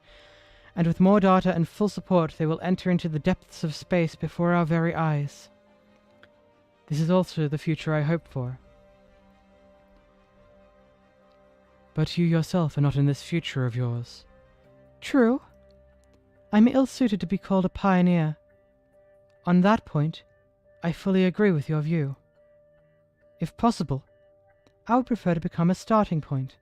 and with more data and full support they will enter into the depths of space before our very eyes. This is also the future I hope for. But you yourself are not in this future of yours. True. I'm ill-suited to be called a pioneer. On that point, I fully agree with your view. If possible, I would prefer to become a starting point.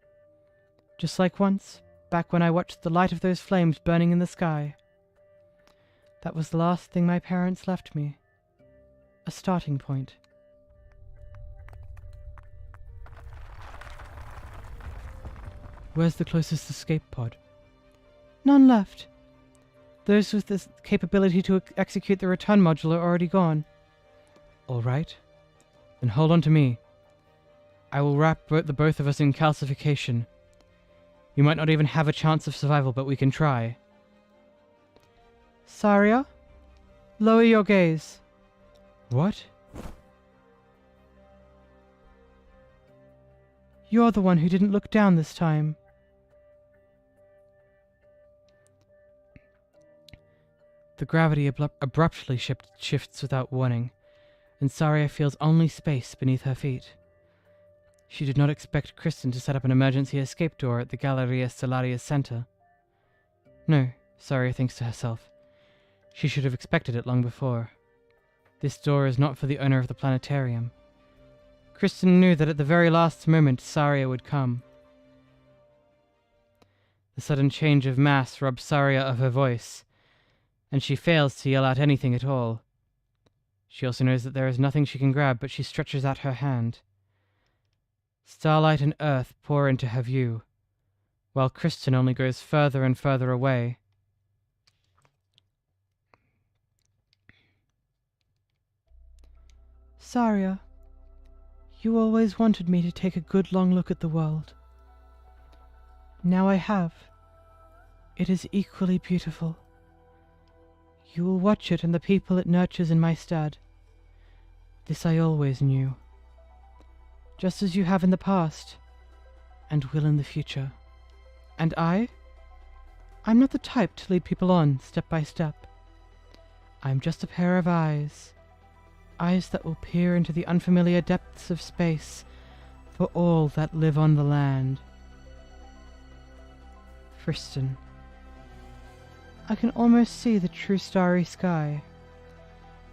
Just like once, back when I watched the light of those flames burning in the sky. That was the last thing my parents left me. A starting point. Where's the closest escape pod? None left. Those with the capability to execute the return module are already gone. All right. Then hold on to me. I will wrap the both of us in calcification. You might not even have a chance of survival, but we can try. Saria, lower your gaze. What? You're the one who didn't look down this time. The gravity abruptly shifts without warning, and Saria feels only space beneath her feet. She did not expect Kristen to set up an emergency escape door at the Galleria Stellaria's center. No, Saria thinks to herself. She should have expected it long before. This door is not for the owner of the planetarium. Kristen knew that at the very last moment Saria would come. The sudden change of mass robs Saria of her voice, and she fails to yell out anything at all. She also knows that there is nothing she can grab, but she stretches out her hand. Starlight and earth pour into her view, while Kristen only goes further and further away. Saria, you always wanted me to take a good long look at the world. Now I have. It is equally beautiful. You will watch it and the people it nurtures in my stead. This I always knew. Just as you have in the past, and will in the future. And I'm not the type to lead people on step by step. I'm just a pair of eyes. Eyes that will peer into the unfamiliar depths of space for all that live on the land. Kristen. I can almost see the true starry sky.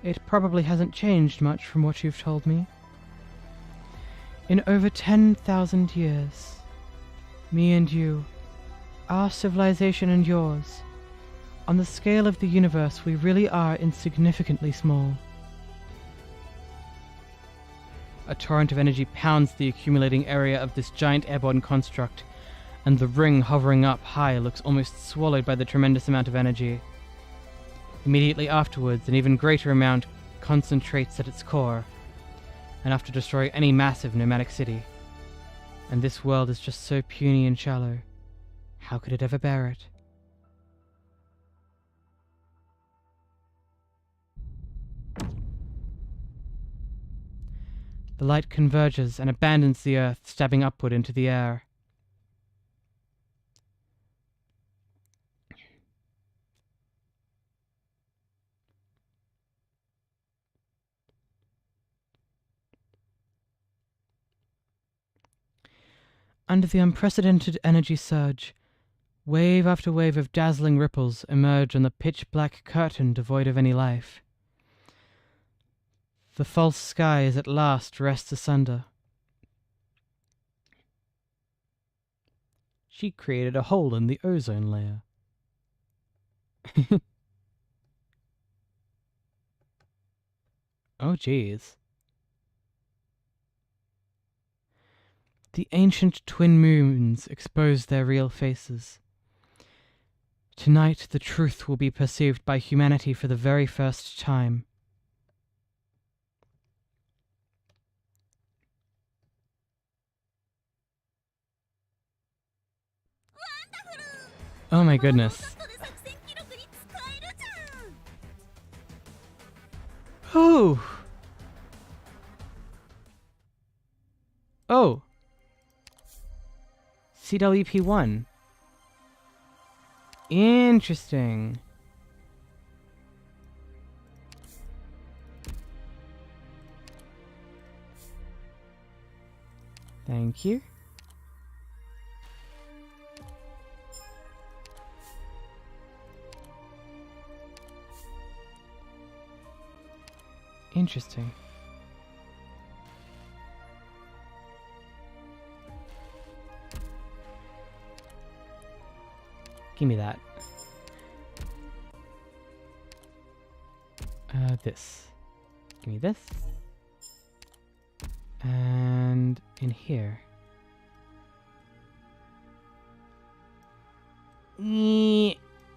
It probably hasn't changed much from what you've told me. In over 10,000 years, me and you, our civilization and yours, on the scale of the universe we really are insignificantly small. A torrent of energy pounds the accumulating area of this giant airborne construct, and the ring hovering up high looks almost swallowed by the tremendous amount of energy. Immediately afterwards, an even greater amount concentrates at its core, enough to destroy any massive nomadic city. And this world is just so puny and shallow. How could it ever bear it? The light converges and abandons the earth, stabbing upward into the air. Under the unprecedented energy surge, wave after wave of dazzling ripples emerge on the pitch-black curtain devoid of any life. The false sky is at last rests asunder. She created a hole in the ozone layer. Oh, jeez. The ancient twin moons expose their real faces. Tonight the truth will be perceived by humanity for the very first time. Oh my goodness. Oh! Oh! CWP1. Interesting. Thank you. Interesting. Give me that. This. Give me this. And in here.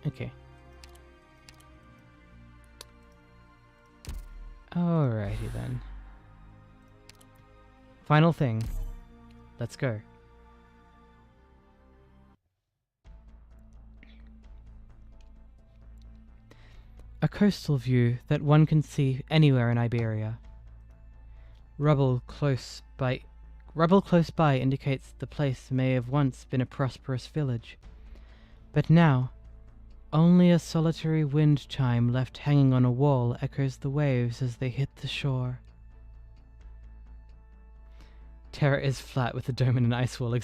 Okay. Alrighty then. Final thing. Let's go. A coastal view that one can see anywhere in Iberia. Rubble close by indicates the place may have once been a prosperous village, but now only a solitary wind chime left hanging on a wall echoes the waves as they hit the shore. Terra is flat with a dome and an ice wall.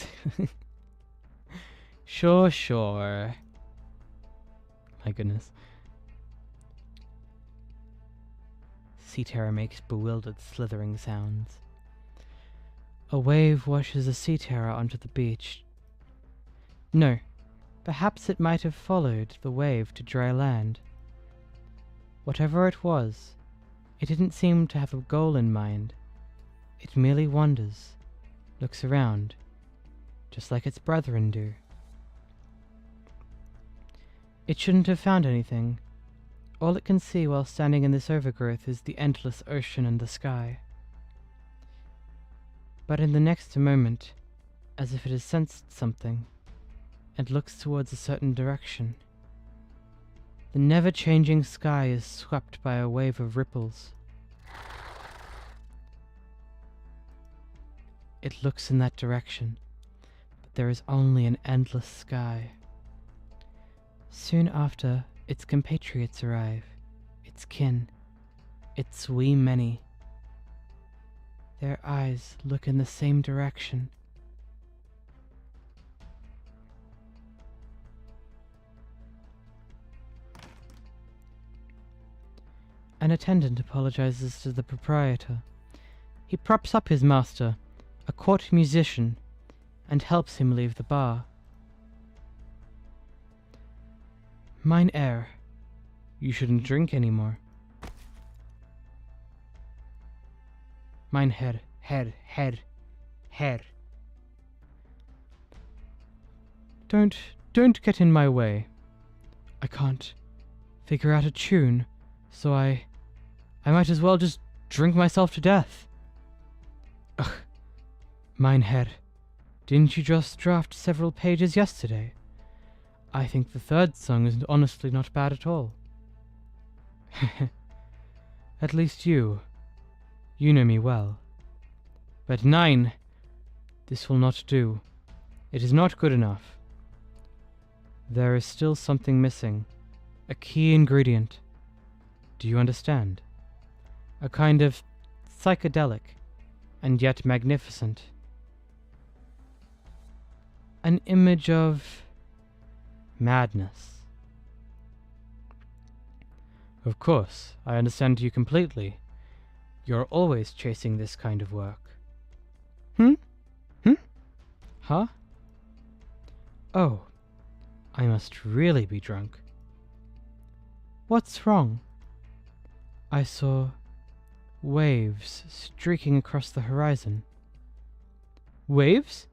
Sure. My goodness. Sea Terra makes bewildered, slithering sounds. A wave washes a sea terror onto the beach. No, perhaps it might have followed the wave to dry land. Whatever it was, it didn't seem to have a goal in mind. It merely wanders, looks around, just like its brethren do. It shouldn't have found anything. All it can see while standing in this overgrowth is the endless ocean and the sky. But in the next moment, as if it has sensed something, and looks towards a certain direction, the never-changing sky is swept by a wave of ripples. It looks in that direction, but there is only an endless sky. Soon after, its compatriots arrive, its kin, its wee many. Their eyes look in the same direction. An attendant apologizes to the proprietor. He props up his master, a court musician, and helps him leave the bar. Mein Herr, you shouldn't drink anymore. Mein Herr, Herr. Don't get in my way. I can't figure out a tune, so I might as well just drink myself to death. Ugh, mein Herr, didn't you just draft several pages yesterday? I think the third song is honestly not bad at all. At least you know me well. But nein, this will not do. It is not good enough. There is still something missing, a key ingredient. Do you understand? A kind of psychedelic, and yet magnificent. An image of madness. Of course, I understand you completely. You're always chasing this kind of work. Huh? Oh, I must really be drunk. What's wrong? I saw waves streaking across the horizon. Waves?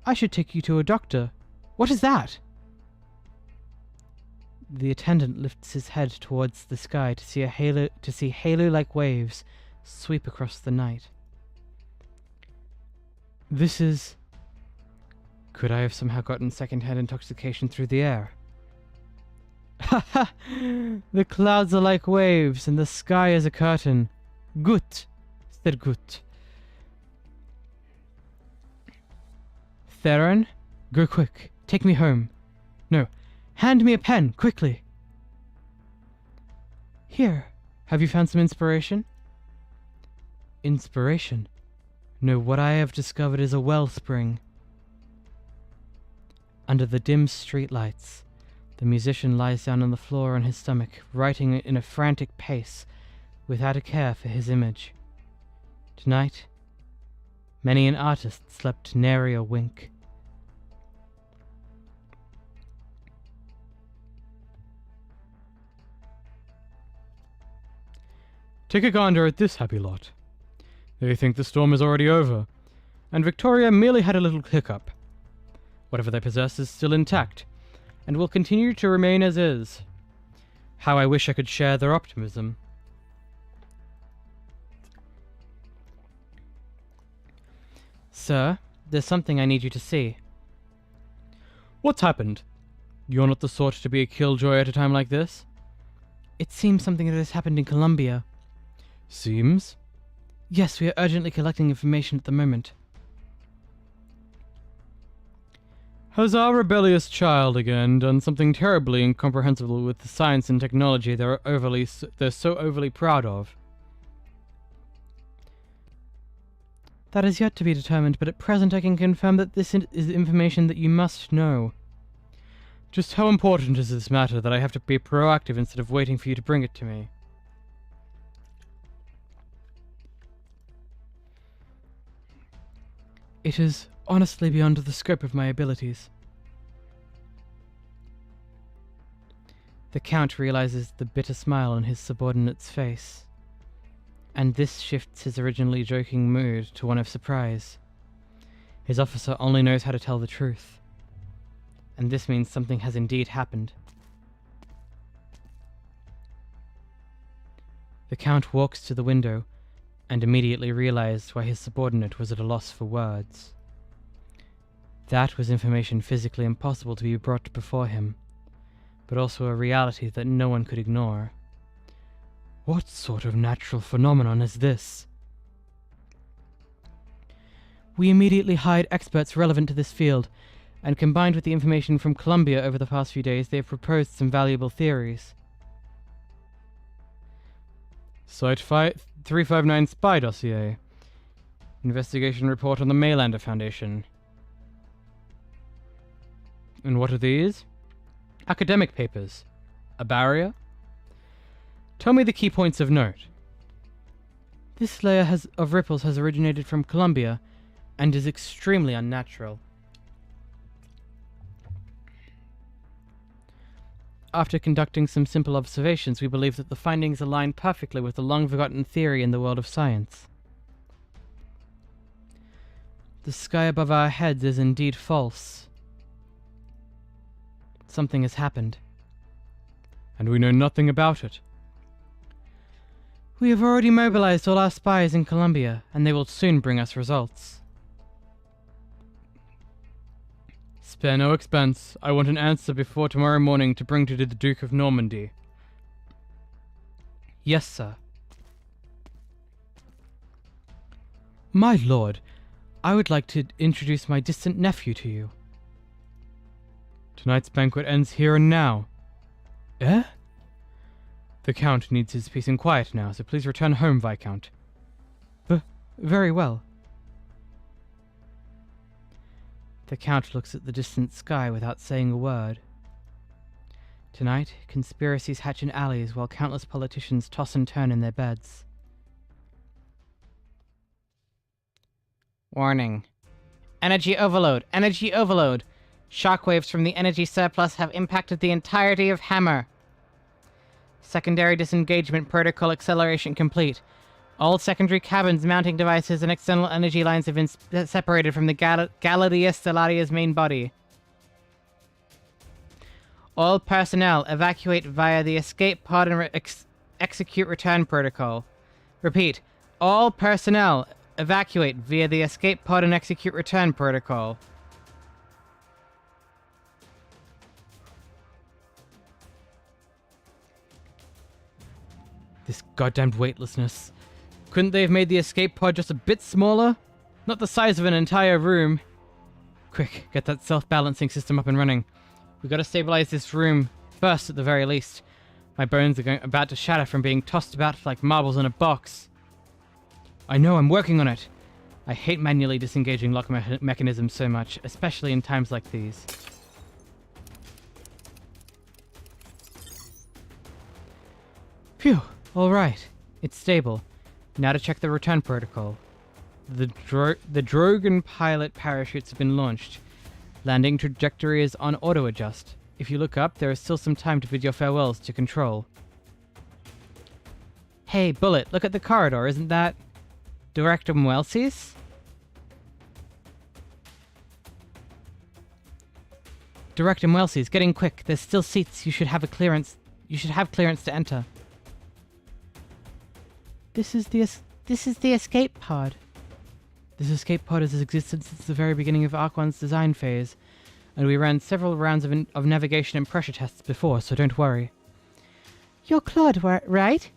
I should take you to a doctor. What is that? The attendant lifts his head towards the sky to see halo-like waves sweep across the night. This is... Could I have somehow gotten second-hand intoxication through the air? Ha ha! The clouds are like waves, and the sky is a curtain. Gut, sehr gut. Theron, go quick. Take me home. No, hand me a pen, quickly. Here, have you found some inspiration? Inspiration? No, what I have discovered is a wellspring. Under the dim street lights, the musician lies down on the floor on his stomach, writing in a frantic pace, without a care for his image. Tonight, many an artist slept nary a wink. Take a gander at this happy lot. They think the storm is already over, and Victoria merely had a little hiccup. Whatever they possess is still intact, and will continue to remain as is. How I wish I could share their optimism. Sir, there's something I need you to see. What's happened? You're not the sort to be a killjoy at a time like this? It seems something that has happened in Columbia. Seems? Yes, we are urgently collecting information at the moment. Has our rebellious child again done something terribly incomprehensible with the science and technology they're so overly proud of? That is yet to be determined, but at present I can confirm that this is information that you must know. Just how important is this matter that I have to be proactive instead of waiting for you to bring it to me? It is honestly beyond the scope of my abilities. The Count realizes the bitter smile on his subordinate's face, and this shifts his originally joking mood to one of surprise. His officer only knows how to tell the truth, and this means something has indeed happened. The Count walks to the window and immediately realized why his subordinate was at a loss for words. That was information physically impossible to be brought before him, but also a reality that no one could ignore. What sort of natural phenomenon is this? We immediately hired experts relevant to this field, and combined with the information from Columbia over the past few days, they have proposed some valuable theories. Site 359 Spy Dossier. Investigation report on the Maylander Foundation. And what are these? Academic papers. A barrier? Tell me the key points of note. This layer of ripples has originated from Columbia, and is extremely unnatural. After conducting some simple observations, we believe that the findings align perfectly with the long-forgotten theory in the world of science. The sky above our heads is indeed false. Something has happened. And we know nothing about it. We have already mobilized all our spies in Columbia, and they will soon bring us results. Spare no expense. I want an answer before tomorrow morning to bring to the Duke of Normandy. Yes, sir. My lord, I would like to introduce my distant nephew to you. Tonight's banquet ends here and now. Eh? The Count needs his peace and quiet now, so please return home, Viscount. Very well. The Count looks at the distant sky without saying a word. Tonight, conspiracies hatch in alleys while countless politicians toss and turn in their beds. Warning. Energy overload! Energy overload! Shockwaves from the energy surplus have impacted the entirety of Hammer. Secondary disengagement protocol acceleration complete. All secondary cabins, mounting devices, and external energy lines have been separated from the Galleria Stellaria's main body. All personnel evacuate via the escape pod and execute return protocol. Repeat. All personnel evacuate via the escape pod and execute return protocol. This goddamned weightlessness. Couldn't they have made the escape pod just a bit smaller? Not the size of an entire room. Quick, get that self-balancing system up and running. We gotta stabilize this room first at the very least. My bones are about to shatter from being tossed about like marbles in a box. I know, I'm working on it. I hate manually disengaging lock mechanisms so much, especially in times like these. Phew, alright. It's stable. Now to check the return protocol. The Drogan pilot parachutes have been launched. Landing trajectory is on auto-adjust. If you look up, there is still some time to bid your farewells to Control. Hey, Bullet, look at the corridor, isn't that... Director Mwelsis? Director Mwelsis, get in quick. There's still seats. You should have clearance to enter. This is the escape pod. This escape pod has existed since the very beginning of Arc 1's design phase, and we ran several rounds of navigation and pressure tests before, so don't worry. You're Claude, right?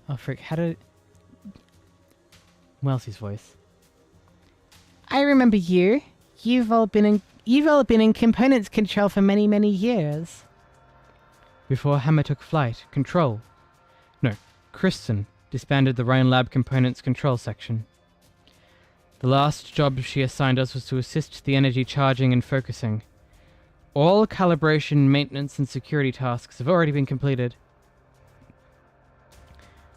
Oh frick, how did... Welsy's voice. I remember you. You've all been in components control for many, many years. Before Hammer took flight, Control... No, Kristen disbanded the Ryan Lab Components Control section. The last job she assigned us was to assist the energy charging and focusing. All calibration, maintenance, and security tasks have already been completed.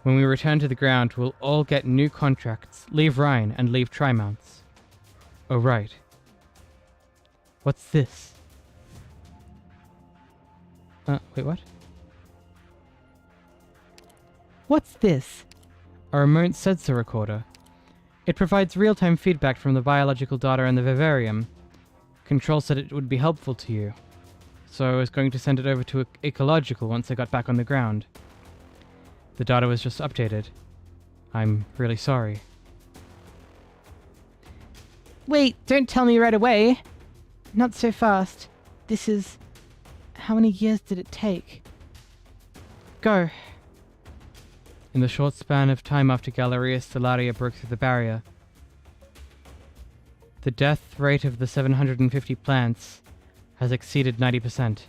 When we return to the ground, we'll all get new contracts, leave Ryan, and leave Tri-Mounts. Oh, right. What's this? Wait, what? What's this? A remote sensor recorder. It provides real-time feedback from the biological data in the vivarium. Control said it would be helpful to you, so I was going to send it over to Ecological once I got back on the ground. The data was just updated. I'm really sorry. Wait, don't tell me right away. Not so fast. This is... How many years did it take? Go. In the short span of time after Galleria Stellaria broke through the barrier, the death rate of the 750 plants has exceeded 90%.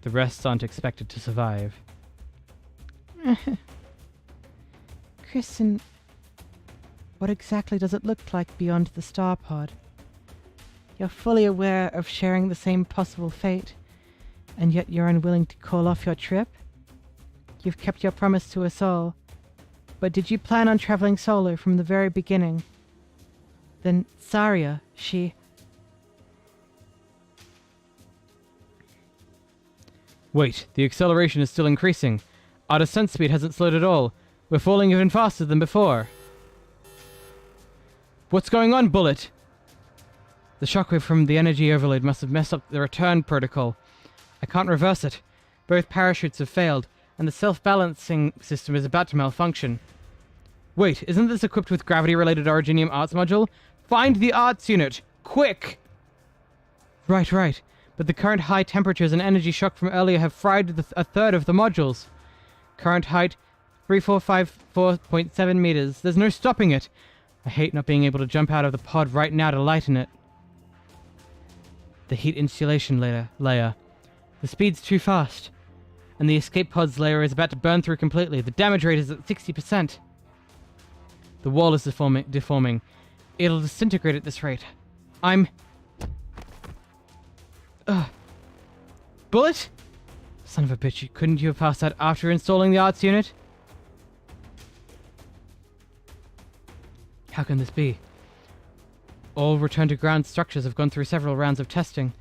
The rest aren't expected to survive. Kristen, what exactly does it look like beyond the star pod? You're fully aware of sharing the same possible fate, and yet you're unwilling to call off your trip? You've kept your promise to us all, but did you plan on traveling solo from the very beginning? Then Saria, she... Wait, the acceleration is still increasing. Our descent speed hasn't slowed at all. We're falling even faster than before. What's going on, Bullet? The shockwave from the energy overload must have messed up the return protocol. I can't reverse it. Both parachutes have failed, and the self-balancing system is about to malfunction. Wait, isn't this equipped with gravity-related Originium Arts module? Find the Arts unit! Quick! Right. But the current high temperatures and energy shock from earlier have fried a third of the modules. Current height, 3454.7 meters. There's no stopping it. I hate not being able to jump out of the pod right now to lighten it. The heat insulation layer. The speed's too fast. And the escape pod's layer is about to burn through completely. The damage rate is at 60%. The wall is deforming. It'll disintegrate at this rate. Bullet? Son of a bitch, couldn't you have passed that after installing the arts unit? How can this be? All return to ground structures have gone through several rounds of testing.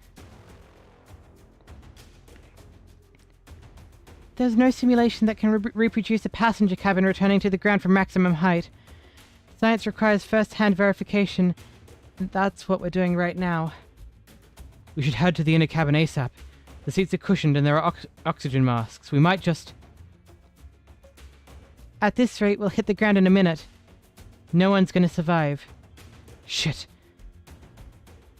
There's no simulation that can reproduce a passenger cabin returning to the ground from maximum height. Science requires first-hand verification, and that's what we're doing right now. We should head to the inner cabin ASAP. The seats are cushioned and there are oxygen masks. We might just... At this rate, we'll hit the ground in a minute. No one's gonna survive. Shit.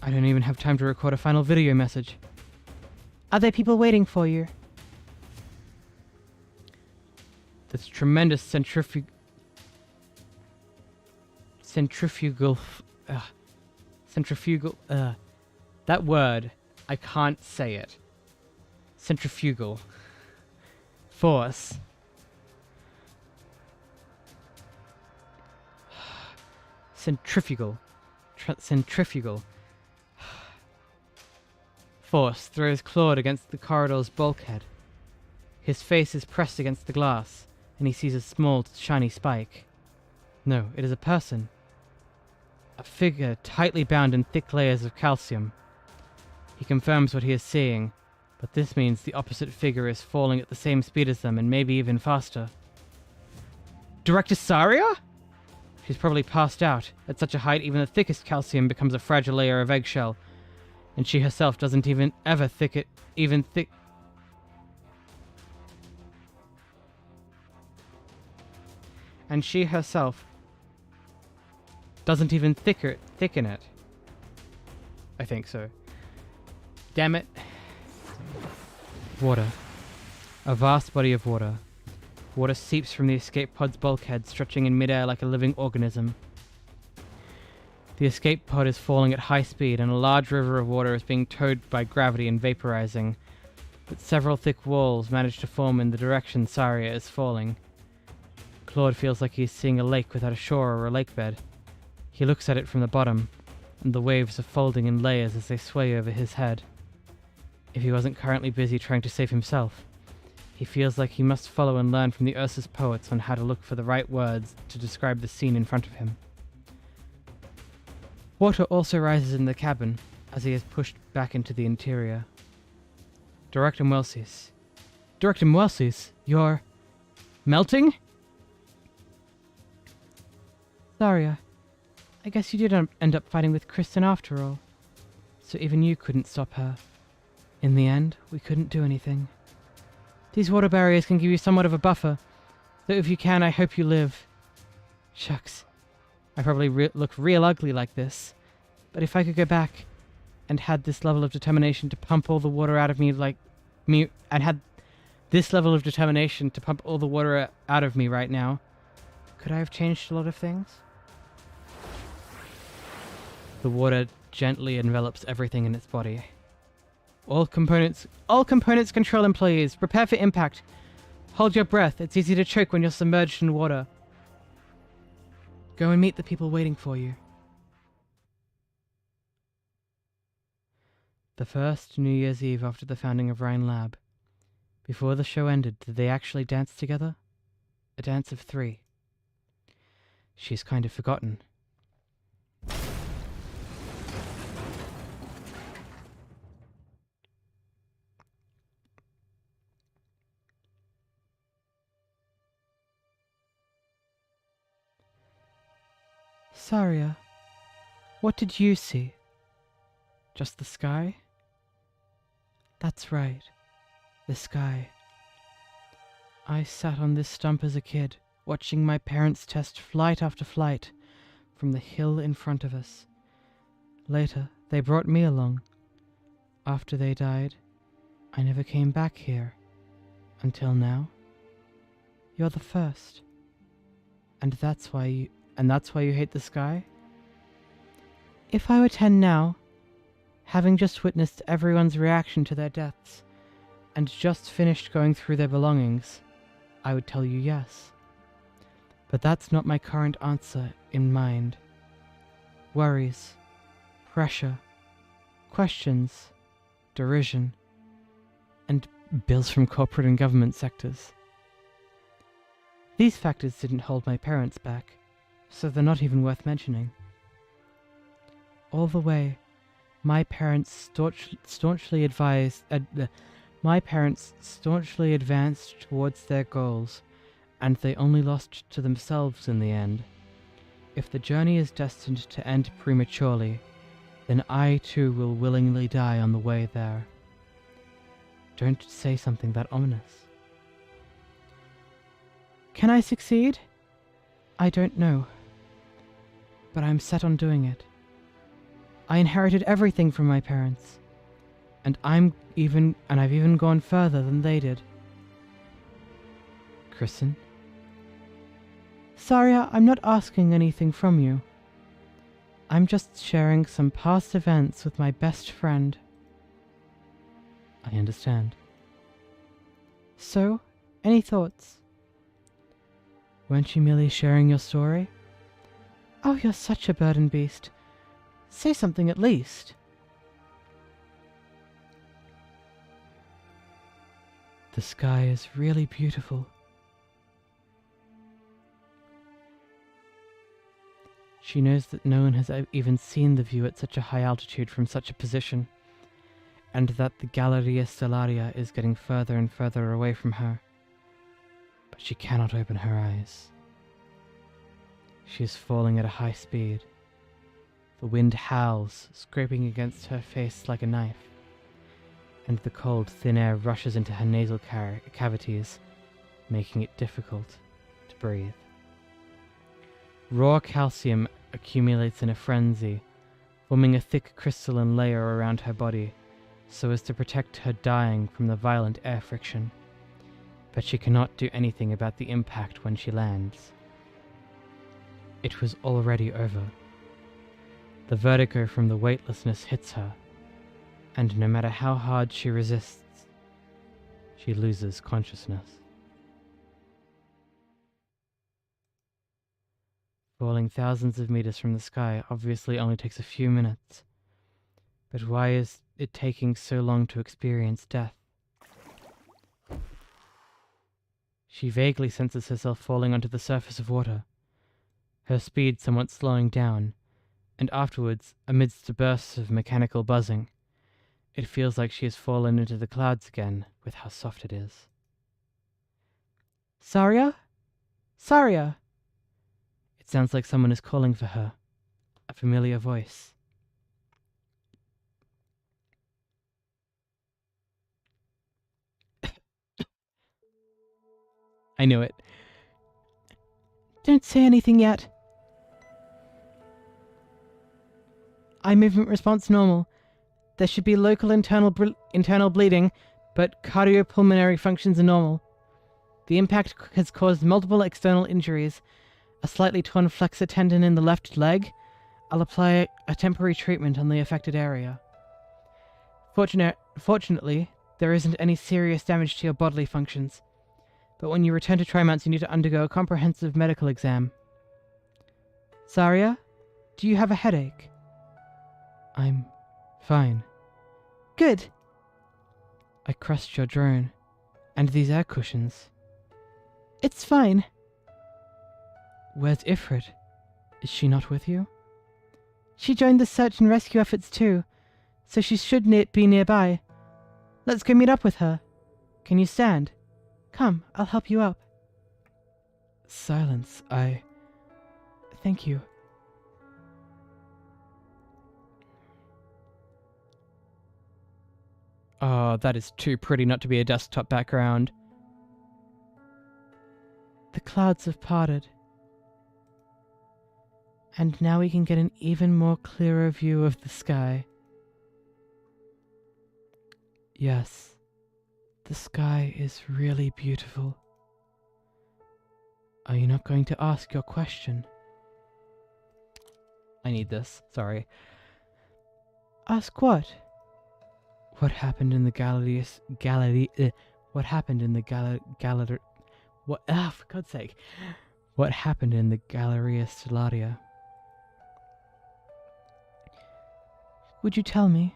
I don't even have time to record a final video message. Are there people waiting for you? this tremendous that word, I can't say it. Centrifugal force centrifugal force throws Claude against the corridor's bulkhead. His face is pressed against the glass, and he sees a small, shiny spike. No, it is a person. A figure tightly bound in thick layers of calcium. He confirms what he is seeing, but this means the opposite figure is falling at the same speed as them, and maybe even faster. Director Saria? She's probably passed out. At such a height, even the thickest calcium becomes a fragile layer of eggshell, and she herself doesn't even ever and she herself doesn't even thicken it. I think so. Damn it. Water. A vast body of water. Water seeps from the escape pod's bulkhead, stretching in midair like a living organism. The escape pod is falling at high speed, and a large river of water is being towed by gravity and vaporizing, but several thick walls manage to form in the direction Saria is falling. Claude feels like he is seeing a lake without a shore or a lake bed. He looks at it from the bottom, and the waves are folding in layers as they sway over his head. If he wasn't currently busy trying to save himself, he feels like he must follow and learn from the Ursus poets on how to look for the right words to describe the scene in front of him. Water also rises in the cabin as he is pushed back into the interior. Director Mwelsis, you're melting? Saria, I guess you did end up fighting with Kristen after all. So even you couldn't stop her. In the end, we couldn't do anything. These water barriers can give you somewhat of a buffer, though if you can, I hope you live. Shucks. I probably look real ugly like this, but if I could go back and had this level of determination to pump all the water out of me right now, could I have changed a lot of things? The water gently envelops everything in its body. All components control employees, prepare for impact. Hold your breath, it's easy to choke when you're submerged in water. Go and meet the people waiting for you. The first New Year's Eve after the founding of Rhine Lab. Before the show ended, did they actually dance together? A dance of 3. She's kind of forgotten. Saria, what did you see? Just the sky? That's right, the sky. I sat on this stump as a kid, watching my parents test flight after flight from the hill in front of us. Later, they brought me along. After they died, I never came back here. Until now. You're the first. And that's why you hate the sky? If I were 10 now, having just witnessed everyone's reaction to their deaths, and just finished going through their belongings, I would tell you yes. But that's not my current answer in mind. Worries, pressure, questions, derision, and bills from corporate and government sectors. These factors didn't hold my parents back, so they're not even worth mentioning. All the way, my parents staunchly advanced towards their goals, and they only lost to themselves in the end. If the journey is destined to end prematurely, then I too will willingly die on the way there. Don't say something that ominous. Can I succeed? I don't know. But I'm set on doing it. I inherited everything from my parents, and I've even gone further than they did. Kristen, Saria, I'm not asking anything from you. I'm just sharing some past events with my best friend. I understand. So, any thoughts? Weren't you merely sharing your story? Oh, you're such a burden beast. Say something at least. The sky is really beautiful. She knows that no one has even seen the view at such a high altitude from such a position, and that the Galleria Stellaria is getting further and further away from her. But she cannot open her eyes. She is falling at a high speed. The wind howls, scraping against her face like a knife, and the cold, thin air rushes into her nasal cavities, making it difficult to breathe. Raw calcium accumulates in a frenzy, forming a thick crystalline layer around her body, so as to protect her dying from the violent air friction. But she cannot do anything about the impact when she lands. It was already over. The vertigo from the weightlessness hits her, and no matter how hard she resists, she loses consciousness. Falling thousands of meters from the sky obviously only takes a few minutes, but why is it taking so long to experience death? She vaguely senses herself falling onto the surface of water, her speed somewhat slowing down, and afterwards, amidst a burst of mechanical buzzing, it feels like she has fallen into the clouds again with how soft it is. Saria? Saria! It sounds like someone is calling for her, a familiar voice. I knew it. Don't say anything yet. Eye movement response normal. There should be local internal bleeding, but cardiopulmonary functions are normal. The impact has caused multiple external injuries. A slightly torn flexor tendon in the left leg. I'll apply a temporary treatment on the affected area. Fortunately, there isn't any serious damage to your bodily functions. But when you return to Trimonts, you need to undergo a comprehensive medical exam. Saria, do you have a headache? I'm fine. Good. I crushed your drone. And these air cushions. It's fine. Where's 𝍊🋼🍊? Is she not with you? She joined the search and rescue efforts too, so she should be nearby. Let's go meet up with her. Can you stand? Come, I'll help you up. Silence, Thank you. Oh, that is too pretty not to be a desktop background. The clouds have parted. And now we can get an even more clearer view of the sky. Yes, the sky is really beautiful. Are you not going to ask your question? I need this, sorry. Ask what? What happened in the for God's sake. What happened in the Galleria Stellaria? Would you tell me?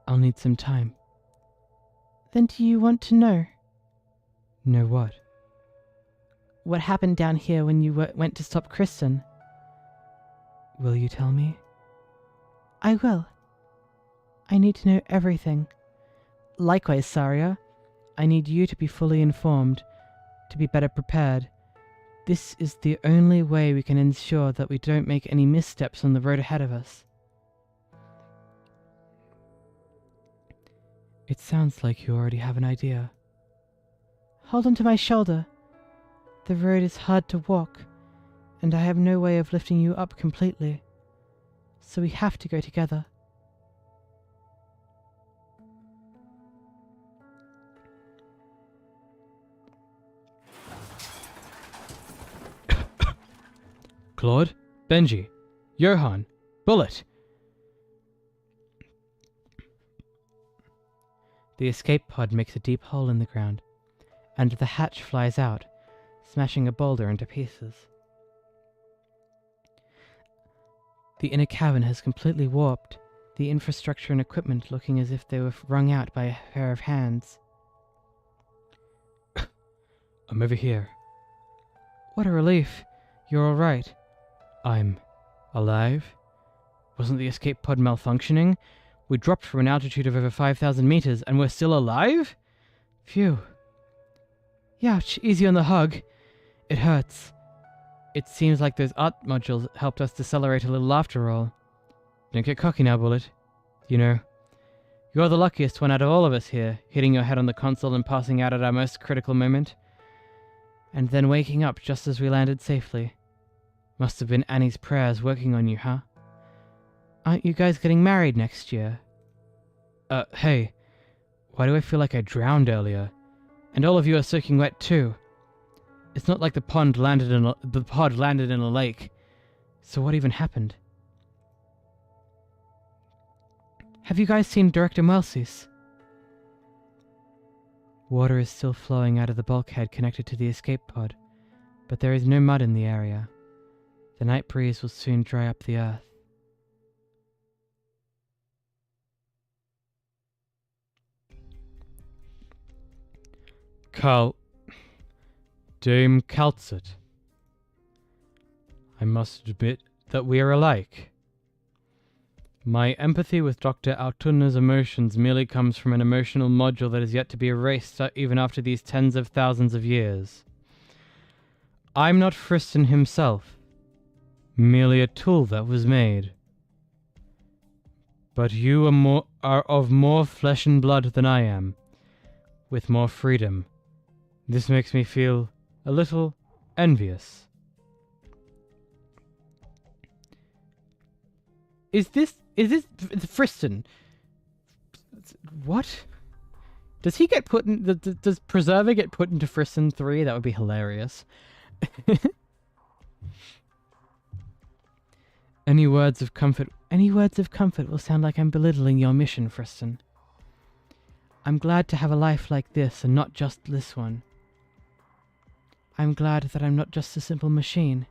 I'll need some time. Then do you want to know? Know what? What happened down here when you went to stop Kristen? Will you tell me? I will. I need to know everything. Likewise, Saria. I need you to be fully informed, to be better prepared. This is the only way we can ensure that we don't make any missteps on the road ahead of us. It sounds like you already have an idea. Hold on to my shoulder. The road is hard to walk, and I have no way of lifting you up completely. So we have to go together. Claude, Benji, Johan, Bullet. The escape pod makes a deep hole in the ground, and the hatch flies out, smashing a boulder into pieces. The inner cabin has completely warped, the infrastructure and equipment looking as if they were wrung out by a pair of hands. I'm over here. What a relief. You're all right. I'm alive? Wasn't the escape pod malfunctioning? We dropped from an altitude of over 5,000 meters and we're still alive? Phew. Youch, easy on the hug. It hurts. It seems like those art modules helped us decelerate a little after all. Don't get cocky now, Bullet. You know, you're the luckiest one out of all of us here, hitting your head on the console and passing out at our most critical moment. And then waking up just as we landed safely. Must have been Annie's prayers working on you, huh? Aren't you guys getting married next year? Hey, why do I feel like I drowned earlier? And all of you are soaking wet too. It's not like the pod landed in a lake. So what even happened? Have you guys seen Director Melsis? Water is still flowing out of the bulkhead connected to the escape pod, but there is no mud in the area. The night breeze will soon dry up the earth. Dame Calcit. I must admit that we are alike. My empathy with Dr. Autunna's emotions merely comes from an emotional module that is yet to be erased even after these tens of thousands of years. I'm not 𝍊🼼 himself, merely a tool that was made. But you are of more flesh and blood than I am, with more freedom. This makes me feel a little envious. Is this 𝍊🼼? What? Does he get put in? Does Preserver get put into 𝍊🼼 3? That would be hilarious. Any words of comfort will sound like I'm belittling your mission, 𝍊🼼. I'm glad to have a life like this and not just this one. I'm glad that I'm not just a simple machine.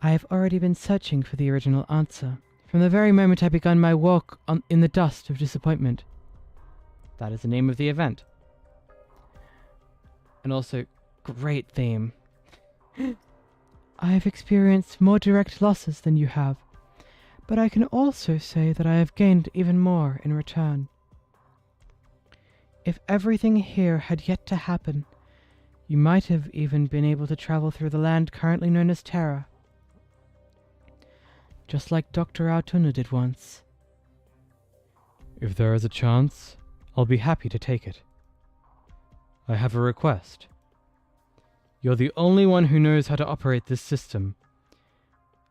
I have already been searching for the original answer, from the very moment I began my walk in the dust of disappointment. That is the name of the event. And also, great theme. I have experienced more direct losses than you have, but I can also say that I have gained even more in return. If everything here had yet to happen, you might have even been able to travel through the land currently known as Terra. Just like Dr. Autunna did once. If there is a chance, I'll be happy to take it. I have a request. You're the only one who knows how to operate this system,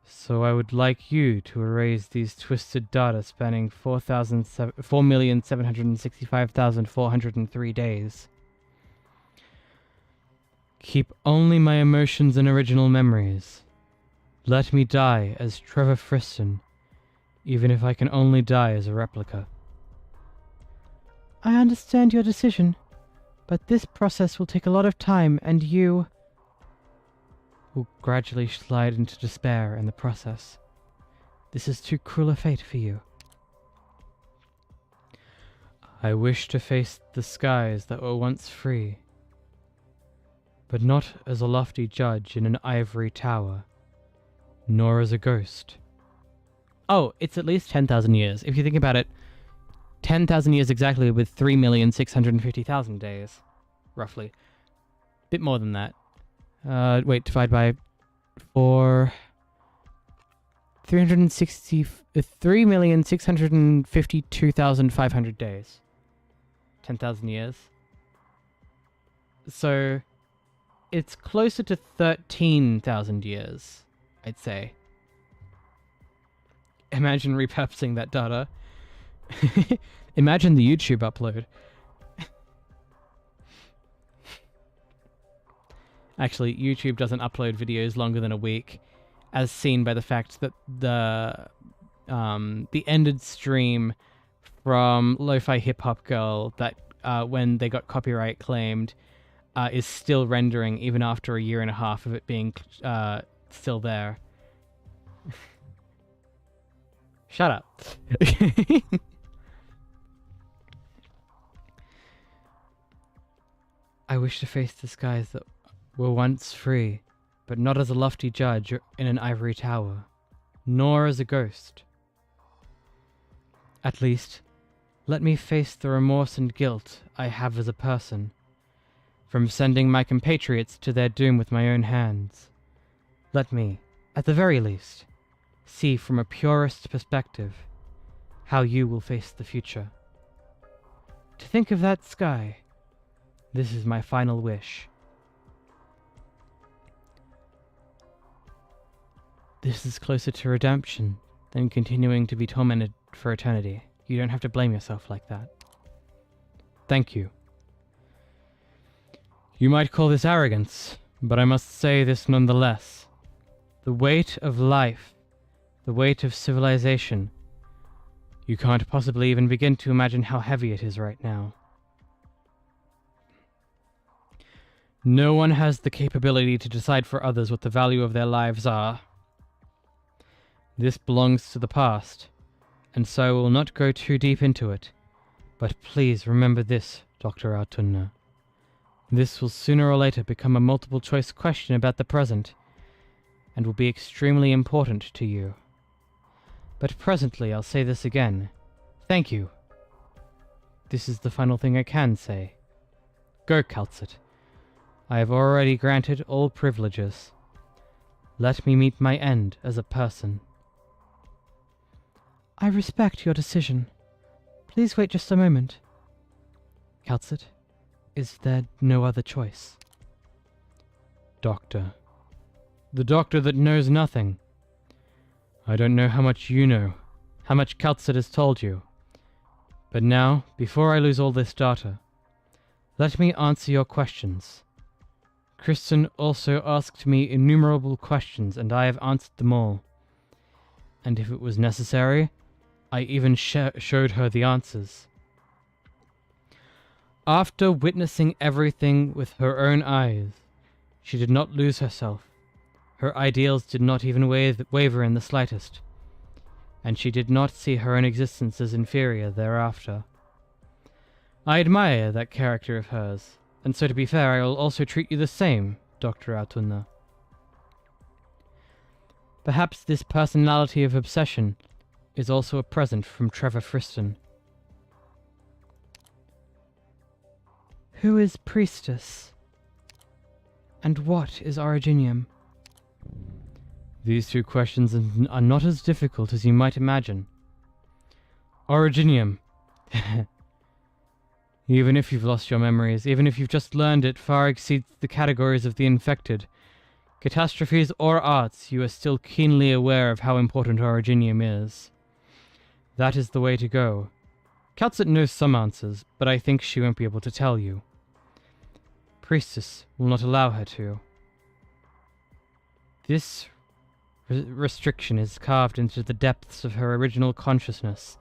so I would like you to erase these twisted data spanning 4,765,403 days. Keep only my emotions and original memories. Let me die as 𝍊🼼, even if I can only die as a replica. I understand your decision, but this process will take a lot of time, and you will gradually slide into despair in the process. This is too cruel a fate for you. I wish to face the skies that were once free, but not as a lofty judge in an ivory tower, nor as a ghost. Oh, it's at least 10,000 years. If you think about it, 10,000 years exactly with 3,650,000 days, roughly. Bit more than that. Wait, divide by 4... 3,652,500 days. 10,000 years. So, it's closer to 13,000 years, I'd say. Imagine repurposing that data. Imagine the YouTube upload. Actually, YouTube doesn't upload videos longer than a week. as seen by the fact that the ended stream from Lo-Fi Hip Hop Girl that when they got copyright claimed is still rendering even after a year and a half of it being still there. Shut up. I wish to face the skies that were once free, but not as a lofty judge in an ivory tower, nor as a ghost. At least, let me face the remorse and guilt I have as a person, from sending my compatriots to their doom with my own hands. Let me, at the very least, see from a purist perspective how you will face the future. To think of that sky, this is my final wish. This is closer to redemption than continuing to be tormented for eternity. You don't have to blame yourself like that. Thank you. You might call this arrogance, but I must say this nonetheless. The weight of life, the weight of civilization, you can't possibly even begin to imagine how heavy it is right now. No one has the capability to decide for others what the value of their lives are. This belongs to the past, and so I will not go too deep into it. But please remember this, Dr. Autunna. This will sooner or later become a multiple-choice question about the present, and will be extremely important to you. But presently I'll say this again. Thank you. This is the final thing I can say. Go, 𝍊𝋼𝍊𝋼. I have already granted all privileges. Let me meet my end as a person. I respect your decision. Please wait just a moment. 𝍊𝋼𝍊𝋼, is there no other choice? Doctor. The doctor that knows nothing. I don't know how much you know, how much 𝍊𝋼𝍊𝋼 has told you. But now, before I lose all this data, let me answer your questions. Kristen also asked me innumerable questions, and I have answered them all. And if it was necessary, I even showed her the answers. After witnessing everything with her own eyes, she did not lose herself. Her ideals did not even waver in the slightest, and she did not see her own existence as inferior thereafter. I admire that character of hers, and so to be fair, I will also treat you the same, Dr. Autunna. Perhaps this personality of obsession is also a present from 𝍊𝋼𝋼𝍊𝋼. Who is Priestess? And what is Originium? These two questions are not as difficult as you might imagine. Originium. Even if you've lost your memories, even if you've just learned it far exceeds the categories of the infected. Catastrophes or arts, you are still keenly aware of how important Originium is. That is the way to go. 𝍊𝋼𝋼𝍊𝋼 knows some answers, but I think she won't be able to tell you. Priestess will not allow her to. This restriction is carved into the depths of her original consciousness,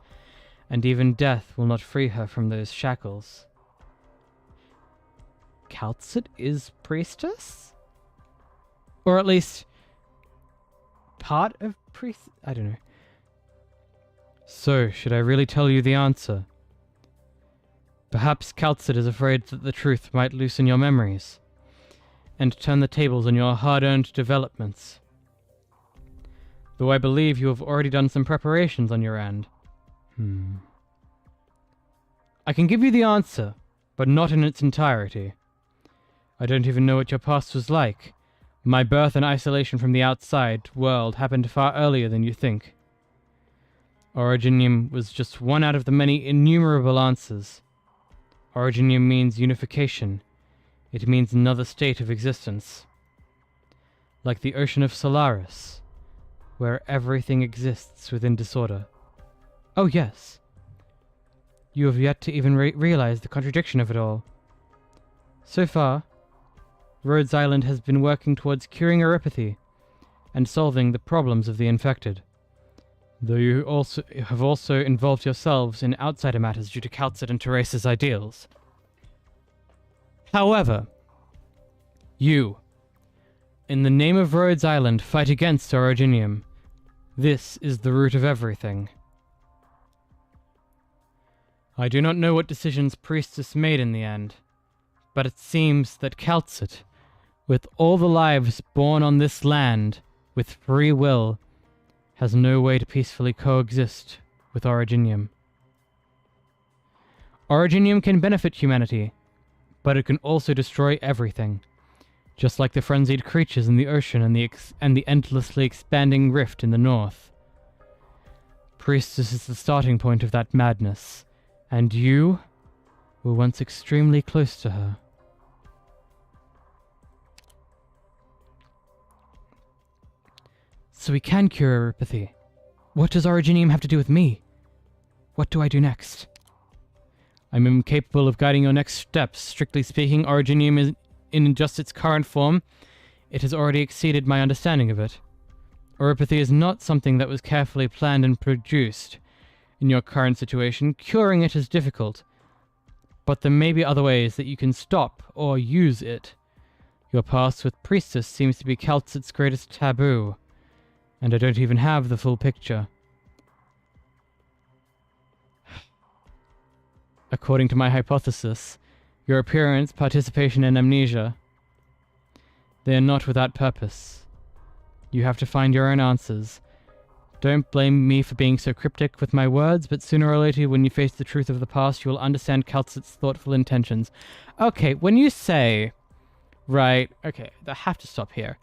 and even death will not free her from those shackles. 𝍊𝋼𝋼 is Priestess? Or at least part of priest? I don't know. So, should I really tell you the answer? Perhaps 𝍊𝋼𝋼 is afraid that the truth might loosen your memories, and turn the tables on your hard-earned developments. Though I believe you have already done some preparations on your end. I can give you the answer, but not in its entirety. I don't even know what your past was like. My birth and isolation from the outside world happened far earlier than you think. Originium was just one out of the many innumerable answers. Originium means unification. It means another state of existence. Like the ocean of Solaris, where everything exists within disorder. Oh yes. You have yet to even realize the contradiction of it all. So far, Rhodes Island has been working towards curing neuropathy, and solving the problems of the infected. Though you have also involved yourselves in outsider matters due to Kal'tsit and Teresa's ideals. However, you, in the name of Rhodes Island, fight against Originium. This is the root of everything. I do not know what decisions Priestess made in the end, but it seems that Kal'tsit, with all the lives born on this land, with free will, has no way to peacefully coexist with Originium. Originium can benefit humanity, but it can also destroy everything, just like the frenzied creatures in the ocean and the endlessly expanding rift in the north. Priestess is the starting point of that madness, and you were once extremely close to her. So we can cure apathy. What does Originium have to do with me? What do I do next? I'm incapable of guiding your next steps. Strictly speaking, Originium is in just its current form. It has already exceeded my understanding of it. Oropathy is not something that was carefully planned and produced. In your current situation, curing it is difficult. But there may be other ways that you can stop or use it. Your past with Priestess seems to be Kal'tsit's greatest taboo. And I don't even have the full picture. According to my hypothesis, your appearance, participation, and amnesia, they are not without purpose. You have to find your own answers. Don't blame me for being so cryptic with my words, but sooner or later, when you face the truth of the past, you will understand Kal'tsit's thoughtful intentions. Okay, when you say... Right, okay, I have to stop here.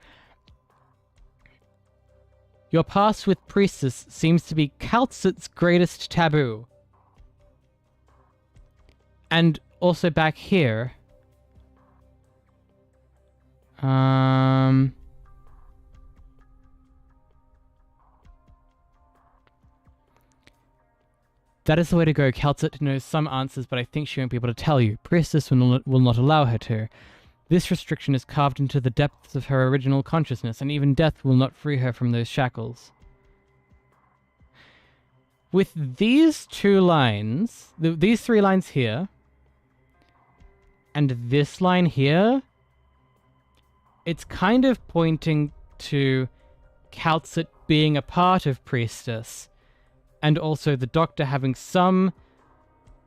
Your past with Priestess seems to be Kal'tsit's greatest taboo. And also back here... That is the way to go. Kal'tsit knows some answers, but I think she won't be able to tell you. Priestess will not allow her to. This restriction is carved into the depths of her original consciousness, and even death will not free her from those shackles. With these two lines, these three lines here, and this line here, it's kind of pointing to Kal'tsit being a part of Priestess, and also the Doctor having some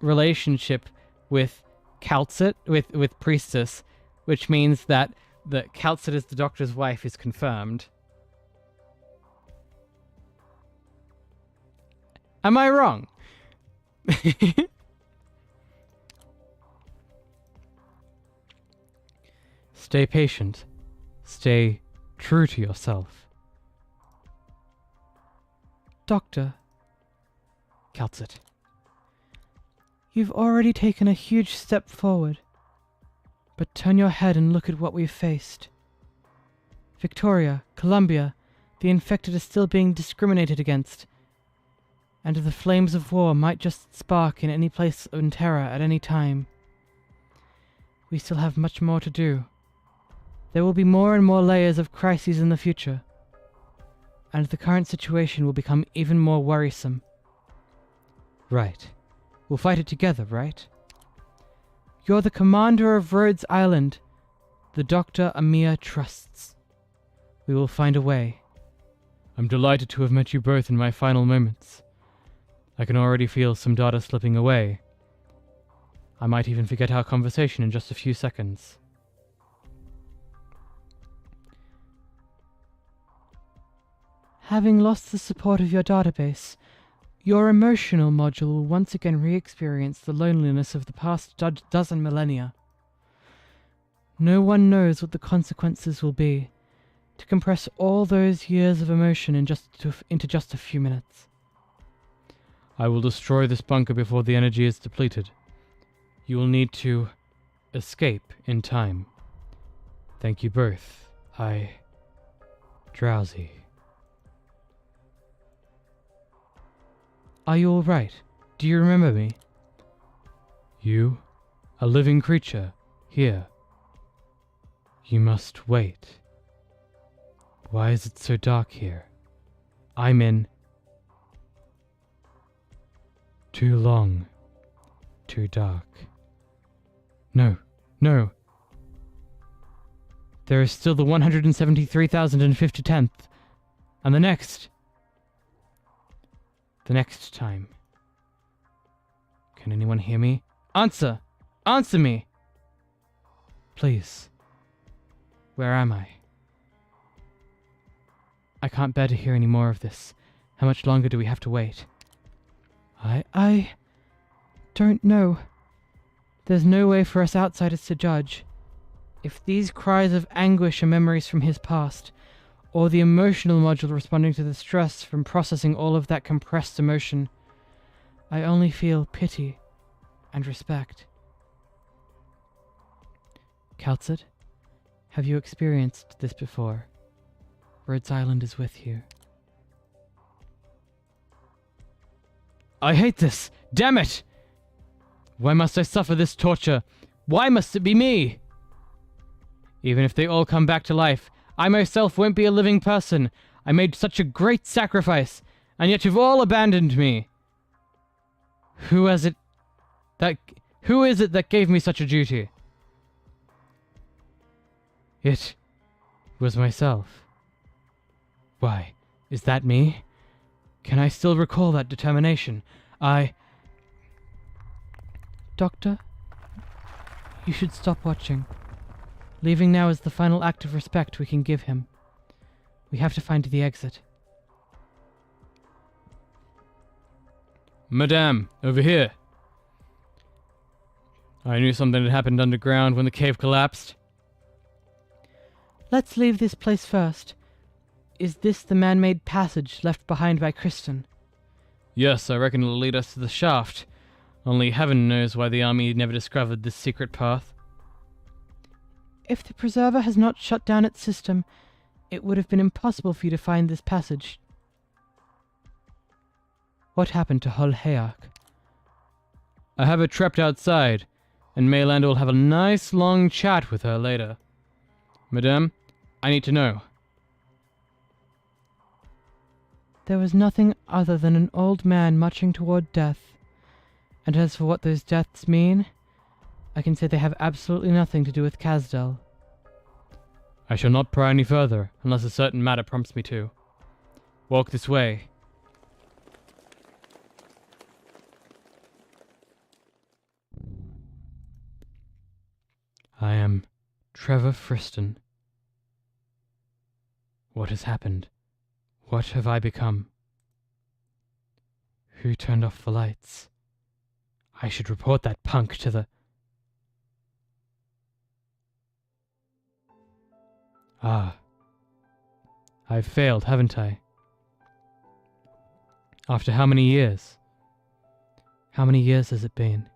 relationship with Kal'tsit, with Priestess, which means that Kal'tsit as the Doctor's wife is confirmed. Am I wrong? Stay patient. Stay true to yourself. Doctor. Kal'tsit. You've already taken a huge step forward. But turn your head and look at what we've faced. Victoria, Columbia, the infected are still being discriminated against. And the flames of war might just spark in any place in Terra at any time. We still have much more to do. There will be more and more layers of crises in the future. And the current situation will become even more worrisome. Right. We'll fight it together, right? You're the commander of Rhodes Island. The Dr. Amir trusts. We will find a way. I'm delighted to have met you both in my final moments. I can already feel some data slipping away. I might even forget our conversation in just a few seconds. Having lost the support of your database, your emotional module will once again re-experience the loneliness of the past dozen millennia. No one knows what the consequences will be to compress all those years of emotion into just a few minutes. I will destroy this bunker before the energy is depleted. You will need to escape in time. Thank you both. Drowsy. Are you all right? Do you remember me? You? A living creature? Here. You must wait. Why is it so dark here? I'm in. Too long. Too dark. No, no. There is still the 173,050th. And the next. The next time. Can anyone hear me? Answer! Answer me! Please. Where am I? I can't bear to hear any more of this. How much longer do we have to wait? I don't know. There's no way for us outsiders to judge. If these cries of anguish are memories from his past, or the emotional module responding to the stress from processing all of that compressed emotion, I only feel pity and respect. Kaltzit, have you experienced this before? Rhodes Island is with you. I hate this! Damn it! Why must I suffer this torture? Why must it be me? Even if they all come back to life, I myself won't be a living person. I made such a great sacrifice, and yet you've all abandoned me. Who is it that gave me such a duty? It was myself. Why, is that me? Can I still recall that determination? Doctor, you should stop watching. Leaving now is the final act of respect we can give him. We have to find the exit. Madame, over here. I knew something had happened underground when the cave collapsed. Let's leave this place first. Is this the man-made passage left behind by Kristen? Yes, I reckon it'll lead us to the shaft. Only heaven knows why the army never discovered this secret path. If the Preserver has not shut down its system, it would have been impossible for you to find this passage. What happened to 𝍊🋼🍊🍊? I have her trapped outside, and Maylander will have a nice long chat with her later. Madame, I need to know. There was nothing other than an old man marching toward death. And as for what those deaths mean, I can say they have absolutely nothing to do with Kasdel. I shall not pry any further, unless a certain matter prompts me to. Walk this way. I am 𝍊🋼🍊🍊. What has happened? What have I become? Who turned off the lights? I should report that punk to the... Ah. I've failed, haven't I? After how many years? How many years has it been?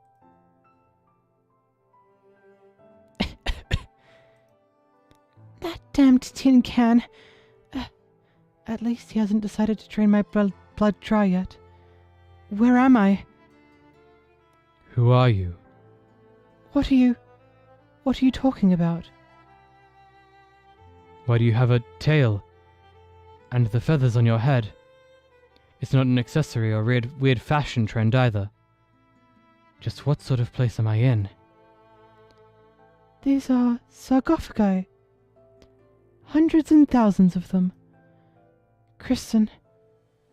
That damned tin can! At least he hasn't decided to drain my blood dry yet. Where am I? Who are you? What are you talking about? Why do you have a tail? And the feathers on your head? It's not an accessory or weird fashion trend either. Just what sort of place am I in? These are sarcophagi. Hundreds and thousands of them. Kristen.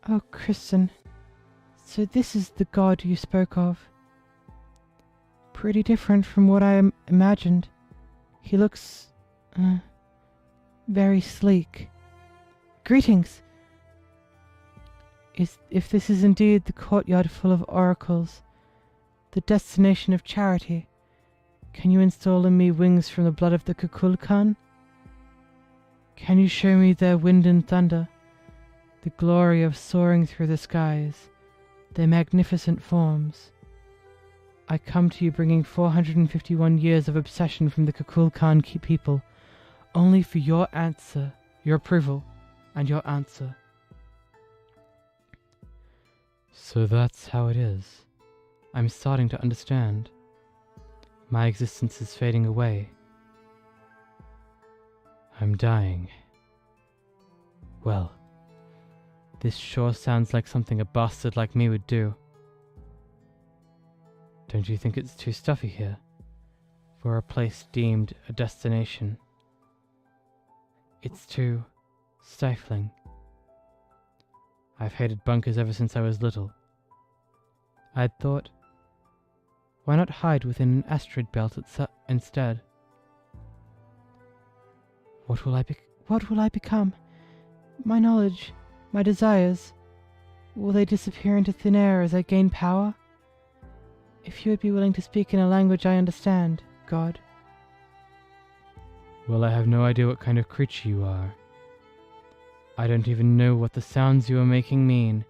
Oh, Kristen. So this is the god you spoke of. Pretty different from what I imagined. He looks... very sleek. Greetings! If this is indeed the courtyard full of oracles, the destination of charity, can you install in me wings from the blood of the 𝍊🋼🍊🍊? Can you show me their wind and thunder, the glory of soaring through the skies, their magnificent forms? I come to you bringing 451 years of obsession from the 𝍊🋼🍊🍊 people, only for your answer, your approval, and your answer. So that's how it is. I'm starting to understand. My existence is fading away. I'm dying. Well, this sure sounds like something a bastard like me would do. Don't you think it's too stuffy here for a place deemed a destination? It's too stifling. I've hated bunkers ever since I was little. I'd thought, why not hide within an asteroid belt instead? What will I become? My knowledge, my desires, will they disappear into thin air as I gain power? If you would be willing to speak in a language I understand, God. Well, I have no idea what kind of creature you are. I don't even know what the sounds you are making mean.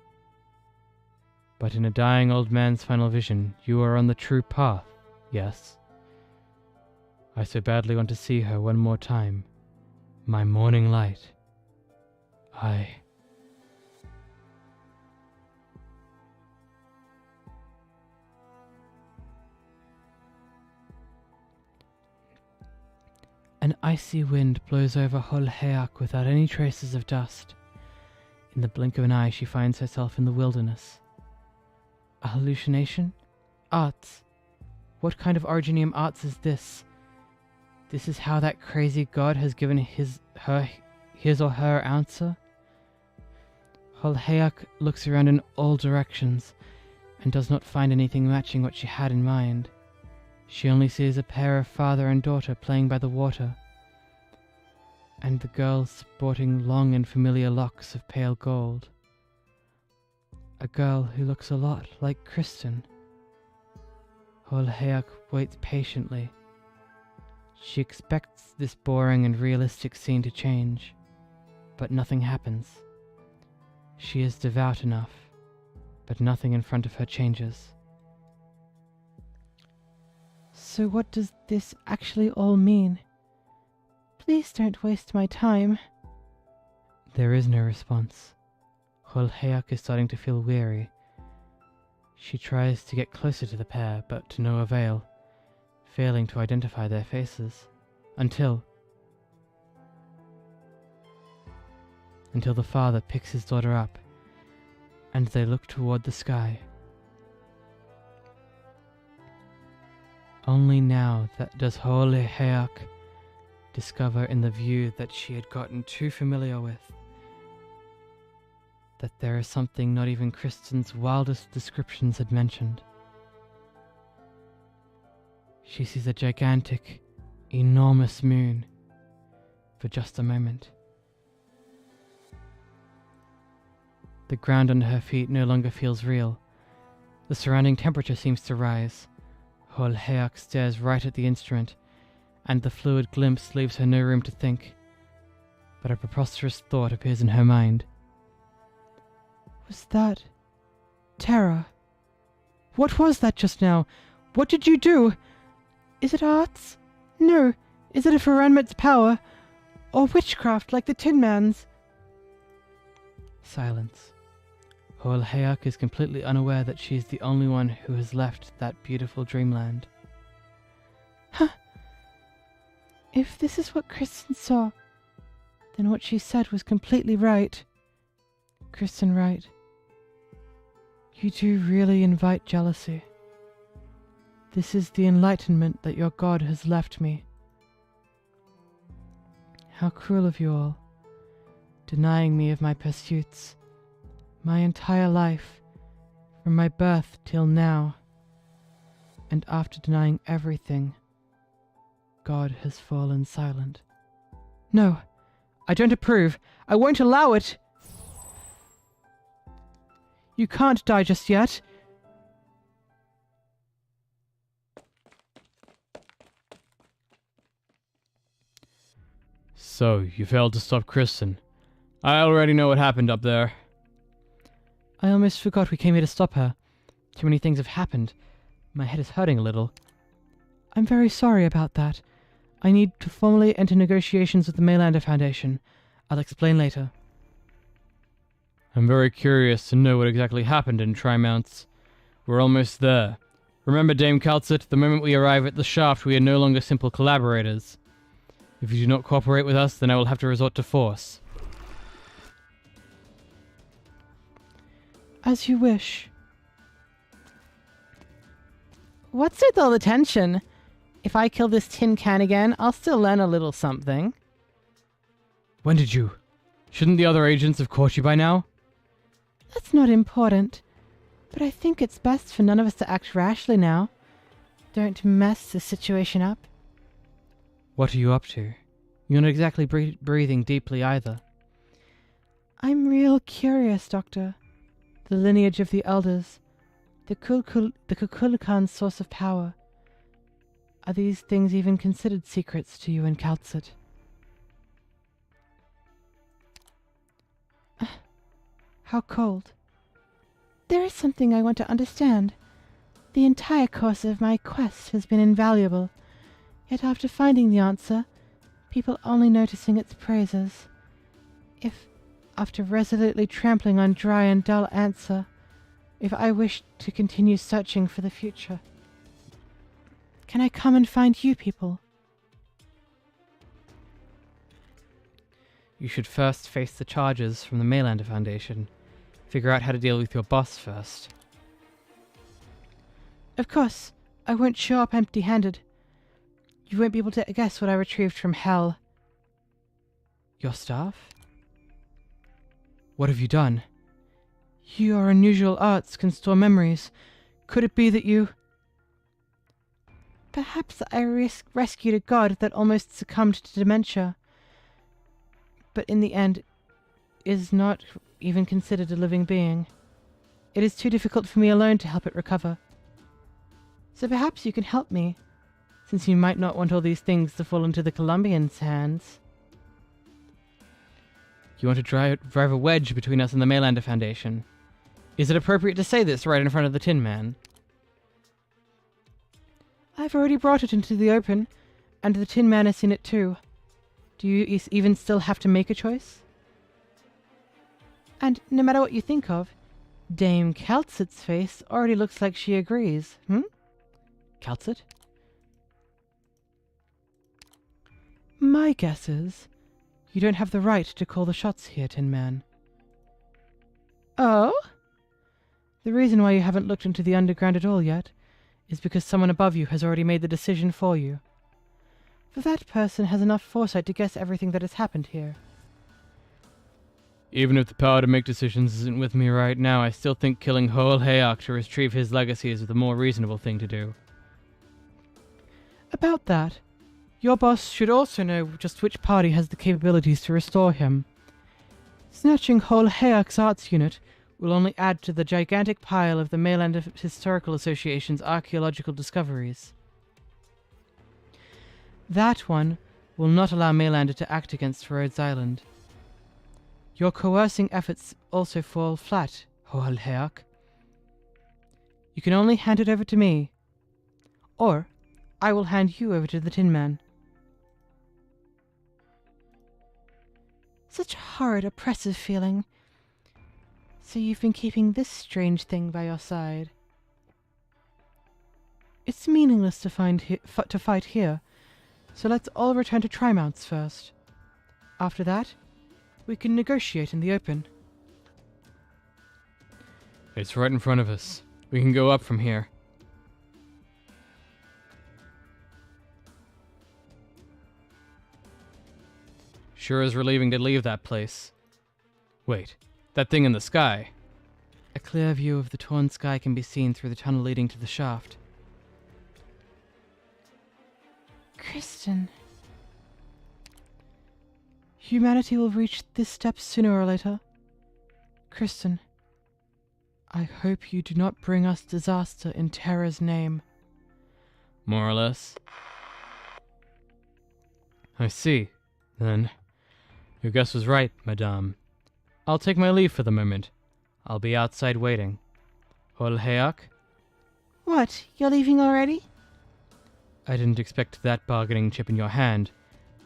But in a dying old man's final vision, you are on the true path, yes? I so badly want to see her one more time. My morning light. An icy wind blows over 𝍊🋼🍊 without any traces of dust. In the blink of an eye, she finds herself in the wilderness. A hallucination? Arts. What kind of Argenium arts is this? This is how that crazy god has given his or her answer? 𝍊🋼🍊 looks around in all directions and does not find anything matching what she had in mind. She only sees a pair of father and daughter playing by the water, and the girl sporting long and familiar locks of pale gold. A girl who looks a lot like Kristen. 𝍊🋼🍊 waits patiently. She expects this boring and realistic scene to change, but nothing happens. She is devout enough, but nothing in front of her changes. So what does this actually all mean? Please don't waste my time. There is no response. 𝍊🋼🍊 is starting to feel weary. She tries to get closer to the pair, but to no avail, failing to identify their faces, until the father picks his daughter up, and they look toward the sky. Only now does 𝍊🋼🍊 discover in the view that she had gotten too familiar with that there is something not even Kristen's wildest descriptions had mentioned. She sees a gigantic, enormous moon for just a moment. The ground under her feet no longer feels real. The surrounding temperature seems to rise. 𝍊🋼🍊 stares right at the instrument, and the fluid glimpse leaves her no room to think. But a preposterous thought appears in her mind. Was that terror? What was that just now? What did you do? Is it arts? No. Is it a Fanarts power? Or witchcraft like the Tin Man's? Silence. 𝍊🋼🍊 is completely unaware that she is the only one who has left that beautiful dreamland. Huh. If this is what Kristen saw, then what she said was completely right. Kristen right. You do really invite jealousy. This is the enlightenment that your God has left me. How cruel of you all, denying me of my pursuits, my entire life, from my birth till now. And after denying everything, God has fallen silent. No, I don't approve. I won't allow it. You can't die just yet. So, you failed to stop Kristen. I already know what happened up there. I almost forgot we came here to stop her. Too many things have happened. My head is hurting a little. I'm very sorry about that. I need to formally enter negotiations with the Maylander Foundation. I'll explain later. I'm very curious to know what exactly happened in Trimounts. We're almost there. Remember, Dame Calcit, the moment we arrive at the shaft, we are no longer simple collaborators. If you do not cooperate with us, then I will have to resort to force. As you wish. What's with all the tension? If I kill this tin can again, I'll still learn a little something. When did you? Shouldn't the other agents have caught you by now? That's not important. But I think it's best for none of us to act rashly now. Don't mess the situation up. What are you up to? You're not exactly breathing deeply either. I'm real curious, Doctor. The lineage of the Elders. The 𝍊🋼🍊's source of power. Are these things even considered secrets to you in 𝍊𝋼🍊? How cold. There is something I want to understand. The entire course of my quest has been invaluable, yet after finding the answer, people only noticing its praises. If, after resolutely trampling on dry and dull answer, if I wish to continue searching for the future, can I come and find you people? You should first face the charges from the Maylander Foundation. Figure out how to deal with your boss first. Of course, I won't show up empty-handed. You won't be able to guess what I retrieved from hell. Your staff? What have you done? Your unusual arts can store memories. Could it be that you... Perhaps I rescued a god that almost succumbed to dementia, but in the end is not even considered a living being. It is too difficult for me alone to help it recover. So perhaps you can help me, since you might not want all these things to fall into the Colombians' hands. You want to drive a wedge between us and the Maylander Foundation. Is it appropriate to say this right in front of the Tin Man? I've already brought it into the open, and the Tin Man has seen it too. Do you even still have to make a choice? And no matter what you think of, Dame 𝍊𝋼𝋆's face already looks like she agrees, 𝍊𝋼𝋆? My guess is, you don't have the right to call the shots here, Tin Man. Oh? The reason why you haven't looked into the underground at all yet is because someone above you has already made the decision for you. For that person has enough foresight to guess everything that has happened here. Even if the power to make decisions isn't with me right now, I still think killing 𝍊𝋼𝋆 to retrieve his legacy is the more reasonable thing to do. About that, your boss should also know just which party has the capabilities to restore him. Snatching 𝍊𝋼𝋆's arts unit will only add to the gigantic pile of the Maylander Historical Association's archaeological discoveries. That one will not allow Maylander to act against Rhodes Island. Your coercing efforts also fall flat, 𝍊𝋼𝋆. You can only hand it over to me, or I will hand you over to the Tin Man. Such a horrid, oppressive feeling. So you've been keeping this strange thing by your side. It's meaningless to fight here, so let's all return to Trimounts first. After that, we can negotiate in the open. It's right in front of us. We can go up from here. Sure is relieving to leave that place. Wait, that thing in the sky. A clear view of the torn sky can be seen through the tunnel leading to the shaft. Kristen. Humanity will reach this step sooner or later. Kristen, I hope you do not bring us disaster in Terra's name. More or less. I see. Then, your guess was right, madame. I'll take my leave for the moment. I'll be outside waiting. 𝍊𝋼𝋆? What, you're leaving already? I didn't expect that bargaining chip in your hand,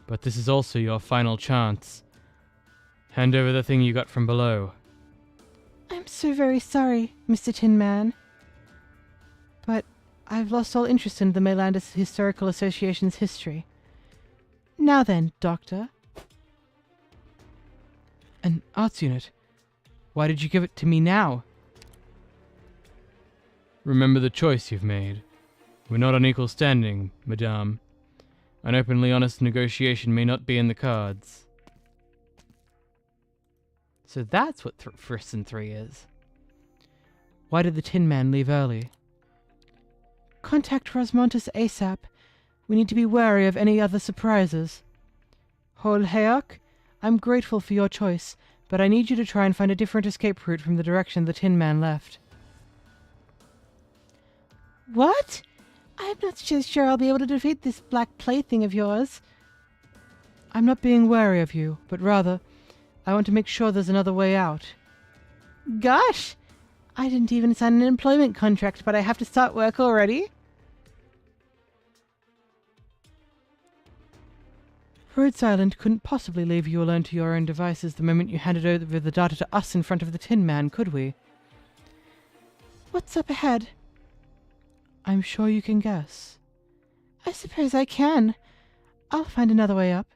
but this is also your final chance. Hand over the thing you got from below. I'm so very sorry, Mr. Tin Man. But I've lost all interest in the Maylander Historical Association's history. Now then, Doctor. An arts unit? Why did you give it to me now? Remember the choice you've made. We're not on equal standing, madame. An openly honest negotiation may not be in the cards. So that's what 𝍊🋼🍊 is. Why did the Tin Man leave early? Contact Rosmontis ASAP. We need to be wary of any other surprises. 𝍊🋼🍊, I'm grateful for your choice, but I need you to try and find a different escape route from the direction the Tin Man left. What? I'm not so sure I'll be able to defeat this black plaything of yours. I'm not being wary of you, but rather, I want to make sure there's another way out. Gosh! I didn't even sign an employment contract, but I have to start work already? Rhodes Island couldn't possibly leave you alone to your own devices the moment you handed over the data to us in front of the Tin Man, could we? What's up ahead? I'm sure you can guess. I suppose I can. I'll find another way up.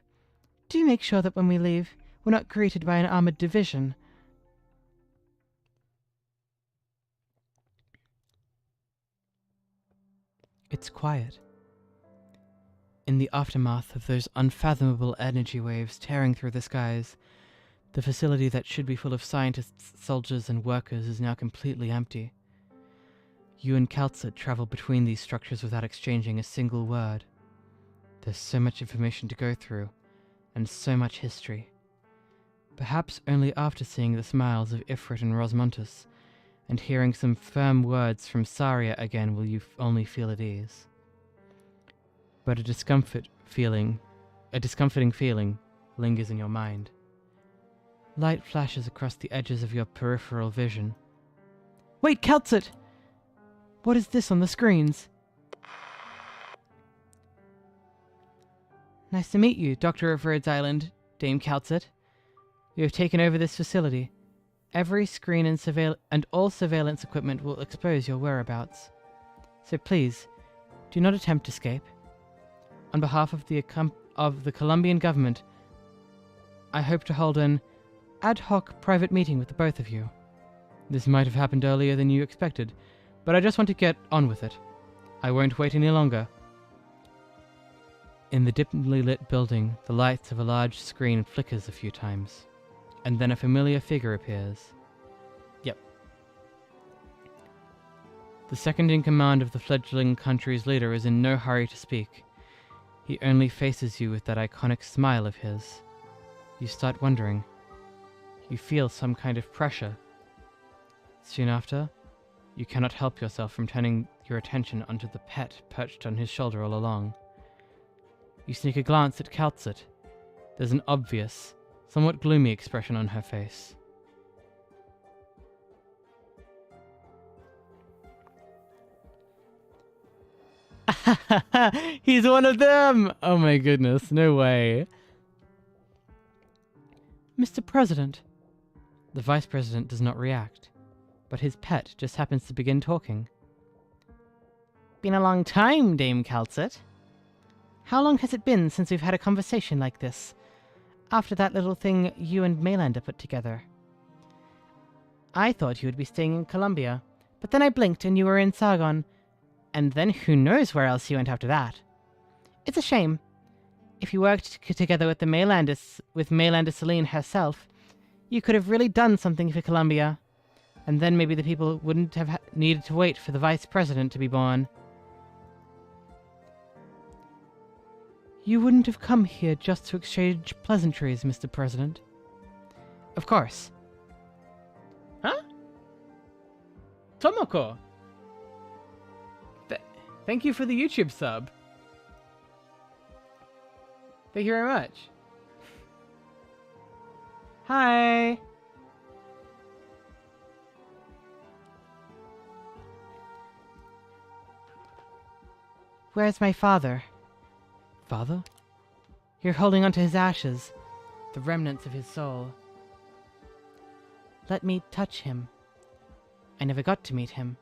Do make sure that when we leave, we're not greeted by an armored division. It's quiet. In the aftermath of those unfathomable energy waves tearing through the skies, the facility that should be full of scientists, soldiers, and workers is now completely empty. You and 𝍊🋼🍊 travel between these structures without exchanging a single word. There's so much information to go through, and so much history. Perhaps only after seeing the smiles of 𝍊🋼 and Rosmontis, and hearing some firm words from Saria again will you only feel at ease. But a discomforting feeling lingers in your mind. Light flashes across the edges of your peripheral vision. Wait, 𝍊🋼🍊! What is this on the screens? Nice to meet you, Doctor of Rhodes Island, Dame 𝍊🋼🍊. We have taken over this facility. Every screen and all surveillance equipment will expose your whereabouts. So please, do not attempt escape. On behalf of the Colombian government, I hope to hold an ad hoc private meeting with the both of you. This might have happened earlier than you expected, but I just want to get on with it. I won't wait any longer. In the dimly lit building, the lights of a large screen flickers a few times, and then a familiar figure appears. Yep. The second in command of the fledgling country's leader is in no hurry to speak. He only faces you with that iconic smile of his. You start wondering. You feel some kind of pressure. Soon after, you cannot help yourself from turning your attention onto the pet perched on his shoulder all along. You sneak a glance at 𝍊🋼🍊. There's an obvious, somewhat gloomy expression on her face. He's one of them! Oh my goodness, no way. Mr. President. The Vice President does not react, but his pet just happens to begin talking. Been a long time, Dame 𝍊🋼🍊. How long has it been since we've had a conversation like this, after that little thing you and Maylander put together? I thought you would be staying in Colombia, but then I blinked and you were in Sargon, and then who knows where else you went after that. It's a shame. If you worked together with Maylander Selene herself, you could have really done something for Colombia, and then maybe the people wouldn't have needed to wait for the Vice President to be born. You wouldn't have come here just to exchange pleasantries, Mr. President. Of course. Huh? Tomoko! Thank you for the YouTube sub. Thank you very much. Hi! Where's my father? Father? You're holding onto his ashes, the remnants of his soul. Let me touch him. I never got to meet him.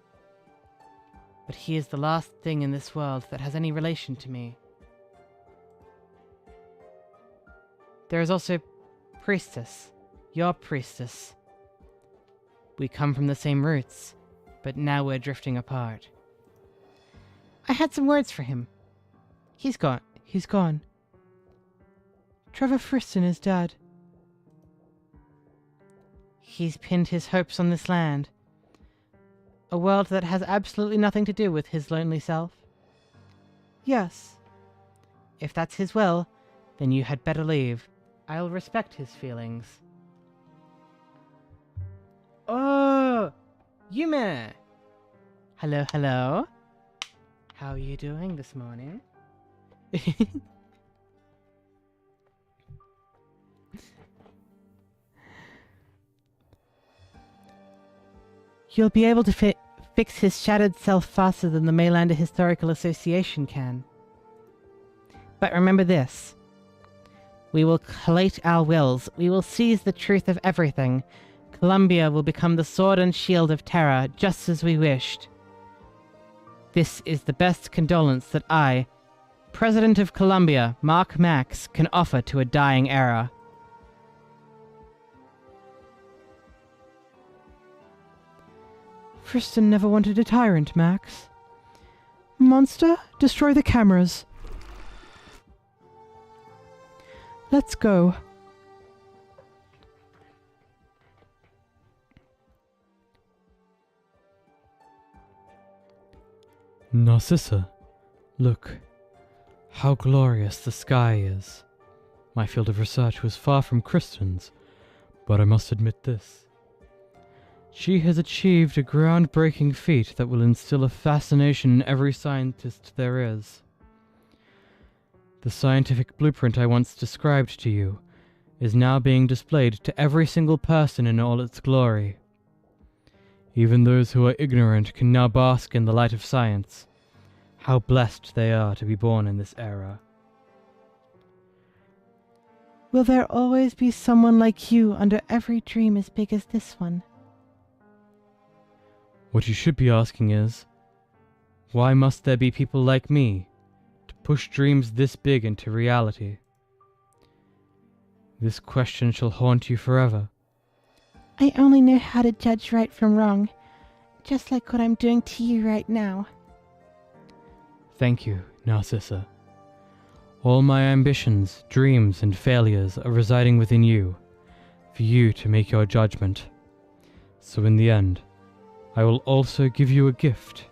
But he is the last thing in this world that has any relation to me. There is also Priestess, your priestess. We come from the same roots, but now we're drifting apart. I had some words for him. He's gone. He's gone. 𝍊𝋼𝍊𝋼 is dead. He's pinned his hopes on this land. A world that has absolutely nothing to do with his lonely self. Yes. If that's his will, then you had better leave. I'll respect his feelings. Oh! Yume! Hello, hello. How are you doing this morning? You'll be able to fix his shattered self faster than the Maylander Historical Association can. But remember this. We will collate our wills. We will seize the truth of everything. Columbia will become the sword and shield of terror, just as we wished. This is the best condolence that I, President of Columbia, Mark Max, can offer to a dying era. 𝍊𝋼𝍺 never wanted a tyrant, Max. Monster, destroy the cameras. Let's go. Narcissa, look. How glorious the sky is. My field of research was far from Kristen's, but I must admit this. She has achieved a groundbreaking feat that will instill a fascination in every scientist there is. The scientific blueprint I once described to you is now being displayed to every single person in all its glory. Even those who are ignorant can now bask in the light of science. How blessed they are to be born in this era. Will there always be someone like you under every dream as big as this one? What you should be asking is, why must there be people like me to push dreams this big into reality? This question shall haunt you forever. I only know how to judge right from wrong, just like what I'm doing to you right now. Thank you, Narcissa. All my ambitions, dreams, and failures are residing within you, for you to make your judgment. So in the end, I will also give you a gift.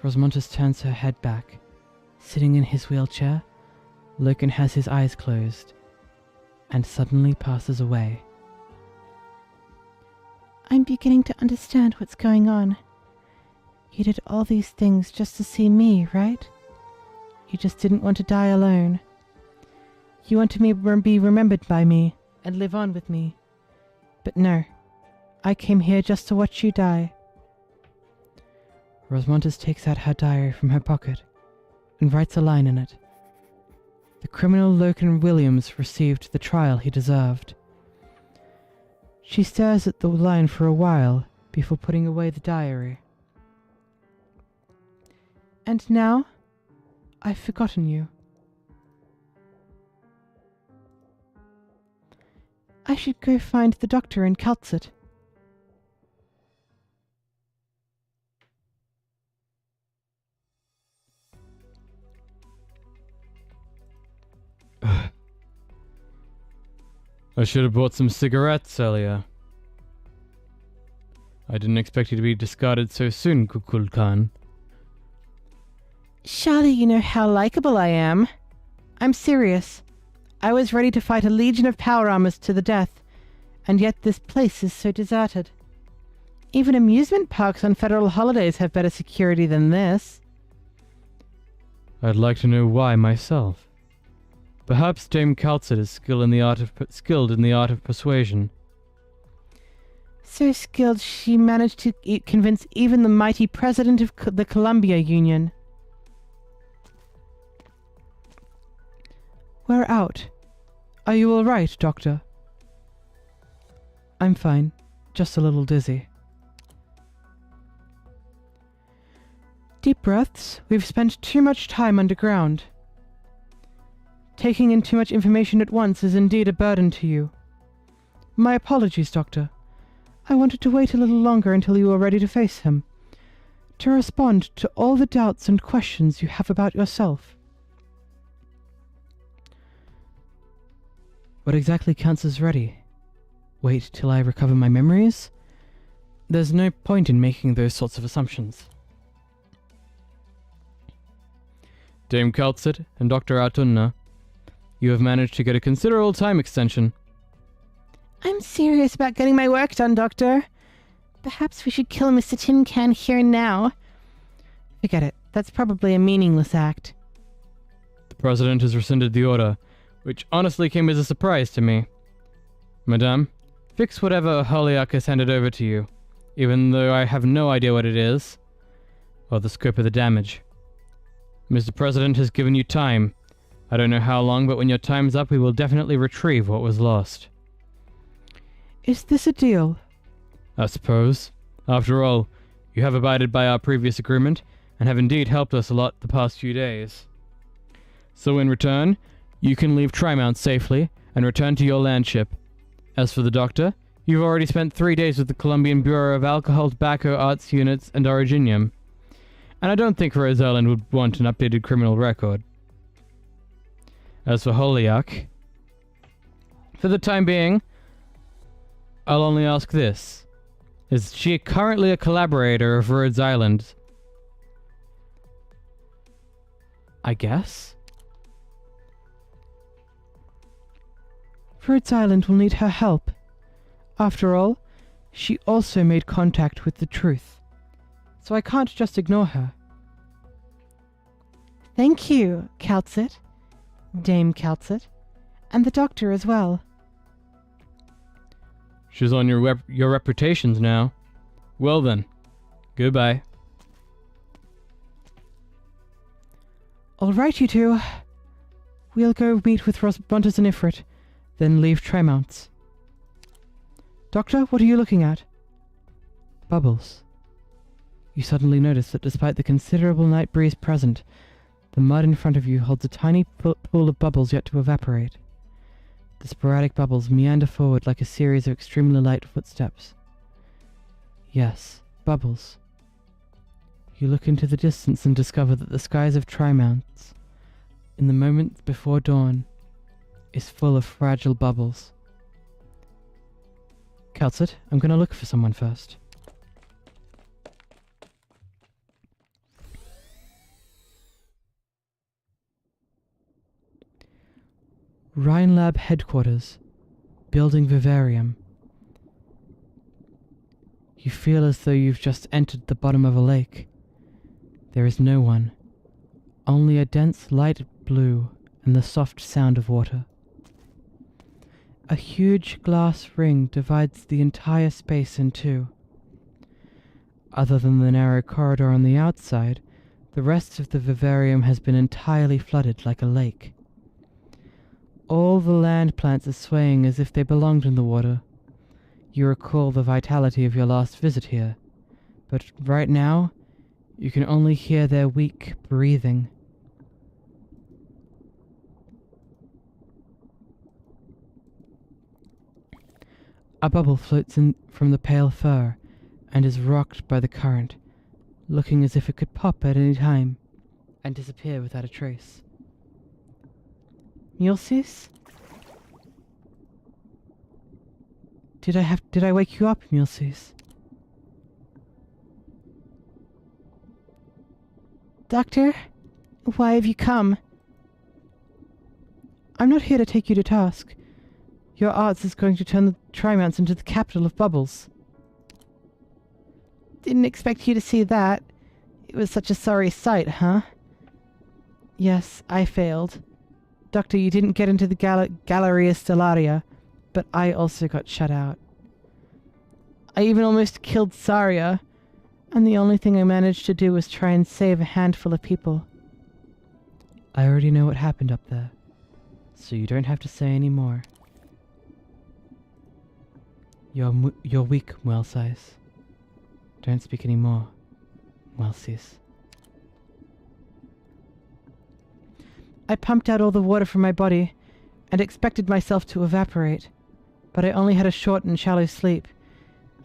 Rosmontis turns her head back. Sitting in his wheelchair, Loken has his eyes closed, and suddenly passes away. I'm beginning to understand what's going on. You did all these things just to see me, right? You just didn't want to die alone. You wanted me to be remembered by me and live on with me. But no, I came here just to watch you die. Rosmontis takes out her diary from her pocket and writes a line in it. The criminal Loken Williams received the trial he deserved. She stares at the line for a while before putting away the diary. And now, I've forgotten you. I should go find the doctor in 𝍊𝋼𝍊𝋼. I should have bought some cigarettes earlier. I didn't expect you to be discarded so soon, Kukulkan. Surely you know how likable I am. I'm serious. I was ready to fight a legion of power armors to the death, and yet this place is so deserted. Even amusement parks on federal holidays have better security than this. I'd like to know why myself. Perhaps Dame 𝍊𝋼𝍊𝋼 is skilled in the art of persuasion. So skilled she managed to convince even the mighty president of the Columbia Union. We're out. Are you all right, Doctor? I'm fine. Just a little dizzy. Deep breaths. We've spent too much time underground. Taking in too much information at once is indeed a burden to you. My apologies, Doctor. I wanted to wait a little longer until you were ready to face him, to respond to all the doubts and questions you have about yourself. What exactly counts as ready? Wait till I recover my memories? There's no point in making those sorts of assumptions. Dame 𝍊𝋼𝍊 and Dr. Autunna, you have managed to get a considerable time extension. I'm serious about getting my work done, Doctor. Perhaps we should kill Mr. Tin Can here and now. Forget it. That's probably a meaningless act. The President has rescinded the order, which honestly came as a surprise to me. Madame, fix whatever 𝍊𝋼𝋼 has handed over to you, even though I have no idea what it is, or the scope of the damage. Mr. President has given you time. I don't know how long, but when your time's up, we will definitely retrieve what was lost. Is this a deal? I suppose. After all, you have abided by our previous agreement, and have indeed helped us a lot the past few days. So in return, you can leave 𝍊𝋼 safely, and return to your landship. As for the doctor, you've already spent 3 days with the Colombian Bureau of Alcohol, Tobacco, Arts Units, and Originium. And I don't think Rose Island would want an updated criminal record. As for 𝍊𝋼𝋼, for the time being, I'll only ask this. Is she currently a collaborator of Rhodes Island? I guess? Rhodes Island will need her help. After all, she also made contact with the truth, so I can't just ignore her. Thank you, 𝍊𝋼𝍊, Dame 𝍊𝋼𝍊, and the doctor as well. She's on your reputations now. Well then, goodbye. All right, you two. We'll go meet with Rosmontis and 𝍊𝋼𝍊, then leave 𝍊𝋼𝋼. Doctor, what are you looking at? Bubbles. You suddenly notice that despite the considerable night breeze present, the mud in front of you holds a tiny pool of bubbles yet to evaporate. The sporadic bubbles meander forward like a series of extremely light footsteps. Yes, bubbles. You look into the distance and discover that the skies of 𝍊𝋼𝋼, in the moment before dawn, is full of fragile bubbles. 𝍊𝋼𝍊𝋼, I'm going to look for someone first. Rhine Lab Headquarters, Building 𝍊𝋼𝋼𝍊. You feel as though you've just entered the bottom of a lake. There is no one, only a dense light blue and the soft sound of water. A huge glass ring divides the entire space in two. Other than the narrow corridor on the outside, the rest of the vivarium has been entirely flooded like a lake. All the land plants are swaying as if they belonged in the water. You recall the vitality of your last visit here, but right now, you can only hear their weak breathing. A bubble floats in from the pale fur and is rocked by the current, looking as if it could pop at any time and disappear without a trace. 𝍊𝋼𝋼𝍊𝋼𝍊𝋼? Did I wake you up, 𝍊𝋼𝋼𝍊𝋼𝍊𝋼? Doctor, why have you come? I'm not here to take you to task. Your arts is going to turn the 𝍊𝋼𝋼𝋼 into the capital of bubbles. Didn't expect you to see that. It was such a sorry sight, huh? Yes, I failed. Doctor, you didn't get into the Galleria Stellaria, but I also got shut out. I even almost killed Saria, and the only thing I managed to do was try and save a handful of people. I already know what happened up there, so you don't have to say any more. You're weak, 𝍊𝋼𝋼𝋆. Don't speak any more, 𝍊𝋼𝋼𝋆. I pumped out all the water from my body, and expected myself to evaporate, but I only had a short and shallow sleep,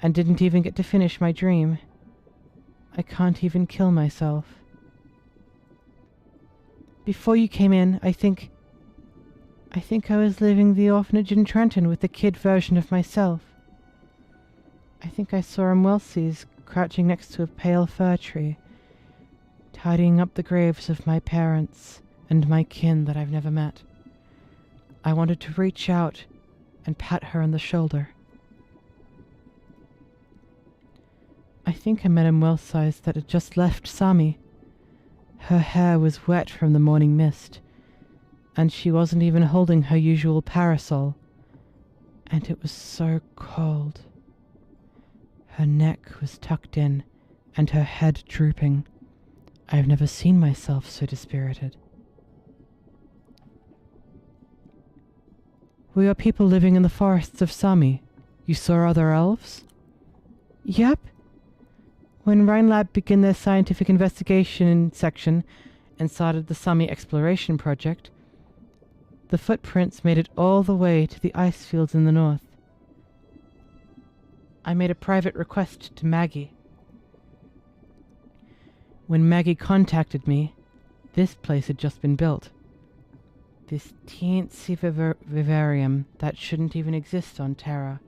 and didn't even get to finish my dream. I can't even kill myself. Before you came in, I think I was leaving the orphanage in Trenton with the kid version of myself. I think I saw 𝍊🋼🍊🍊 crouching next to a pale fir tree, tidying up the graves of my parents and my kin that I've never met. I wanted to reach out and pat her on the shoulder. I think I met 𝍊🋼🍆that had just left Sami. Her hair was wet from the morning mist, and she wasn't even holding her usual parasol, and it was so cold. Her neck was tucked in, and her head drooping. I've never seen myself so dispirited. We are people living in the forests of Sami. You saw other elves? Yep. When Rhinelab began their scientific investigation section and started the Sami exploration project, the footprints made it all the way to the ice fields in the north. I made a private request to Maggie. When Maggie contacted me, this place had just been built. This teensy vivarium that shouldn't even exist on Terra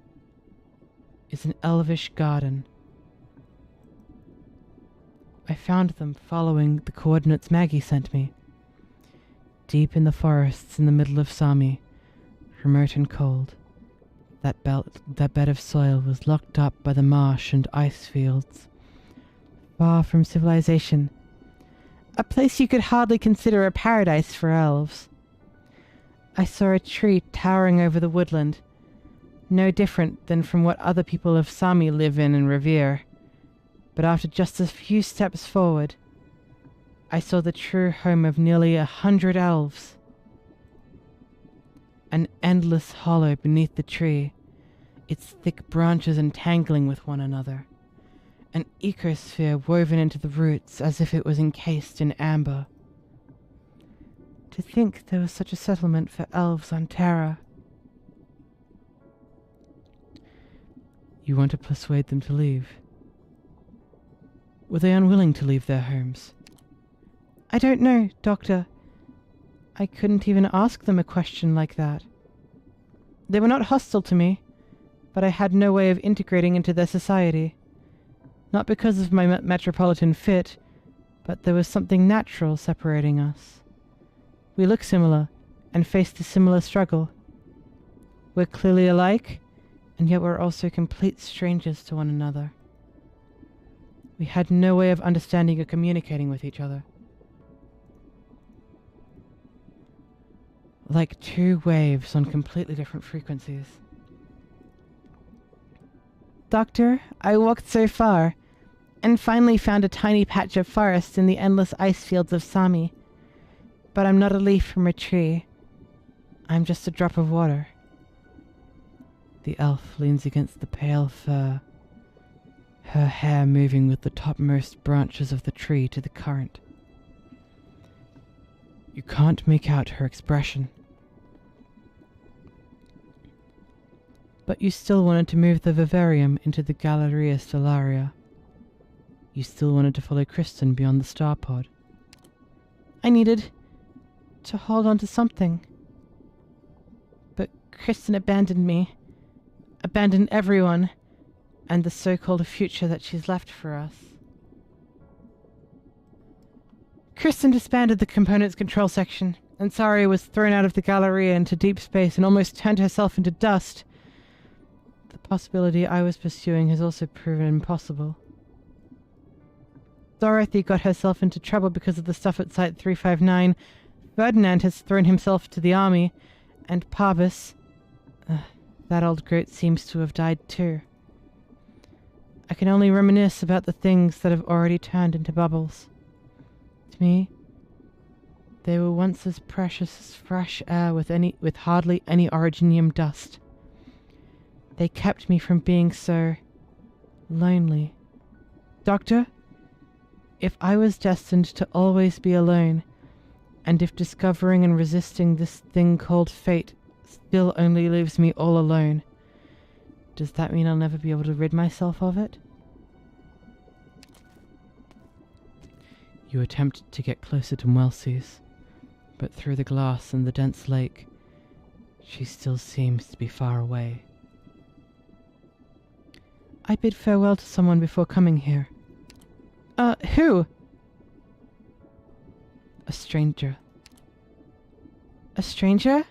is an elvish garden. I found them following the coordinates Maggie sent me. Deep in the forests in the middle of Sami, remote and cold, that bed of soil was locked up by the marsh and ice fields, far from civilization, a place you could hardly consider a paradise for elves. I saw a tree towering over the woodland, no different than from what other people of Sami live in and revere. But after just a few steps forward, I saw the true home of nearly 100 elves. An endless hollow beneath the tree, its thick branches entangling with one another. An ecosphere woven into the roots as if it was encased in amber. To think there was such a settlement for elves on Terra. You want to persuade them to leave? Were they unwilling to leave their homes? I don't know, Doctor. I couldn't even ask them a question like that. They were not hostile to me, but I had no way of integrating into their society. Not because of my metropolitan fit, but there was something natural separating us. We look similar, and faced a similar struggle. We're clearly alike, and yet we're also complete strangers to one another. We had no way of understanding or communicating with each other. Like two waves on completely different frequencies. Doctor, I walked so far, and finally found a tiny patch of forest in the endless ice fields of Sami. But I'm not a leaf from a tree. I'm just a drop of water. The elf leans against the pale fir, her hair moving with the topmost branches of the tree to the current. You can't make out her expression. But you still wanted to move the vivarium into the Galleria Stellaria. You still wanted to follow Kristen beyond the star pod. I needed to hold on to something. But Kristen abandoned me, abandoned everyone, and the so-called future that she's left for us. Kristen disbanded the components control section, and Saria was thrown out of the Galleria into deep space and almost turned herself into dust. The possibility I was pursuing has also proven impossible. Dorothy got herself into trouble because of the stuff at Site 359. Ferdinand has thrown himself to the army, and Parvis, that old goat, seems to have died too. I can only reminisce about the things that have already turned into bubbles. To me, they were once as precious as fresh air with hardly any originium dust. They kept me from being so lonely. Doctor, if I was destined to always be alone, and if discovering and resisting this thing called fate still only leaves me all alone, Does that mean I'll never be able to rid myself of it? You attempt to get closer to 𝍊🼼, but through the glass and the dense lake, she still seems to be far away. I bid farewell to someone before coming here. Who? A stranger. A stranger?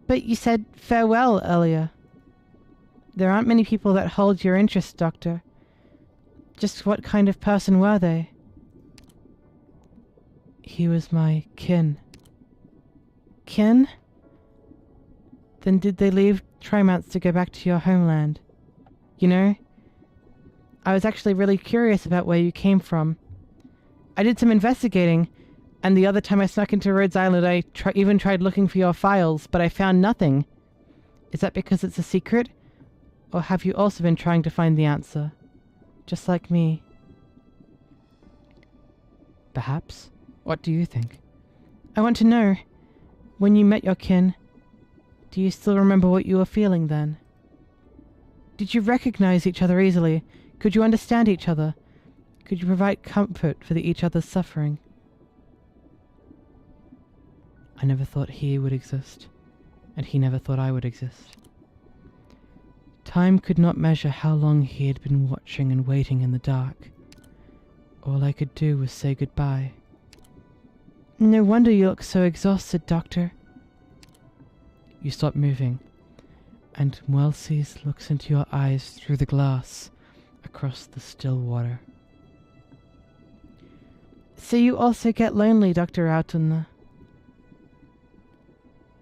But you said farewell earlier. There aren't many people that hold your interest, Doctor. Just what kind of person were they? He was my kin. Kin? Then did they leave 𝍊🼼 to go back to your homeland? You know, I was actually really curious about where you came from. I did some investigating, and the other time I snuck into Rhodes Island I even tried looking for your files, but I found nothing. Is that because it's a secret? Or have you also been trying to find the answer? Just like me. Perhaps. What do you think? I want to know, when you met your kin, do you still remember what you were feeling then? Did you recognize each other easily? Could you understand each other? Could you provide comfort for each other's suffering? I never thought he would exist, and he never thought I would exist. Time could not measure how long he had been watching and waiting in the dark. All I could do was say goodbye. No wonder you look so exhausted, Doctor. You stop moving, and 𝍊🼼 looks into your eyes through the glass across the still water. So you also get lonely, Dr. Autunna?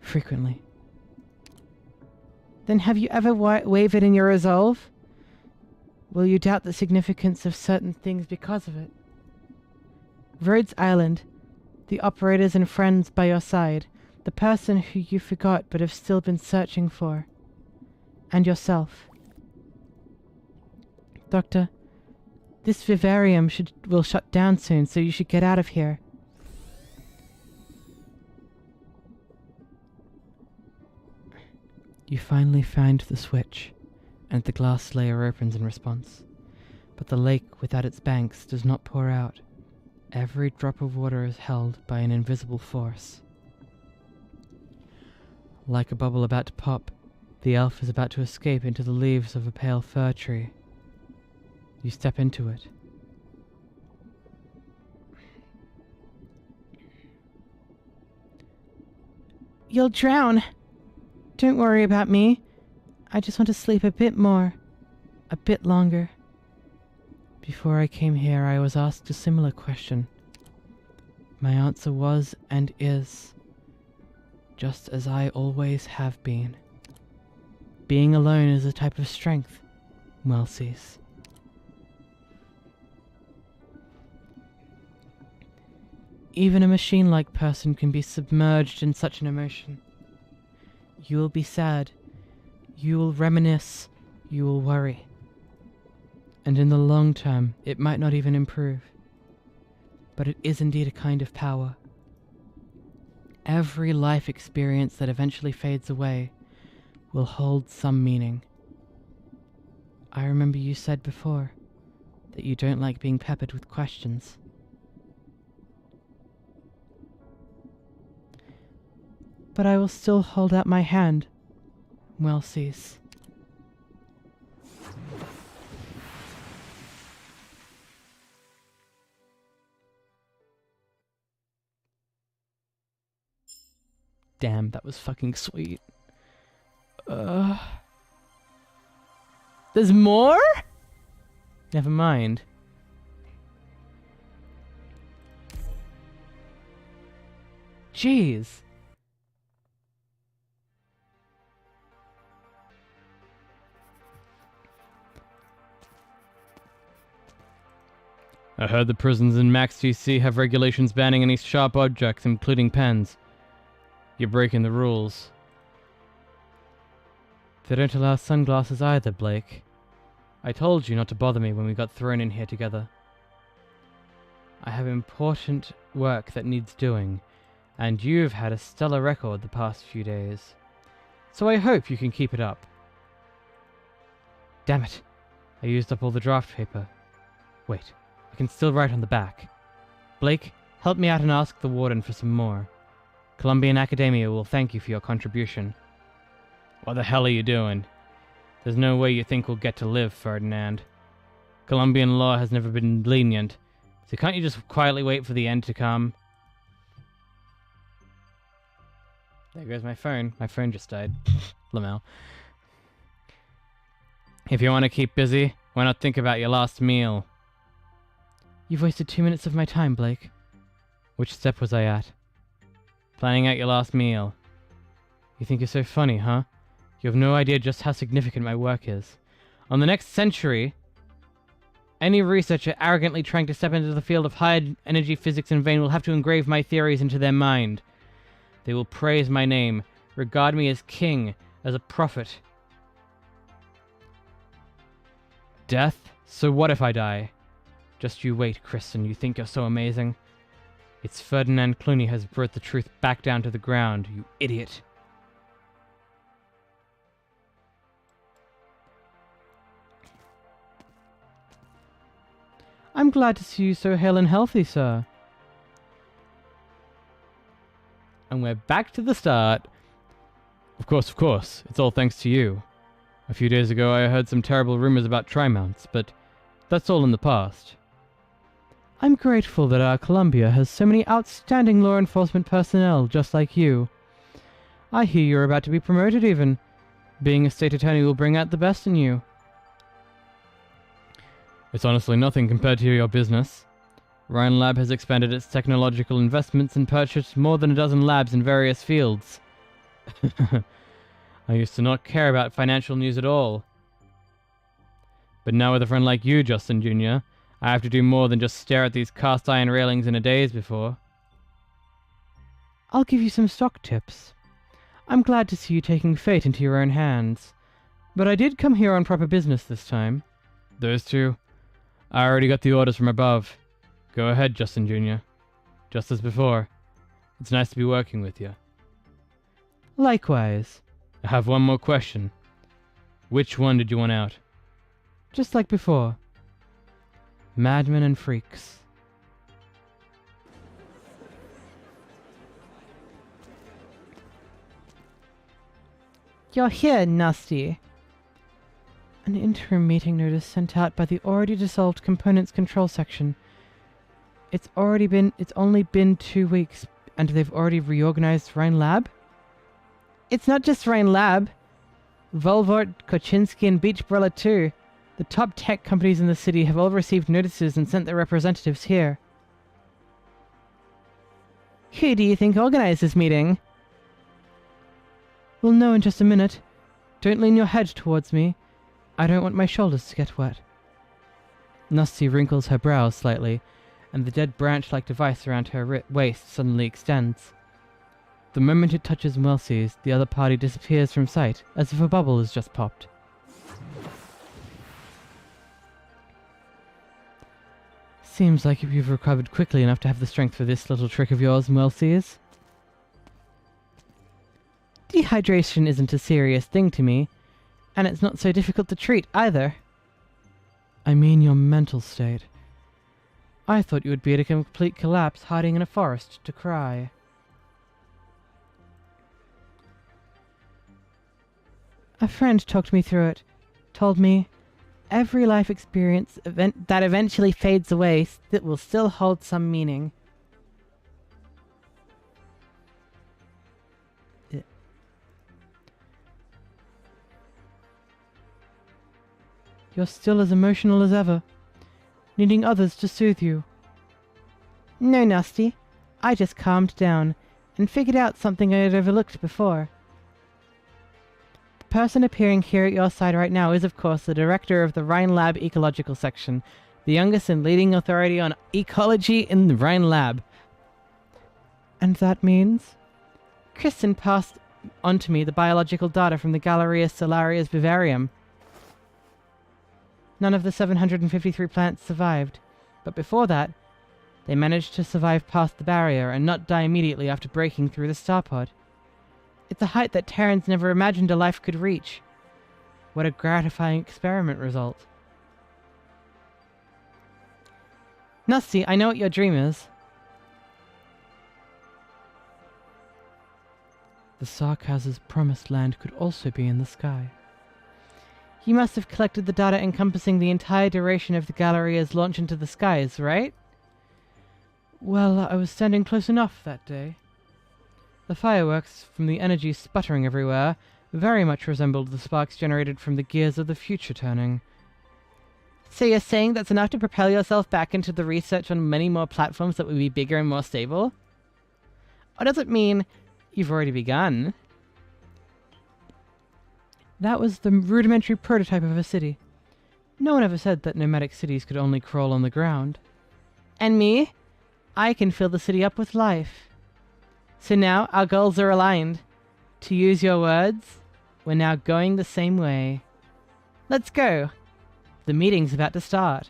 Frequently. Then have you ever wavered in your resolve? Will you doubt the significance of certain things because of it? Rhodes Island, the operators and friends by your side, the person who you forgot but have still been searching for, and yourself. Doctor, this vivarium will shut down soon, so you should get out of here. You finally find the switch, and the glass layer opens in response. But the lake without its banks does not pour out. Every drop of water is held by an invisible force. Like a bubble about to pop, the elf is about to escape into the leaves of a pale fir tree. You step into it. You'll drown. Don't worry about me. I just want to sleep a bit more. A bit longer. Before I came here, I was asked a similar question. My answer was and is, just as I always have been. Being alone is a type of strength, 𝍊🼼. Even a machine-like person can be submerged in such an emotion. You will be sad, you will reminisce, you will worry. And in the long term, it might not even improve. But it is indeed a kind of power. Every life experience that eventually fades away will hold some meaning. I remember you said before that you don't like being peppered with questions. But I will still hold out my hand, 𝍊🼼. Damn, that was fucking sweet. There's more? Never mind. Jeez. I heard the prisons in Max TC have regulations banning any sharp objects, including pens. You're breaking the rules. They don't allow sunglasses either, Blake. I told you not to bother me when we got thrown in here together. I have important work that needs doing, and you've had a stellar record the past few days. So I hope you can keep it up. Damn it. I used up all the draft paper. Wait, I can still write on the back. Blake, help me out and ask the warden for some more. Columbian Academia will thank you for your contribution. What the hell are you doing? There's no way you think we'll get to live, Ferdinand. Colombian law has never been lenient, so can't you just quietly wait for the end to come? There goes my phone. My phone just died. Lamel. If you want to keep busy, why not think about your last meal? You've wasted 2 minutes of my time, Blake. Which step was I at? Planning out your last meal. You think you're so funny, huh? You have no idea just how significant my work is. On the next century, any researcher arrogantly trying to step into the field of high energy physics in vain will have to engrave my theories into their mind. They will praise my name, regard me as king, as a prophet. Death? So what if I die? Just you wait, Kristen, you think you're so amazing? It's Ferdinand Clooney has brought the truth back down to the ground, you idiot. I'm glad to see you so hale and healthy, sir. And we're back to the start. Of course. It's all thanks to you. A few days ago I heard some terrible rumors about Tri-Mounts, but that's all in the past. I'm grateful that our Columbia has so many outstanding law enforcement personnel just like you. I hear you're about to be promoted even. Being a state attorney will bring out the best in you. It's honestly nothing compared to your business. Ryan Lab has expanded its technological investments and purchased more than a dozen labs in various fields. I used to not care about financial news at all. But now with a friend like you, Justin Jr., I have to do more than just stare at these cast iron railings in a daze before. I'll give you some stock tips. I'm glad to see you taking fate into your own hands. But I did come here on proper business this time. Those two? I already got the orders from above. Go ahead, Justin Jr. Just as before. It's nice to be working with you. Likewise. I have one more question. Which one did you want out? Just like before. Madmen and freaks. You're here, Nasty. An interim meeting notice sent out by the already dissolved Components Control Section. It's only been 2 weeks, and they've already reorganized Rhine Lab? It's not just Rhine Lab. Volvort, Koczynski, and Beachbrella too. The top tech companies in the city have all received notices and sent their representatives here. Who do you think organized this meeting? We'll know in just a minute. Don't lean your head towards me. I don't want my shoulders to get wet. Nasty wrinkles her brows slightly, and the dead branch-like device around her waist suddenly extends. The moment it touches Melcy's, the other party disappears from sight, as if a bubble has just popped. Seems like you've recovered quickly enough to have the strength for this little trick of yours, Melcy's. Dehydration isn't a serious thing to me, and it's not so difficult to treat either. I mean your mental state. I thought you would be at a complete collapse hiding in a forest to cry. A friend talked me through it, told me, every life experience that eventually fades away that will still hold some meaning. You're still as emotional as ever, needing others to soothe you. No, Nasty. I just calmed down and figured out something I had overlooked before. The person appearing here at your side right now is, of course, the director of the Rhine Lab Ecological Section, the youngest and leading authority on ecology in the Rhine Lab. And that means? Kristen passed on to me the biological data from the Galerius Solarius Vivarium. None of the 753 plants survived, but before that, they managed to survive past the barrier and not die immediately after breaking through the starpod. It's a height that Terrans never imagined a life could reach. What a gratifying experiment result. Nusty, I know what your dream is. The Sarkaz's promised land could also be in the sky. You must have collected the data encompassing the entire duration of the Galleria's launch into the skies, right? Well, I was standing close enough that day. The fireworks from the energy sputtering everywhere very much resembled the sparks generated from the gears of the future turning. So you're saying that's enough to propel yourself back into the research on many more platforms that will be bigger and more stable? Or does it mean you've already begun? That was the rudimentary prototype of a city. No one ever said that nomadic cities could only crawl on the ground. And me? I can fill the city up with life. So now our goals are aligned. To use your words, we're now going the same way. Let's go. The meeting's about to start.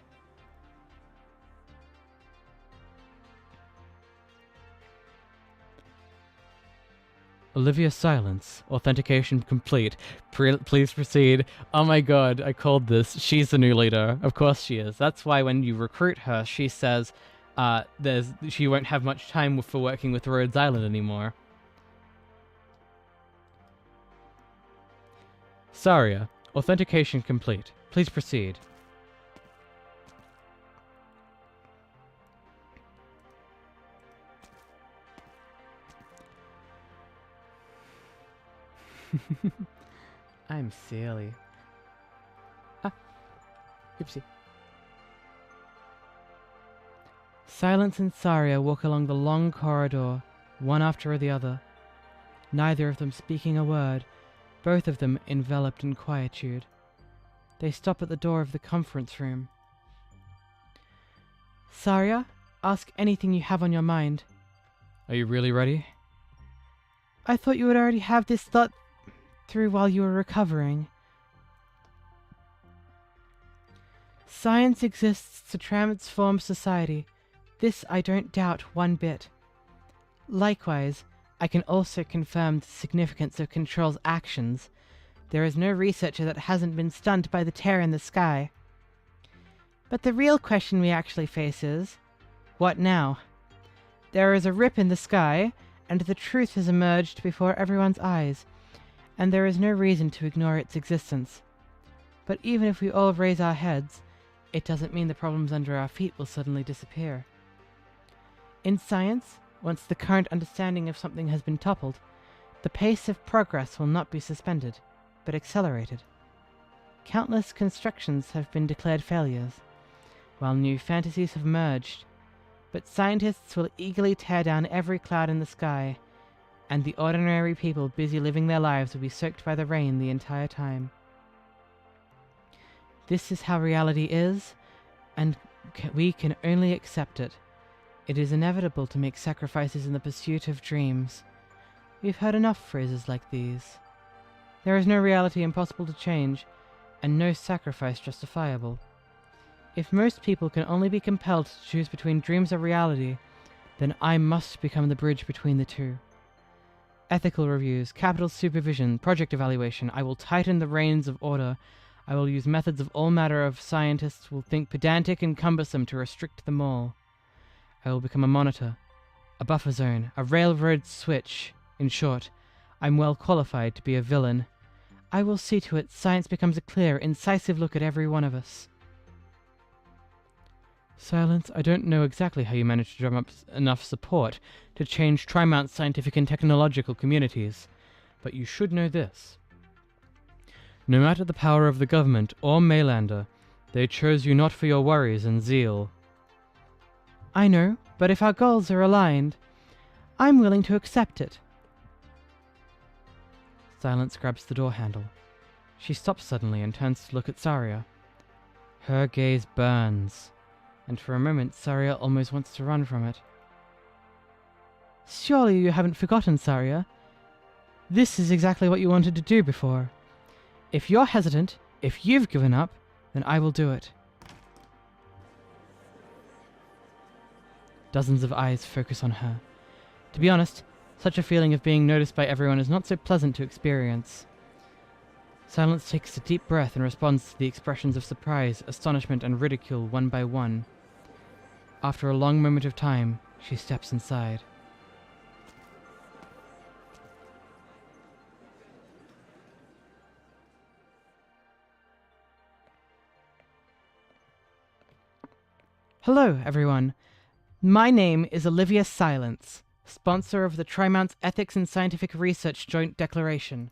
Olivia silence. Authentication complete. Please proceed. Oh my god, I called this. She's the new leader. Of course she is. That's why when you recruit her, she says she won't have much time for working with Rhodes Island anymore. Saria, authentication complete. Please proceed. I'm silly. Ah, oopsie. Silence and Saria walk along the long corridor, one after the other, neither of them speaking a word, both of them enveloped in quietude. They stop at the door of the conference room. Saria, ask anything you have on your mind. Are you really ready? I thought you would already have this thought through while you were recovering. Science exists to transform society. This I don't doubt one bit. Likewise, I can also confirm the significance of Control's actions. There is no researcher that hasn't been stunned by the tear in the sky. But the real question we actually face is, what now? There is a rip in the sky, and the truth has emerged before everyone's eyes, and there is no reason to ignore its existence. But even if we all raise our heads, it doesn't mean the problems under our feet will suddenly disappear. In science, once the current understanding of something has been toppled, the pace of progress will not be suspended, but accelerated. Countless constructions have been declared failures, while new fantasies have emerged, but scientists will eagerly tear down every cloud in the sky, and the ordinary people busy living their lives will be soaked by the rain the entire time. This is how reality is, and we can only accept it. It is inevitable to make sacrifices in the pursuit of dreams. We've heard enough phrases like these. There is no reality impossible to change, and no sacrifice justifiable. If most people can only be compelled to choose between dreams or reality, then I must become the bridge between the two. Ethical reviews, capital supervision, project evaluation. I will tighten the reins of order. I will use methods of all matter of scientists will think pedantic and cumbersome to restrict them all. I will become a monitor, a buffer zone, a railroad switch. In short, I'm well qualified to be a villain. I will see to it science becomes a clear, incisive look at every one of us. Silence, I don't know exactly how you managed to drum up enough support to change Trimount's scientific and technological communities, but you should know this. No matter the power of the government or Maylander, they chose you not for your worries and zeal. I know, but if our goals are aligned, I'm willing to accept it. Silence grabs the door handle. She stops suddenly and turns to look at Saria. Her gaze burns, and for a moment Saria almost wants to run from it. Surely you haven't forgotten, Saria. This is exactly what you wanted to do before. If you're hesitant, if you've given up, then I will do it. Dozens of eyes focus on her. To be honest, such a feeling of being noticed by everyone is not so pleasant to experience. Silence takes a deep breath and responds to the expressions of surprise, astonishment, and ridicule one by one. After a long moment of time, she steps inside. Hello, everyone. My name is Olivia Silence, sponsor of the Trimount's Ethics and Scientific Research Joint Declaration.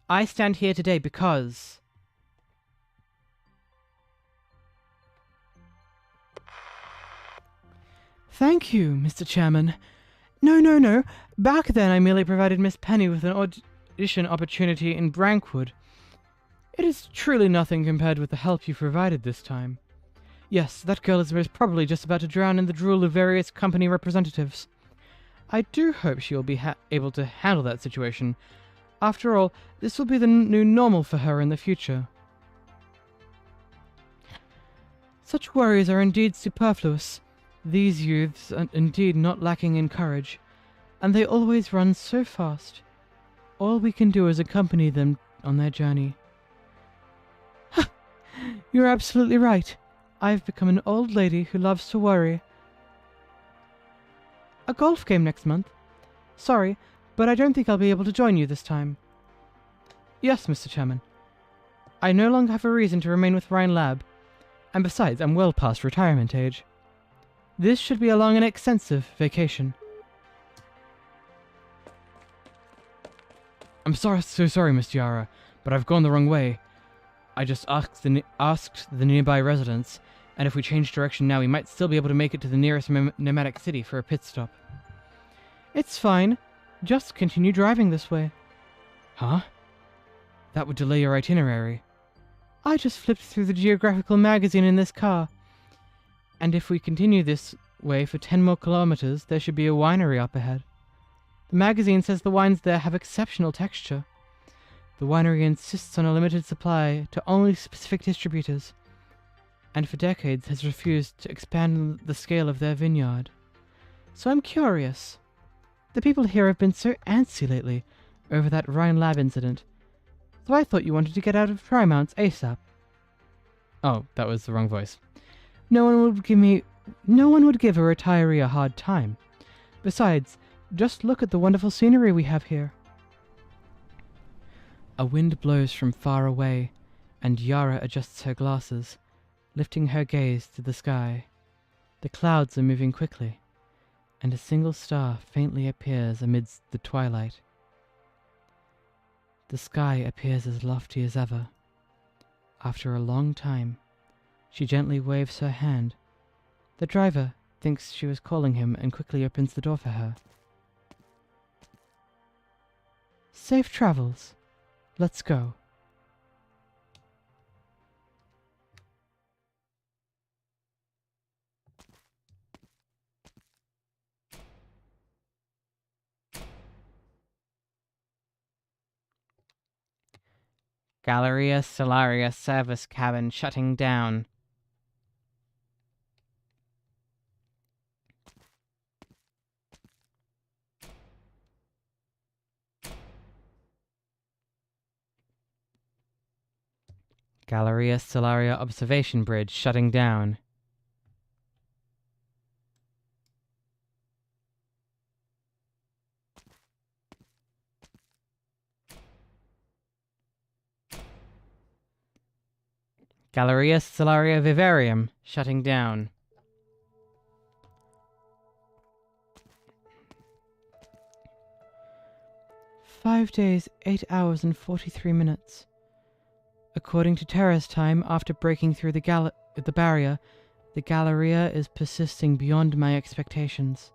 I stand here today because... Thank you, Mr. Chairman. No. Back then I merely provided Miss Penny with an audition opportunity in Brankwood. It is truly nothing compared with the help you provided this time. Yes, that girl is most probably just about to drown in the drool of various company representatives. I do hope she will be able to handle that situation. After all, this will be the new normal for her in the future. Such worries are indeed superfluous. These youths are indeed not lacking in courage, and they always run so fast. All we can do is accompany them on their journey. You're absolutely right. I've become an old lady who loves to worry. A golf game next month? Sorry, but I don't think I'll be able to join you this time. Yes, Mr. Chairman. I no longer have a reason to remain with Rhine Lab, and besides, I'm well past retirement age. This should be a long and extensive vacation. I'm so sorry, Miss Tiara, but I've gone the wrong way. I just asked the nearby residents, and if we change direction now, we might still be able to make it to the nearest nomadic city for a pit stop. It's fine. Just continue driving this way. Huh? That would delay your itinerary. I just flipped through the geographical magazine in this car. And if we continue this way for 10 more kilometers, there should be a winery up ahead. The magazine says the wines there have exceptional texture. The winery insists on a limited supply to only specific distributors, and for decades has refused to expand the scale of their vineyard. So I'm curious. The people here have been so antsy lately over that Rhine Lab incident, so I thought you wanted to get out of Trimounts ASAP. Oh, that was the wrong voice. No one would give a retiree a hard time. Besides, just look at the wonderful scenery we have here. A wind blows from far away, and Yara adjusts her glasses, lifting her gaze to the sky. The clouds are moving quickly, and a single star faintly appears amidst the twilight. The sky appears as lofty as ever. After a long time, she gently waves her hand. The driver thinks she was calling him and quickly opens the door for her. Safe travels. Let's go. Galleria Stellaria service cabin shutting down. Galleria Stellaria observation bridge shutting down. Galleria Stellaria Vivarium shutting down. "5 days, 8 hours and 43 minutes. According to Terra's time, after breaking through the barrier, the Galleria is persisting beyond my expectations.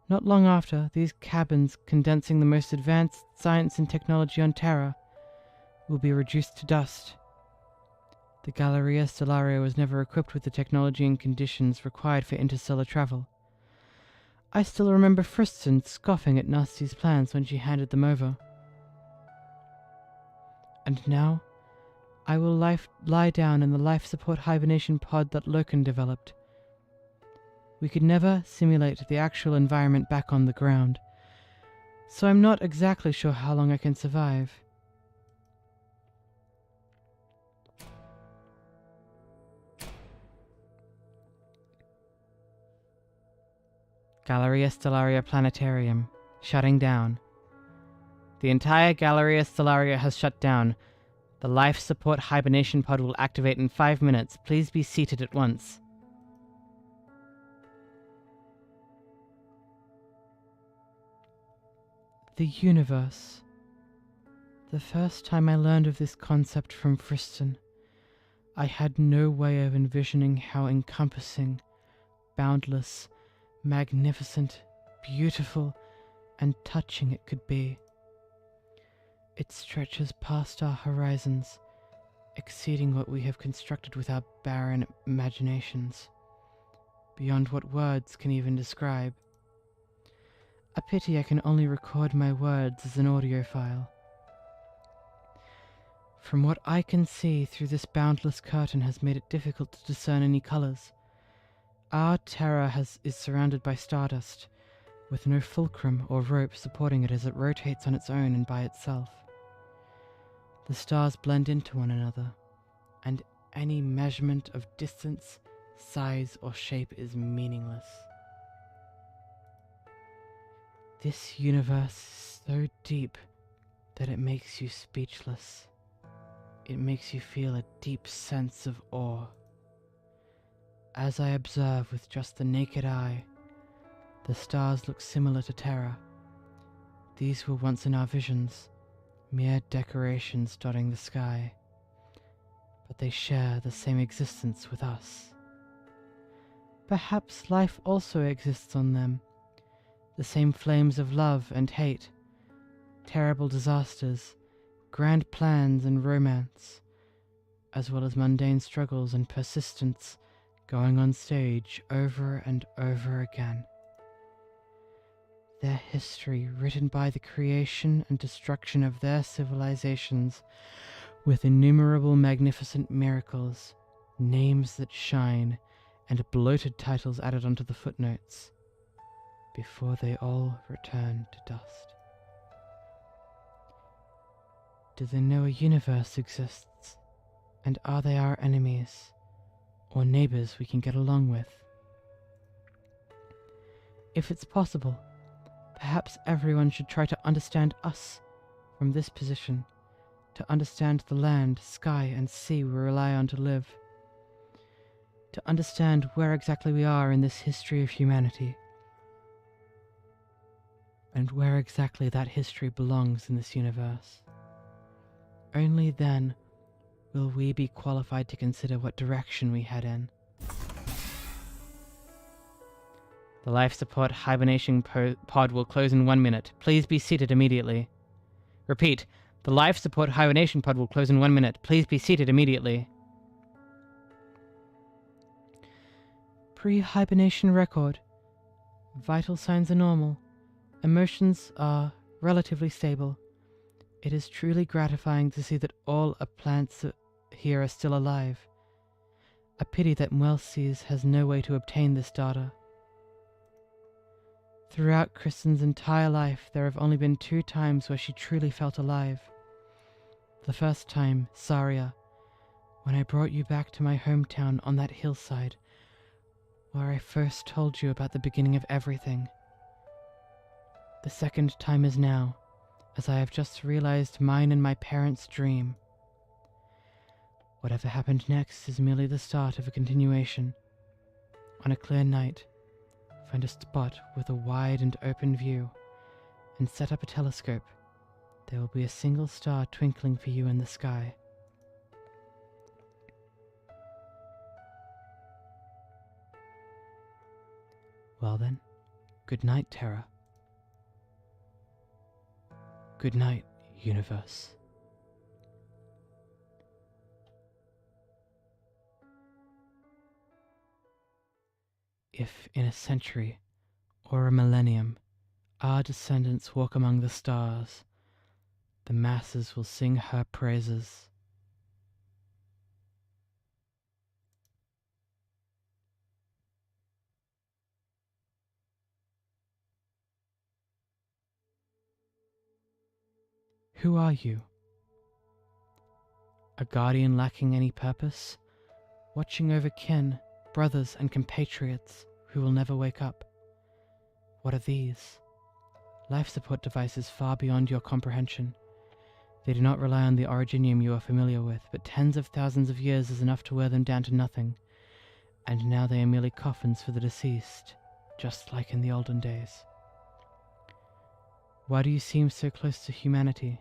Not long after, these cabins, condensing the most advanced science and technology on Terra, will be reduced to dust. The Galleria Stellaria was never equipped with the technology and conditions required for interstellar travel. I still remember Friston scoffing at Nasty's plans when she handed them over. And now, I will lie down in the life support hibernation pod that Loken developed. We could never simulate the actual environment back on the ground, so I'm not exactly sure how long I can survive. Galleria Stellaria Planetarium, shutting down. The entire Galleria Stellaria has shut down. The life support hibernation pod will activate in 5 minutes. Please be seated at once. The universe. The first time I learned of this concept from 𝍊🼼, I had no way of envisioning how encompassing, boundless, magnificent, beautiful, and touching it could be. It stretches past our horizons, exceeding what we have constructed with our barren imaginations, beyond what words can even describe. A pity I can only record my words as an audio file. From what I can see through this boundless curtain has made it difficult to discern any colors. Our terror is surrounded by stardust, with no fulcrum or rope supporting it as it rotates on its own and by itself. The stars blend into one another, and any measurement of distance, size, or shape is meaningless. This universe is so deep that it makes you speechless. It makes you feel a deep sense of awe. As I observe with just the naked eye, the stars look similar to Terra. These were once in our visions, mere decorations dotting the sky, but they share the same existence with us. Perhaps life also exists on them, the same flames of love and hate, terrible disasters, grand plans and romance, as well as mundane struggles and persistence going on stage over and over again. Their history written by the creation and destruction of their civilizations, with innumerable magnificent miracles, names that shine, and bloated titles added onto the footnotes, before they all return to dust. Do they know a universe exists, and are they our enemies, or neighbors we can get along with? If it's possible, perhaps everyone should try to understand us from this position, to understand the land, sky, and sea we rely on to live, to understand where exactly we are in this history of humanity, and where exactly that history belongs in this universe. Only then will we be qualified to consider what direction we head in. The life support hibernation pod will close in 1 minute. Please be seated immediately. Repeat, the life support hibernation pod will close in 1 minute. Please be seated immediately. Pre-hibernation record. Vital signs are normal. Emotions are relatively stable. It is truly gratifying to see that all our plants here are still alive. A pity that 𝍊🼼 has no way to obtain this data. Throughout Kristen's entire life, there have only been 2 times where she truly felt alive. The first time, Saria, when I brought you back to my hometown on that hillside, where I first told you about the beginning of everything. The second time is now, as I have just realized mine and my parents' dream. Whatever happened next is merely the start of a continuation. On a clear night, find a spot with a wide and open view, and set up a telescope. There will be a single star twinkling for you in the sky. Well then, good night, Terra. Good night, universe. If in a century or a millennium our descendants walk among the stars, the masses will sing her praises. Who are you? A guardian lacking any purpose, watching over kin, brothers and compatriots who will never wake up. What are these? Life support devices far beyond your comprehension. They do not rely on the originium you are familiar with, but tens of thousands of years is enough to wear them down to nothing. And now they are merely coffins for the deceased, just like in the olden days. Why do you seem so close to humanity?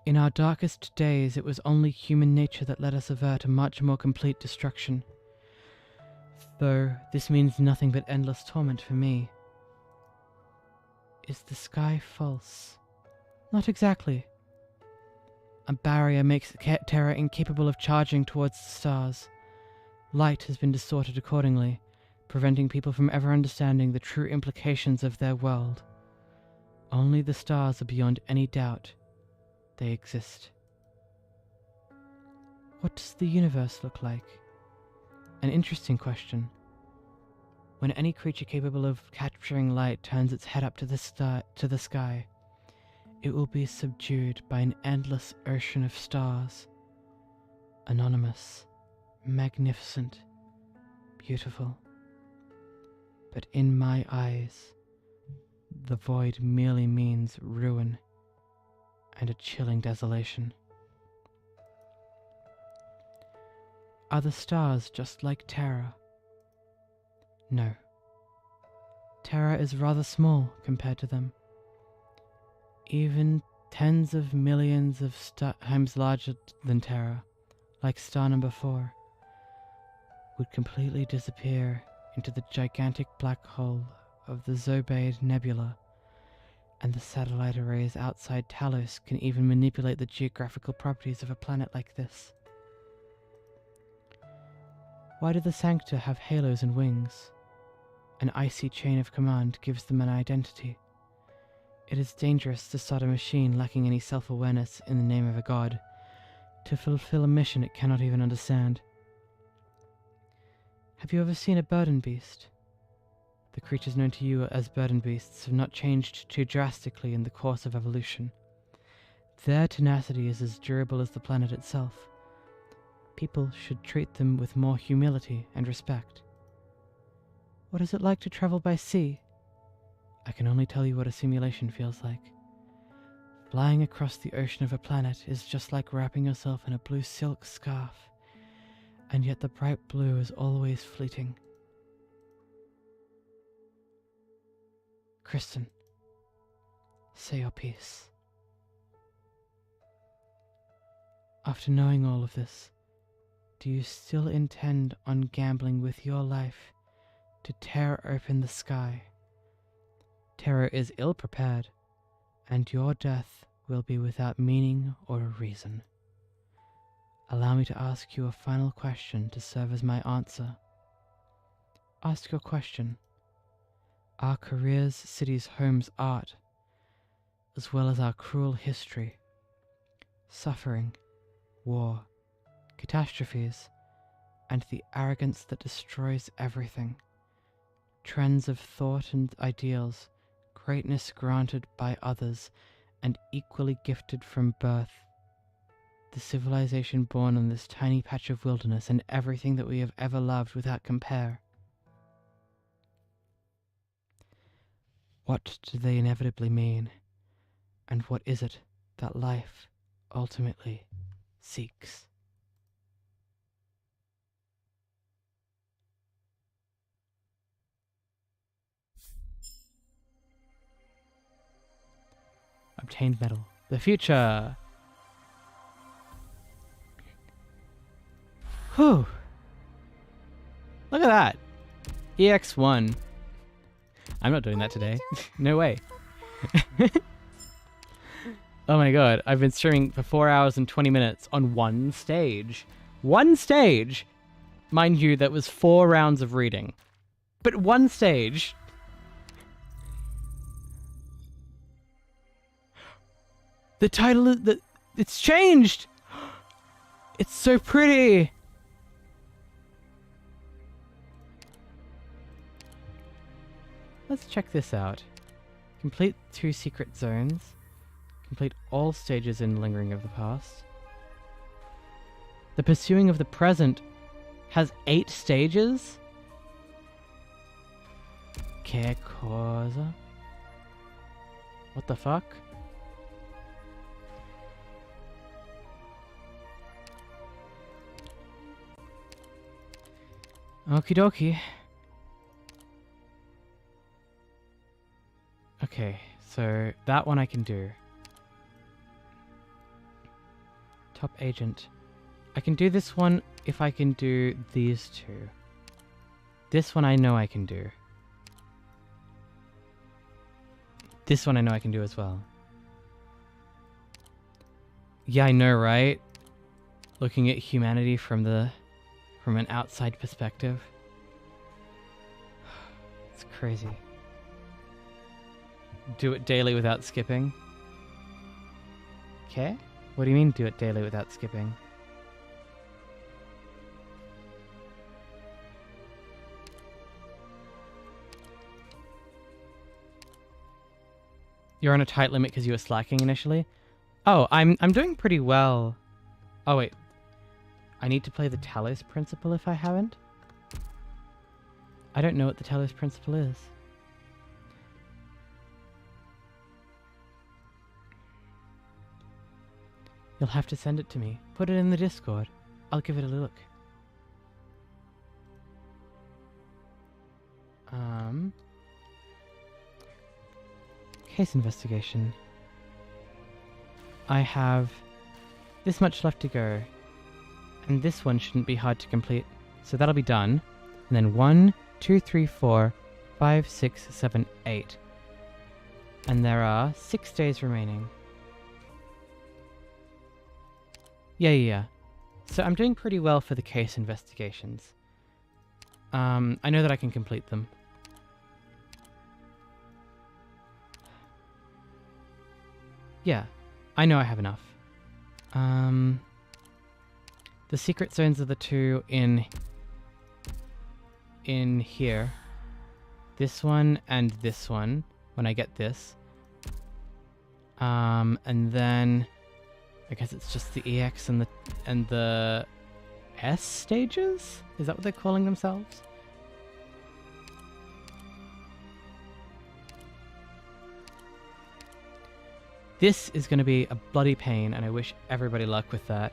In our darkest days, it was only human nature that let us avert a much more complete destruction. Though this means nothing but endless torment for me. Is the sky false? Not exactly. A barrier makes Terra incapable of charging towards the stars. Light has been distorted accordingly, preventing people from ever understanding the true implications of their world. Only the stars are beyond any doubt. They exist. What does the universe look like? An interesting question. When any creature capable of capturing light turns its head up to the sky, it will be subdued by an endless ocean of stars. Anonymous, magnificent, beautiful. But in my eyes, the void merely means ruin and a chilling desolation. Are the stars just like Terra? No. Terra is rather small compared to them. Even tens of millions of times larger than Terra, like star number 4, would completely disappear into the gigantic black hole of the Zobaid Nebula, and the satellite arrays outside Talos can even manipulate the geographical properties of a planet like this. Why do the Sancta have halos and wings? An icy chain of command gives them an identity. It is dangerous to start a machine lacking any self-awareness in the name of a god, to fulfill a mission it cannot even understand. Have you ever seen a burden beast? The creatures known to you as burden beasts have not changed too drastically in the course of evolution. Their tenacity is as durable as the planet itself. People should treat them with more humility and respect. What is it like to travel by sea? I can only tell you what a simulation feels like. Flying across the ocean of a planet is just like wrapping yourself in a blue silk scarf, and yet the bright blue is always fleeting. Kristen, say your piece. After knowing all of this, do you still intend on gambling with your life to tear open the sky? Terra is ill-prepared, and your death will be without meaning or reason. Allow me to ask you a final question to serve as my answer. Ask your question. Our careers, cities, homes, art, as well as our cruel history, suffering, war, catastrophes, and the arrogance that destroys everything, trends of thought and ideals, greatness granted by others, and equally gifted from birth, the civilization born on this tiny patch of wilderness and everything that we have ever loved without compare. What do they inevitably mean, and what is it that life ultimately seeks? Obtained medal. The future! Whew! Look at that! EX1. I'm not doing that today. No way. Oh my god, I've been streaming for 4 hours and 20 minutes on one stage. One stage! Mind you, that was 4 rounds of reading. But one stage! The title is... it's changed! It's so pretty! Let's check this out. Complete 2 secret zones. Complete all stages in Lingering of the Past. The Pursuing of the Present has 8 stages? Che cosa? What the fuck? Okie dokie. Okay, so that one I can do. Top agent. I can do this one if I can do these two. This one I know I can do. This one I know I can do as well. Yeah, I know, right? Looking at humanity from an outside perspective. It's crazy. Do it daily without skipping. Okay? What do you mean do it daily without skipping? You're on a tight limit because you were slacking initially? Oh, I'm doing pretty well. Oh wait. I need to play the Talos Principle if I haven't? I don't know what the Talos Principle is. You'll have to send it to me. Put it in the Discord. I'll give it a look. Case investigation. I have this much left to go. And this one shouldn't be hard to complete. So that'll be done. And then 1, 2, 3, 4, 5, 6, 7, 8. And there are 6 days remaining. Yeah. So I'm doing pretty well for the case investigations. I know that I can complete them. Yeah, I know I have enough. The secret zones are the two in here. This one and this one, when I get this. And then I guess it's just the EX and the S stages? Is that what they're calling themselves? This is going to be a bloody pain, and I wish everybody luck with that.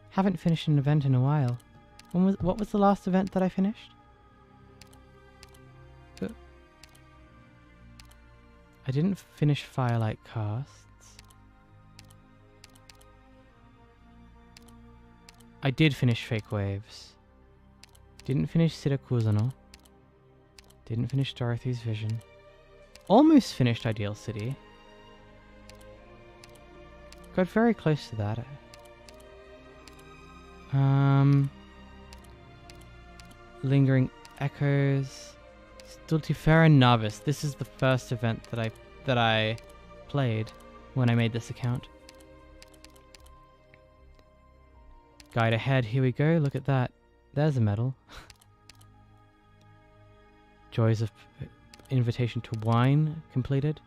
Haven't finished an event in a while. What was the last event that I finished? I didn't finish Firelight Casts. I did finish Fake Waves. Didn't finish 𝍊🋼🍊🍊. Didn't finish Dorothy's Vision. Almost finished Ideal City. Got very close to that. Lingering Echoes. 𝍊🋼🍊🍊. This is the first event that I played when I made this account. Guide ahead, here we go, look at that. There's a medal. Joys of Invitation to Wine, completed.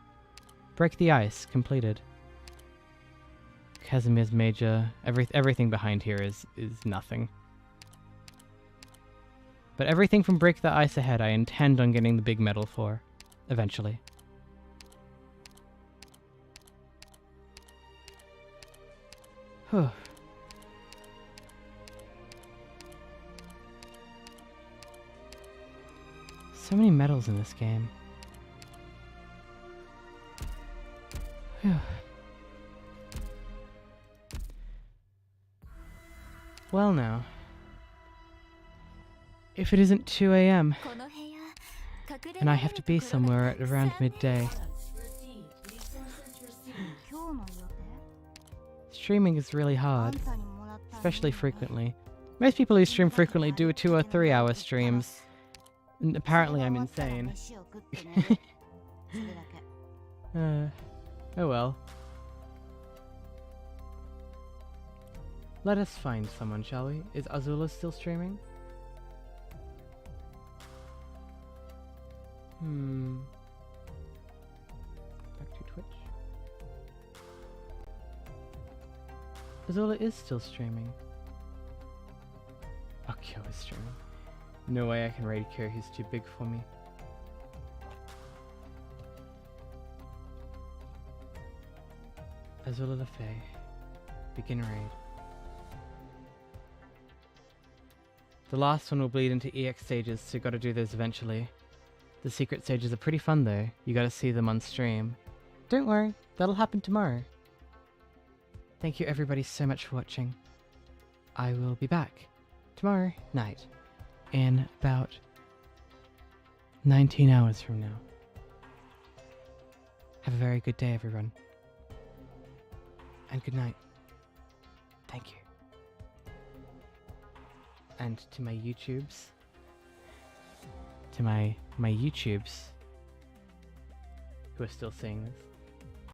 Break the Ice, completed. Casimir's Major, everything behind here is nothing. But everything from Break the Ice ahead I intend on getting the big medal for, eventually. Whew. So many medals in this game. Whew. Well now. If it isn't 2 AM, and I have to be somewhere at around midday. Streaming is really hard, especially frequently. Most people who stream frequently do 2 or 3 hour streams. And apparently I'm insane. Oh well. Let us find someone, shall we? Is Azula still streaming? Back to Twitch. Azula is still streaming. Oh, Kyo is streaming. No way I can raid Kyo, he's too big for me. Azula the Fae. Begin raid. The last one will bleed into EX stages, so gotta do those eventually. The secret stages are pretty fun though, you gotta see them on stream. Don't worry, that'll happen tomorrow. Thank you everybody so much for watching. I will be back tomorrow night in about 19 hours from now. Have a very good day everyone. And good night. Thank you. And to my YouTubes, to my YouTubes who are still seeing this,